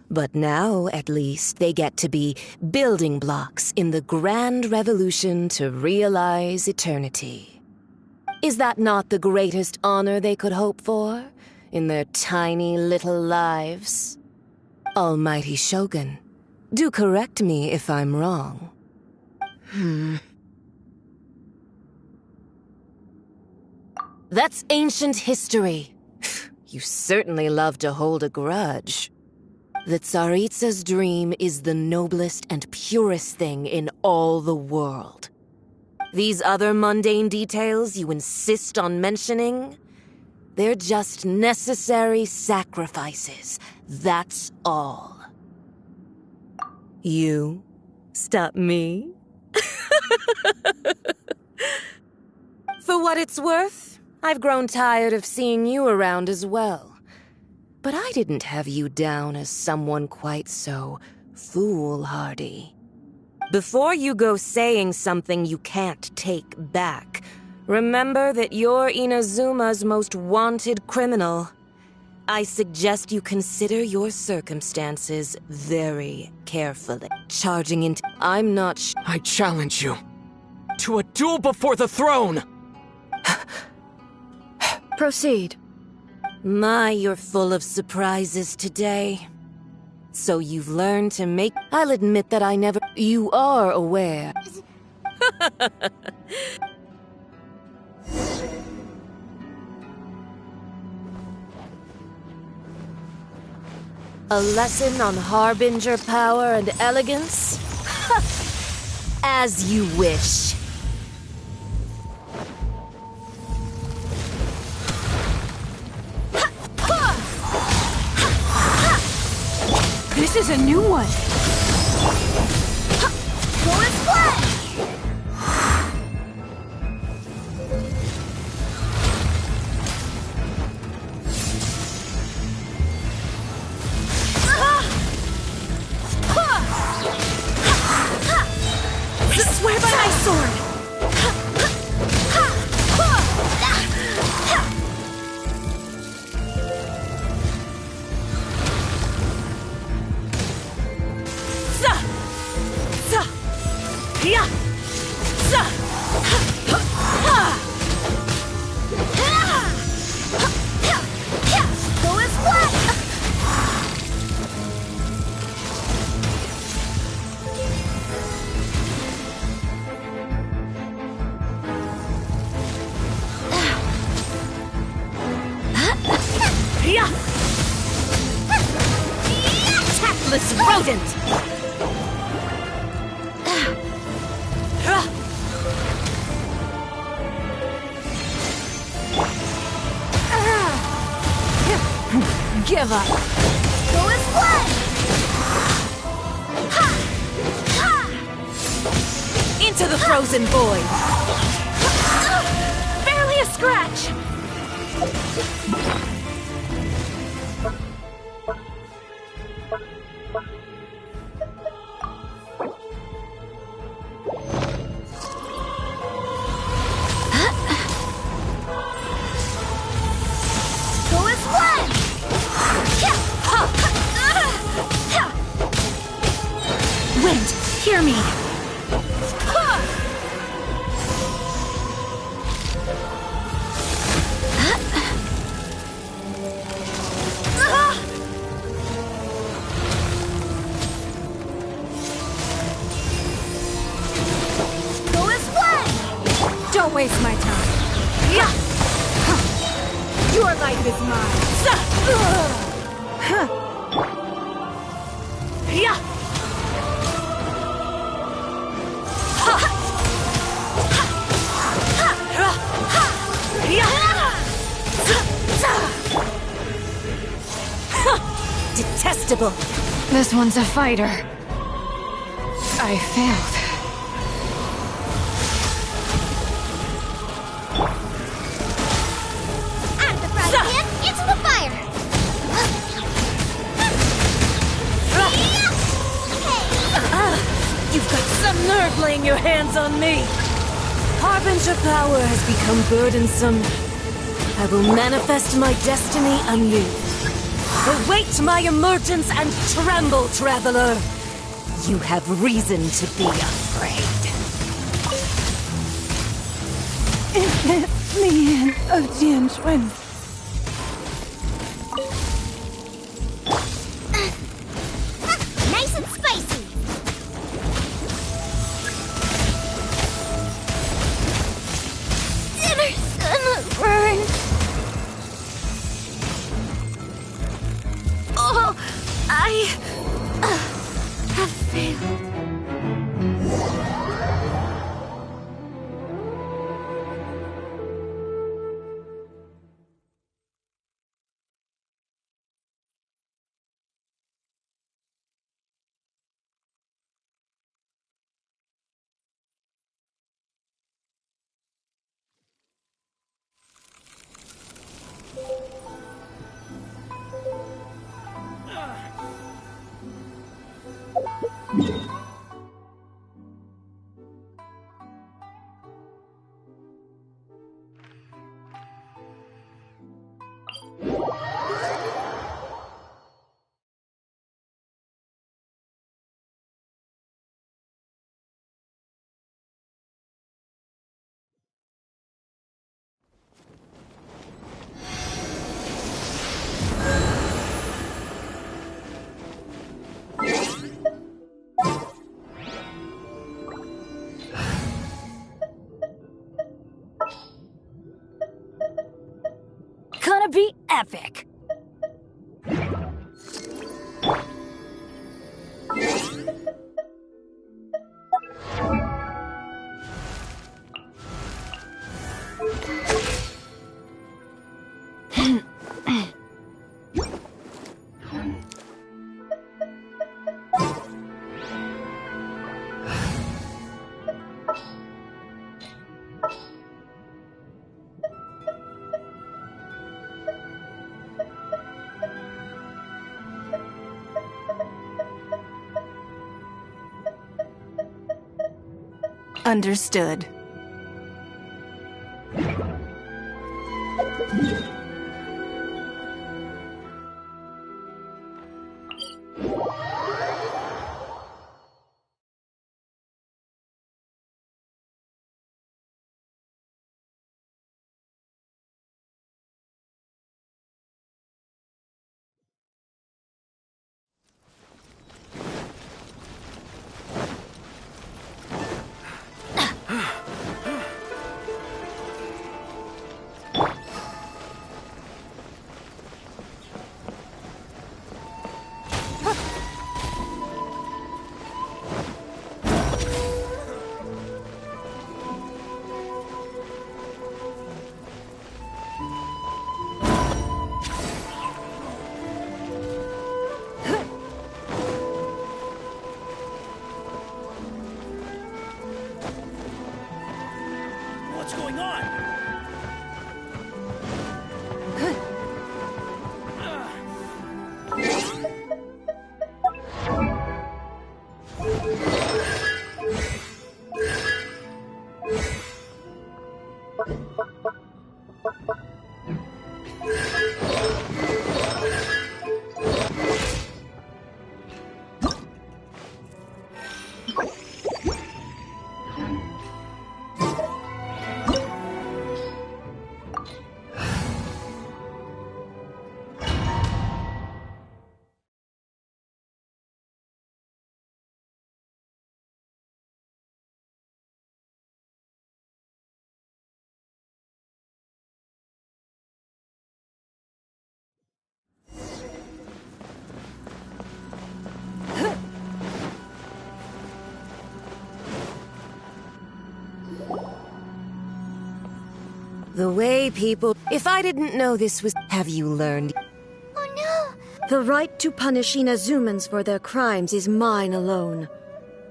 But now, at least, they get to be building blocks in the grand revolution to realize eternity. Is that not the greatest honor they could hope for in their tiny little lives? Almighty Shogun, do correct me if I'm wrong. That's ancient history. You certainly love to hold a grudge. The Tsaritsa's dream is the noblest and purest thing in all the world. These other mundane details you insist on mentioning, they're just necessary sacrifices. That's all. You stop me? For what it's worth, I've grown tired of seeing you around as well. But I didn't have you down as someone quite so foolhardy. Before you go saying something you can't take back, remember that you're Inazuma's most wanted criminal. I suggest you consider your circumstances very carefully. Charging into... I'm not I challenge you to a duel before the throne! Proceed. My, you're full of surprises today. So you've learned to make... I'll admit that I never... You are aware. A lesson on Harbinger power and elegance? As you wish. This is a new one. Go and play! I swear by my sword! Go and play! Tactless rodent! Give up. Go and play! Into the frozen void! Barely a scratch! Go and play! Hear me! Go this way! Don't waste my time. Your life is mine. Detestable. This one's a fighter. I failed. I'm the frying pan, it's the fire! You've got some nerve laying your hands on me. Harbinger power has become burdensome. I will manifest my destiny anew. Await my emergence and tremble, traveler. You have reason to be afraid. The end of Jianxuan. Nice and spicy! Dinner's gonna burn. Oh, I have failed. Gonna be epic. Understood. What's going on? The way people... If I didn't know this was... Have you learned? Oh no! The right to punish Inazumans for their crimes is mine alone.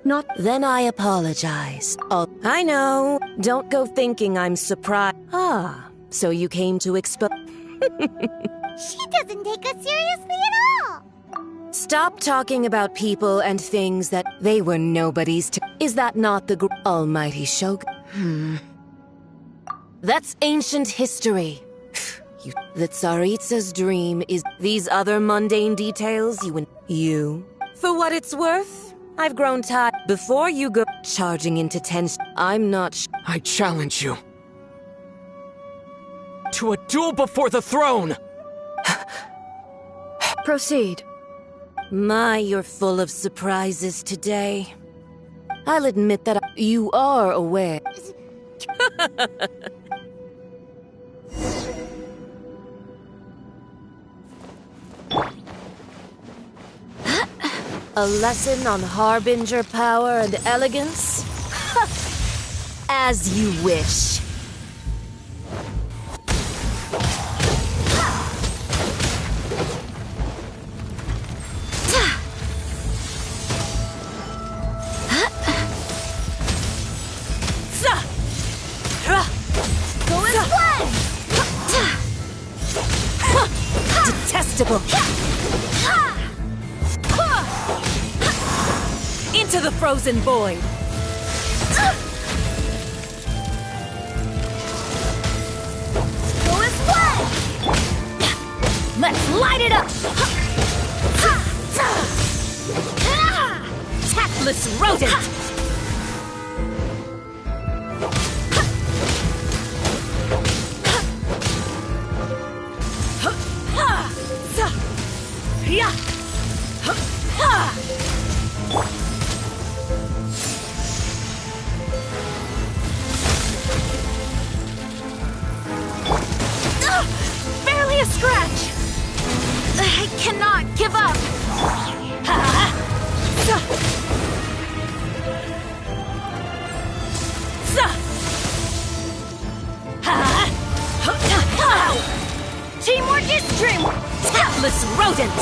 Not... Then I apologize. Oh, I know. Don't go thinking I'm surprised. Ah, so you came to expose... She doesn't take us seriously at all! Stop talking about people and things that they were nobodies to... Is that not the almighty Shogun? That's ancient history. The Tsaritsa's dream is... These other mundane details you... For what it's worth, I've grown tired. Before you go charging into tension, I'm not I challenge you. To a duel before the throne! Proceed. My, you're full of surprises today. I'll admit that you are aware. A lesson on harbinger power and elegance? As you wish. Detestable. Into the frozen void. Go and play! Let's light it up! Tactless rodent! Barely a scratch! I cannot give up! Teamwork is dreamwork! Tactless rodent!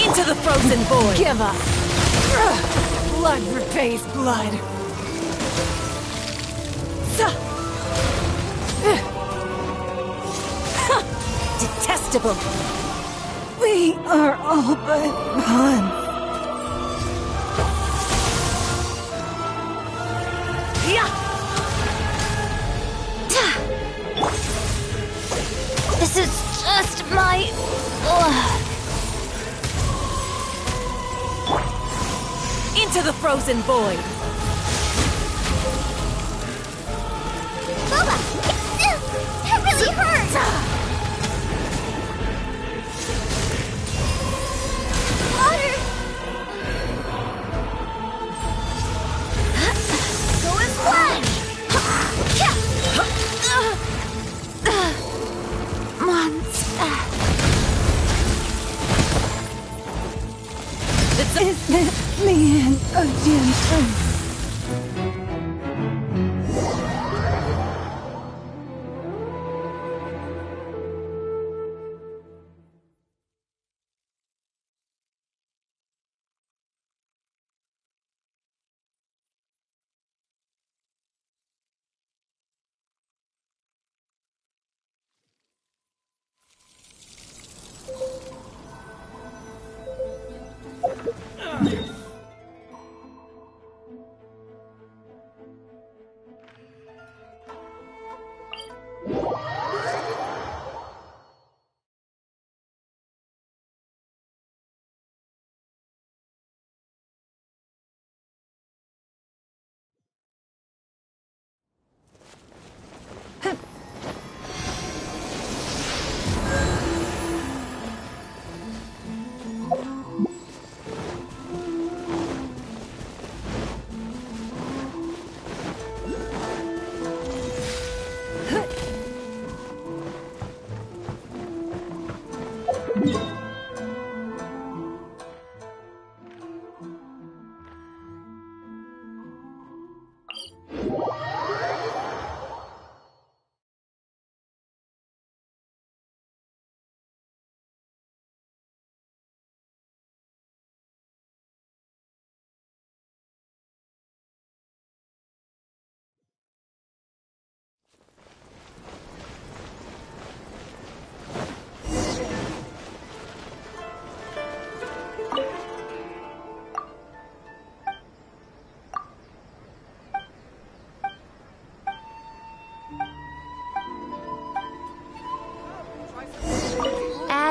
Into the frozen void! Give up! Blood repays blood! Detestable! We are all but one. This is just my... Into the frozen void! Boba! That really hurts! Water! Go and splash! Is this the end of Genshin?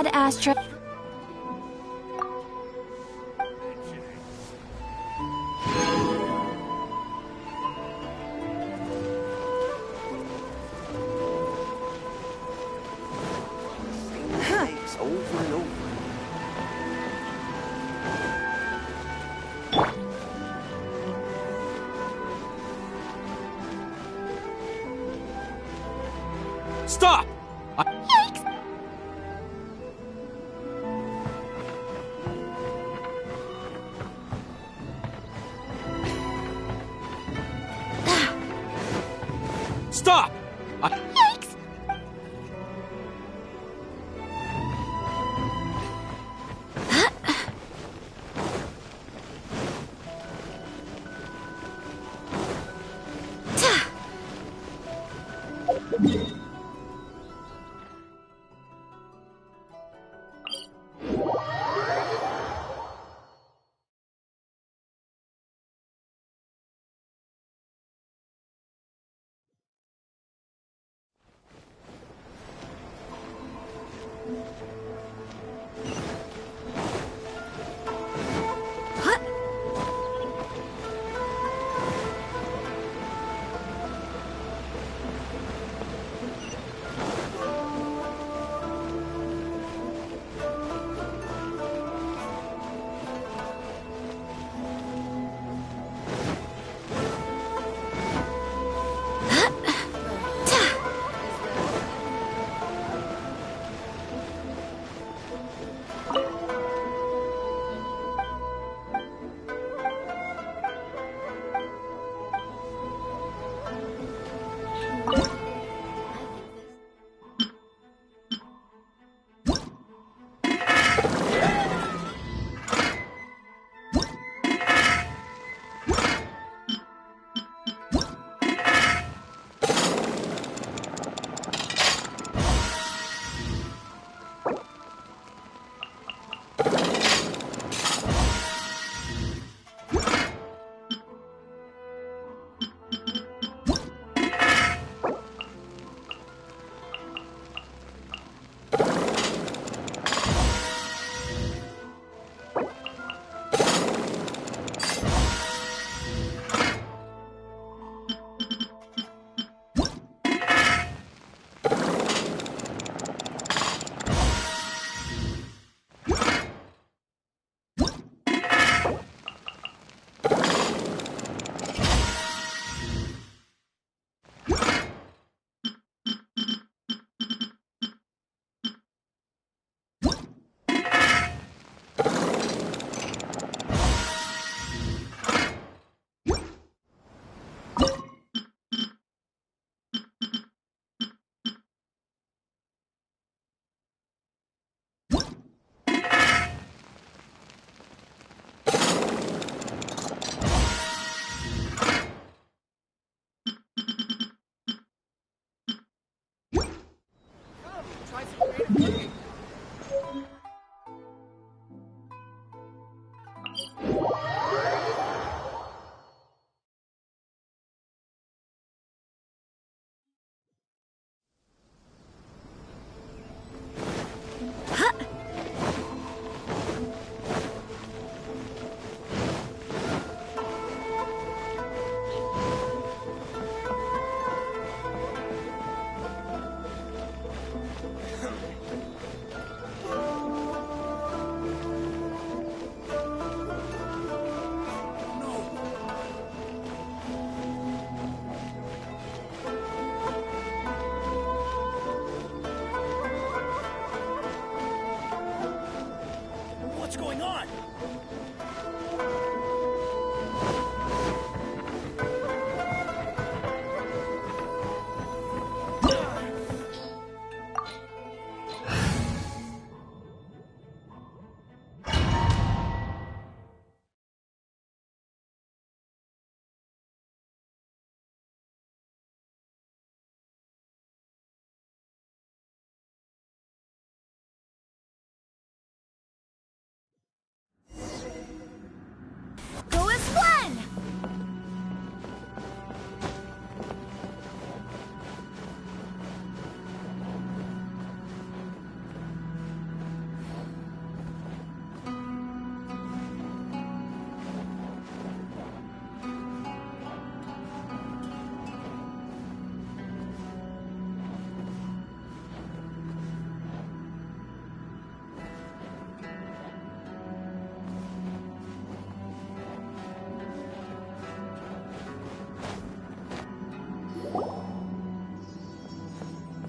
Ad Astra. Mistakes over and over. Stop! Stop! Yikes!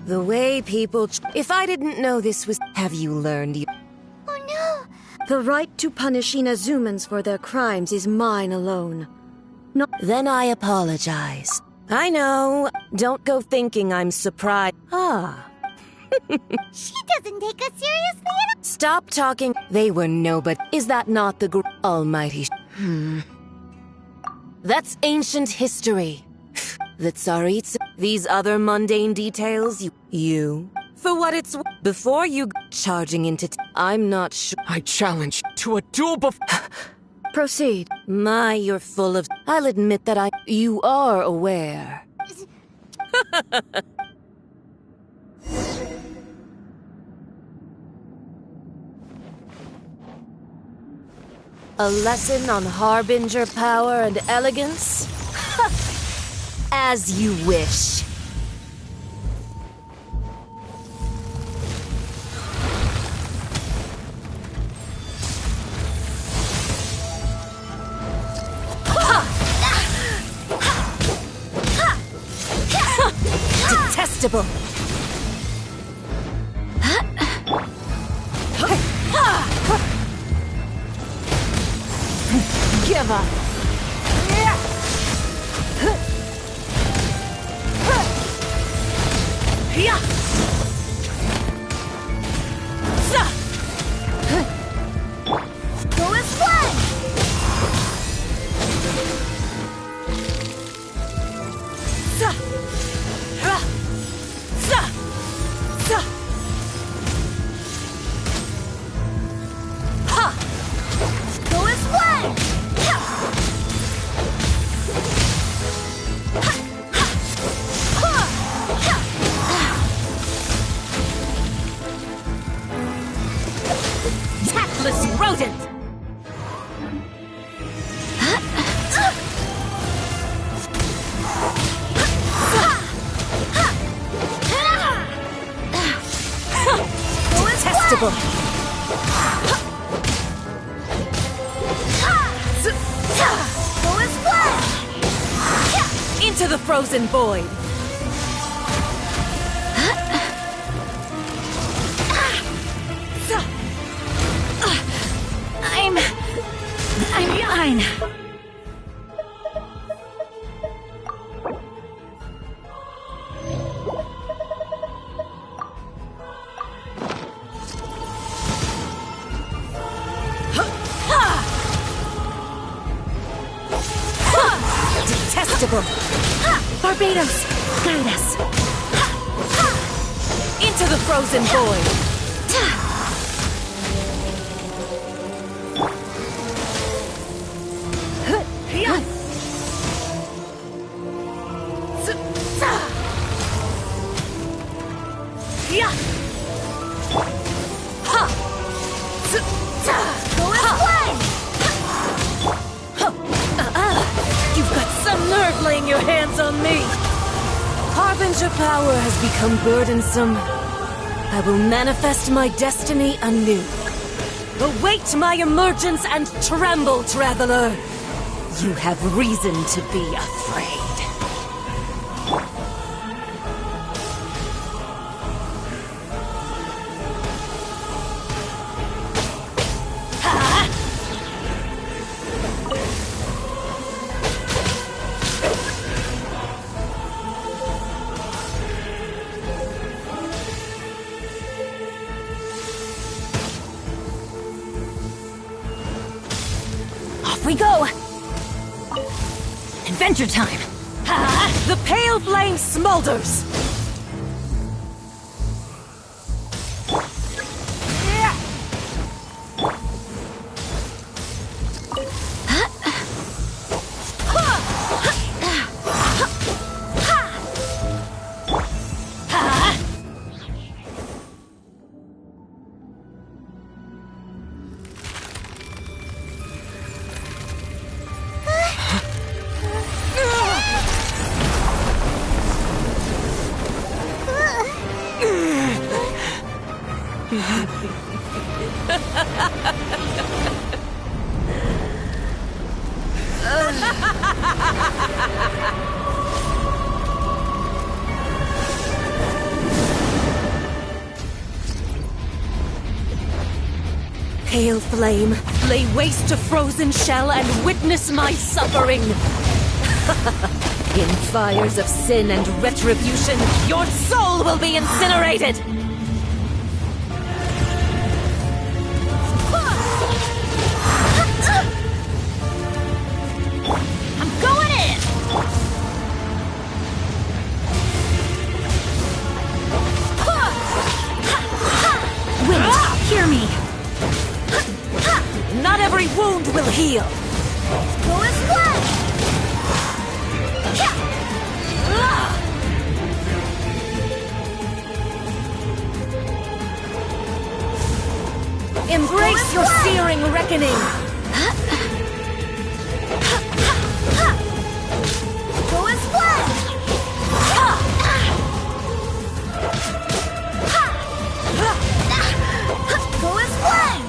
The way people... If I didn't know this was... Have you learned... Oh no! The right to punish Inazumans for their crimes is mine alone. No. Then I apologize. I know. Don't go thinking I'm surprised. Ah. She doesn't take us seriously at all. Stop talking. They were nobody. Is that not the almighty... That's ancient history. The Tsaritsa... These other mundane details, you... For what it's... Before you... Charging into... I'm not sure... I challenge to a duel Proceed. My, you're full of... I'll admit that You are aware. A lesson on Harbinger power and elegance? As you wish. Detestable. Give up. Go as one! Go as one! Tactless rodent! Detestable! Go as one! Into the frozen void! I'm fine. Detestable! Barbados, guide us. Into the frozen void! You've got some nerve laying your hands on me! Harbinger power has become burdensome. I will manifest my destiny anew. Await my emergence and tremble, traveler! You have reason to be afraid. Off we go! Adventure time! The pale flame smolders! pale flame, lay waste to frozen shell, and witness my suffering. In fires of sin and retribution, your soul will be incinerated! I'm going in! Wind, hear me! Not every wound will heal! Go as one! Embrace your searing reckoning! Go as one! Go as one!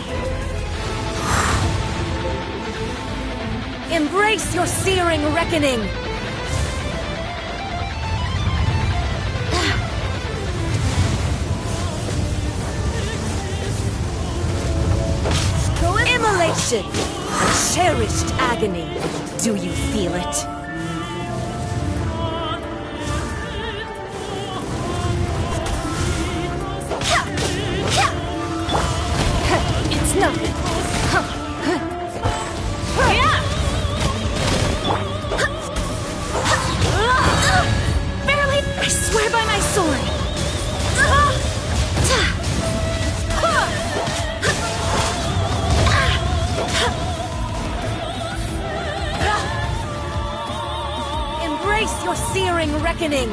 Embrace your searing reckoning! Immolation! A cherished agony. Do you feel it? It's nothing. Barely! I swear by my sword! Embrace your searing reckoning!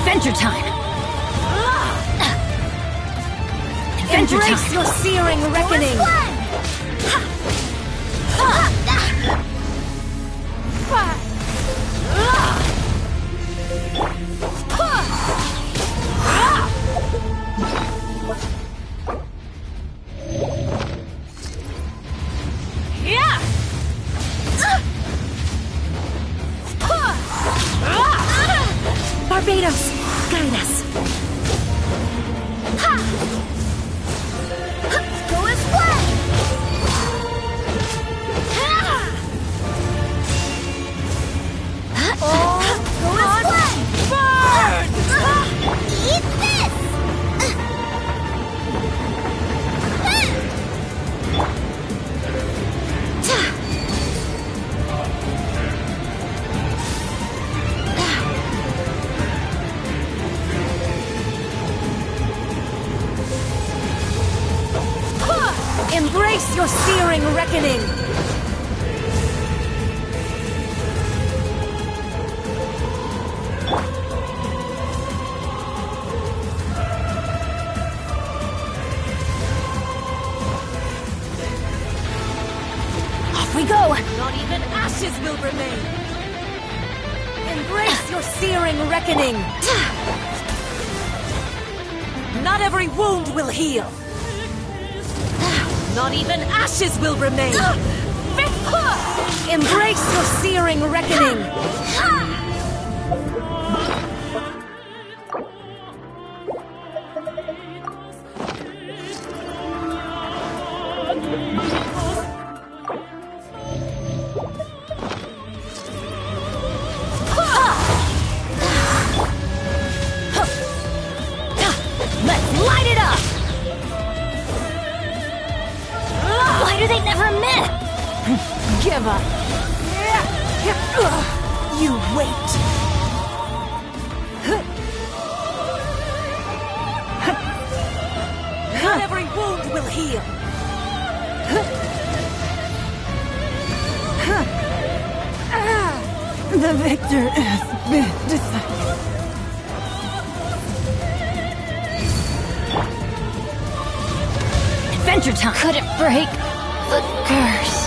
Adventure time! Adventure Embrace time! your searing reckoning! Barbados, guide us! Go as one! Go as one! Burn! Eat this! Embrace your searing reckoning! Off we go! Not even ashes will remain! Embrace your searing reckoning! Not every wound will heal! Not even ashes will remain! Embrace your searing reckoning! Let's light it up! Why do they never miss? Give up! You wait! Not every wound will heal! The victor has been decided. Adventure time! Could it break the curse?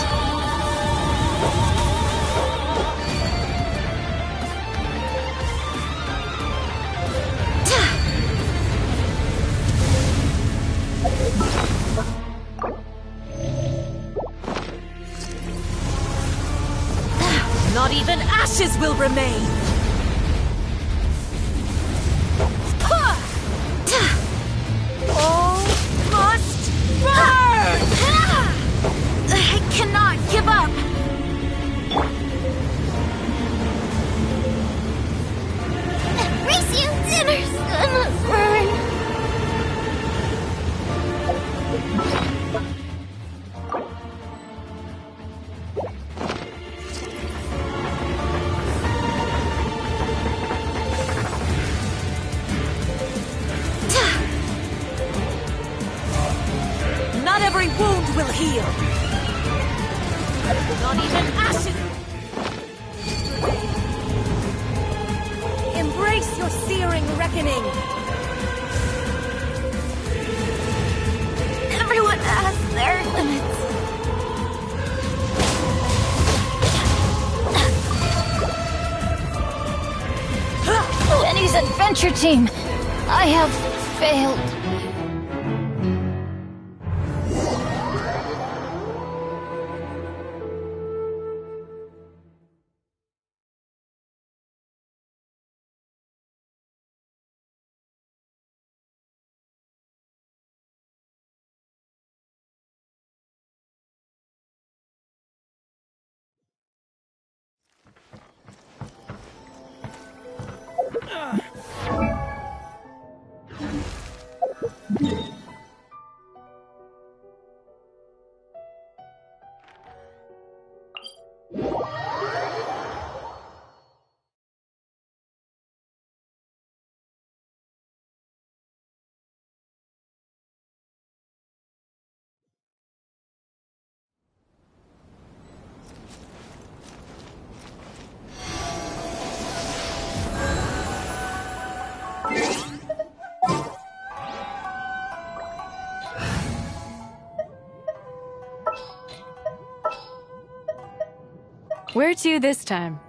Shadows will remain. All must burn! I cannot give up! Race you! Dinner's gonna burn! Not every wound will heal. Not even ashes. Embrace your searing reckoning. Everyone has their limits. Benny's adventure team! I have failed. Where to this time?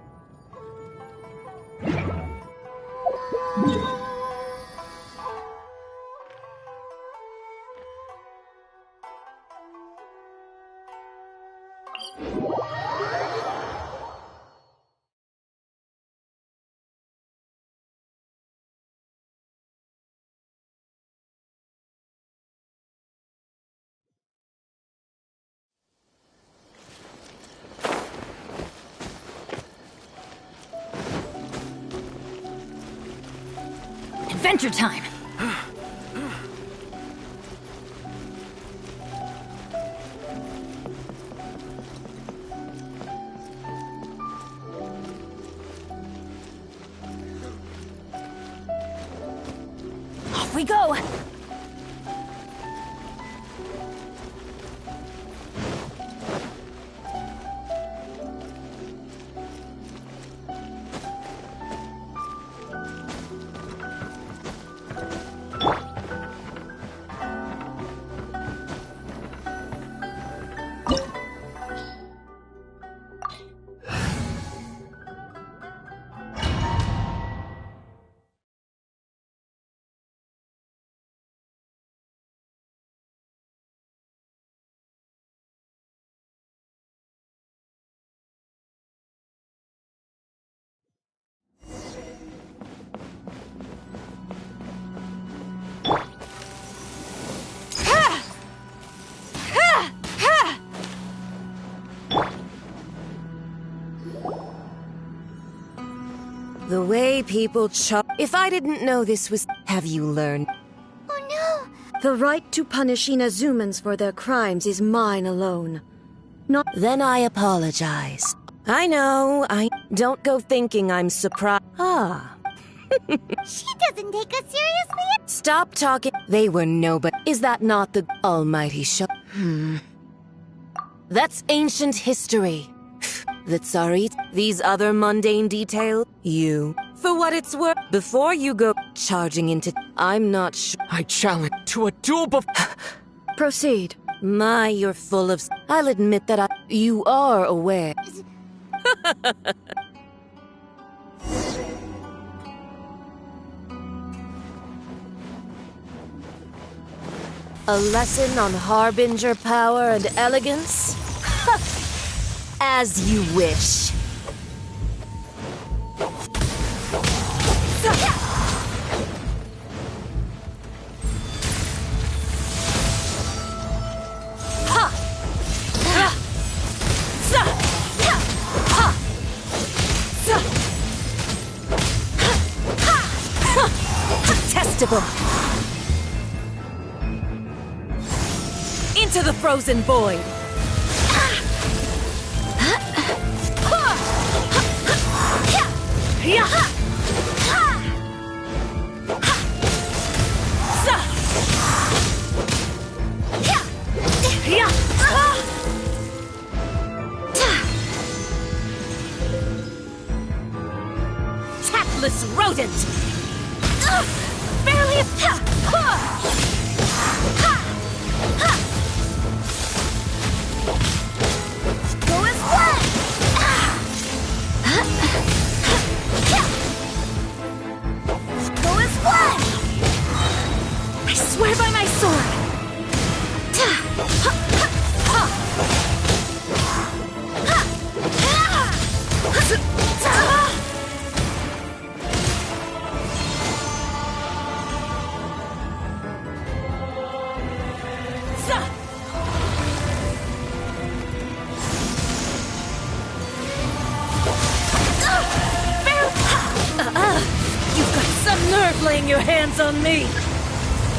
Adventure time! Off we go! The way people chop. If I didn't know this was. Have you learned? Oh no! The right to punish Inazumans for their crimes is mine alone. Not. Then I apologize. I know, don't go thinking I'm surprised. Ah. She doesn't take us seriously. Stop talking. They were nobody. Is that not the almighty show? That's ancient history. The Tsarit, these other mundane details, you. For what it's worth, before you go charging into. I'm not sure. I challenge to a duel Proceed. My, you're full of. I'll admit that you are aware. A lesson on harbinger power and elegance? As you wish. Detestable. Into the frozen void. Tactless rodent. Barely. Go as one! Go as one! I swear by my sword. You've got some nerve laying your hands on me.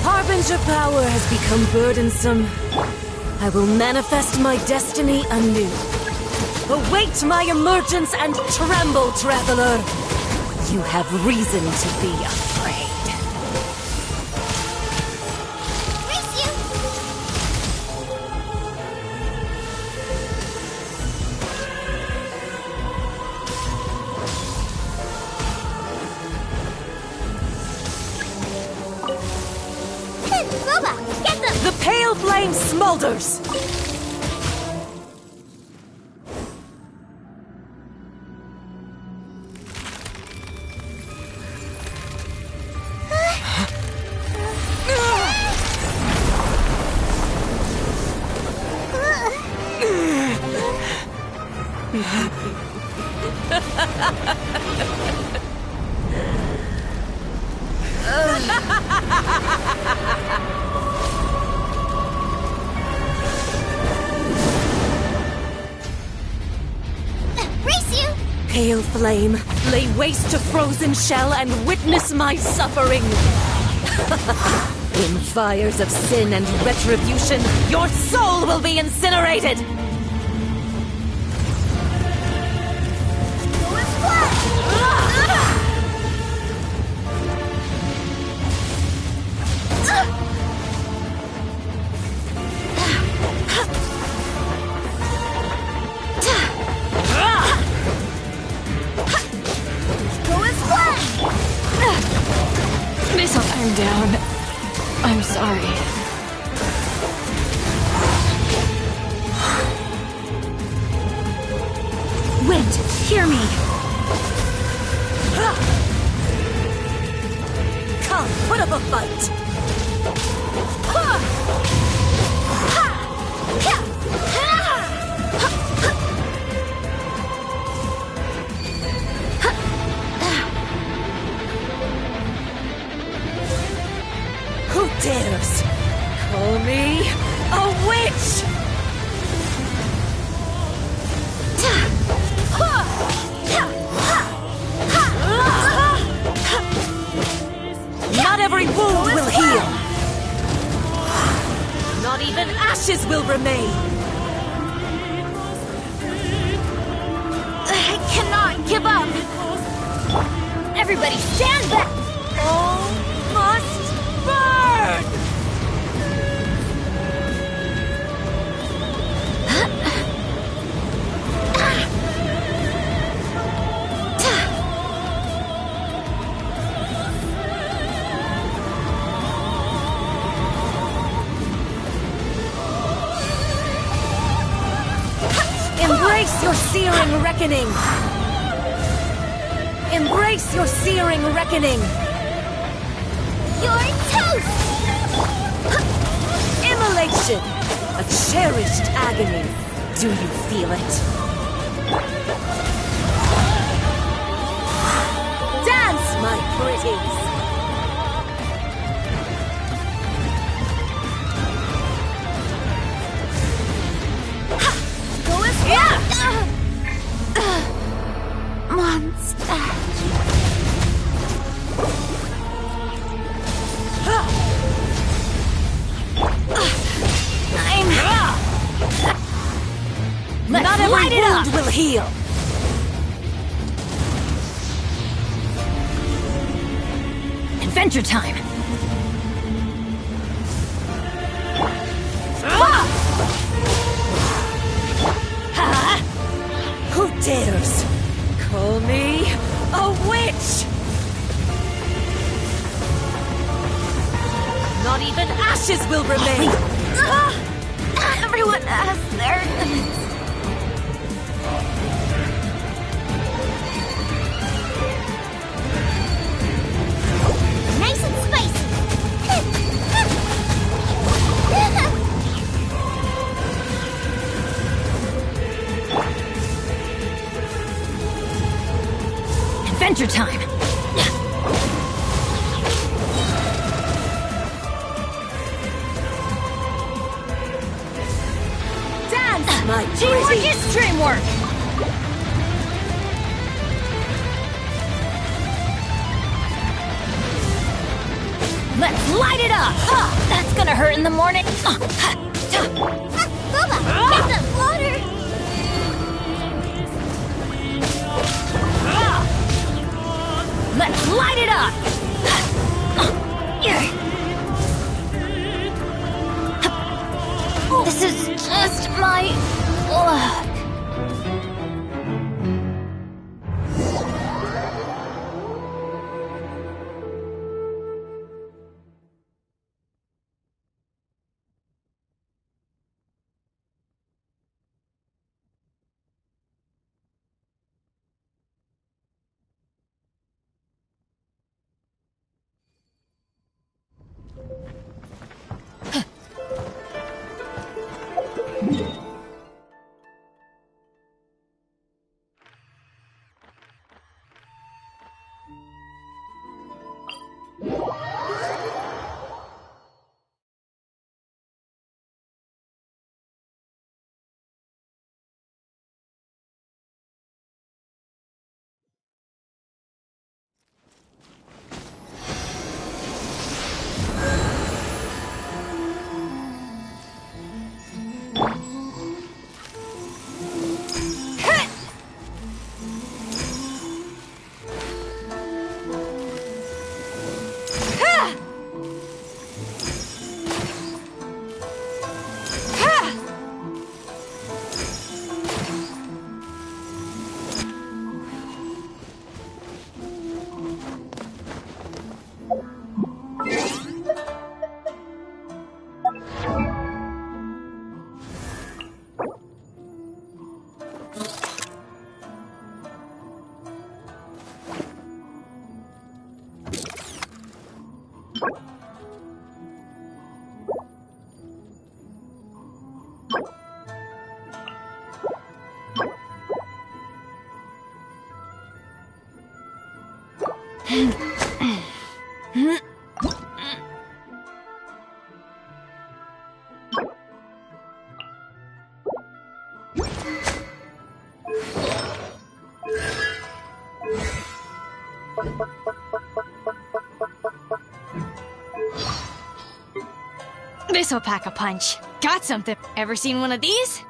Harbinger power has become burdensome. I will manifest my destiny anew. Await my emergence and tremble, traveler. You have reason to be afraid. The pale flame smolders! Pale flame, lay waste to frozen shell and witness my suffering. In fires of sin and retribution, your soul will be incinerated! Missile iron down. I'm sorry. Wind, hear me! Come, put up a fight! Who dares call me a witch? Not every wound will heal. Not even ashes will remain. I cannot give up! Everybody stand back! All must burn! Embrace your searing reckoning! Embrace your searing reckoning! You're toast! Immolation! A cherished agony. Do you feel it? Dance, my priest! heal. Adventure time. Who dares call me a witch? Not even ashes will remain. Everyone has their limits. Nice and spicy. Adventure time. Dance! My teamwork is dreamwork! Let's light it up! That's gonna hurt in the morning. Booba, get the water. Let's light it up! This is just my luck. This'll pack a punch. Got something. Ever seen one of these?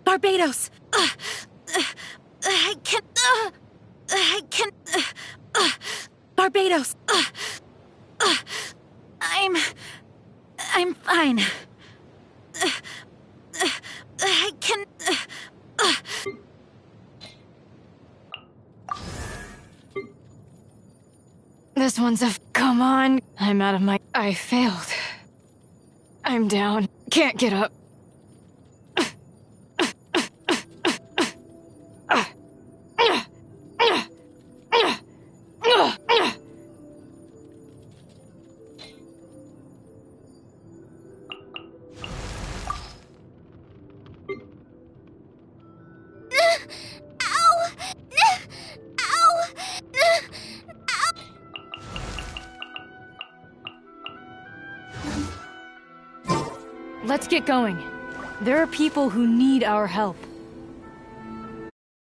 Barbados! Barbados! I'm fine. I can... This one's a... Come on. I'm out of my... I failed. I'm down. can't get up. Let's get going. There are people who need our help.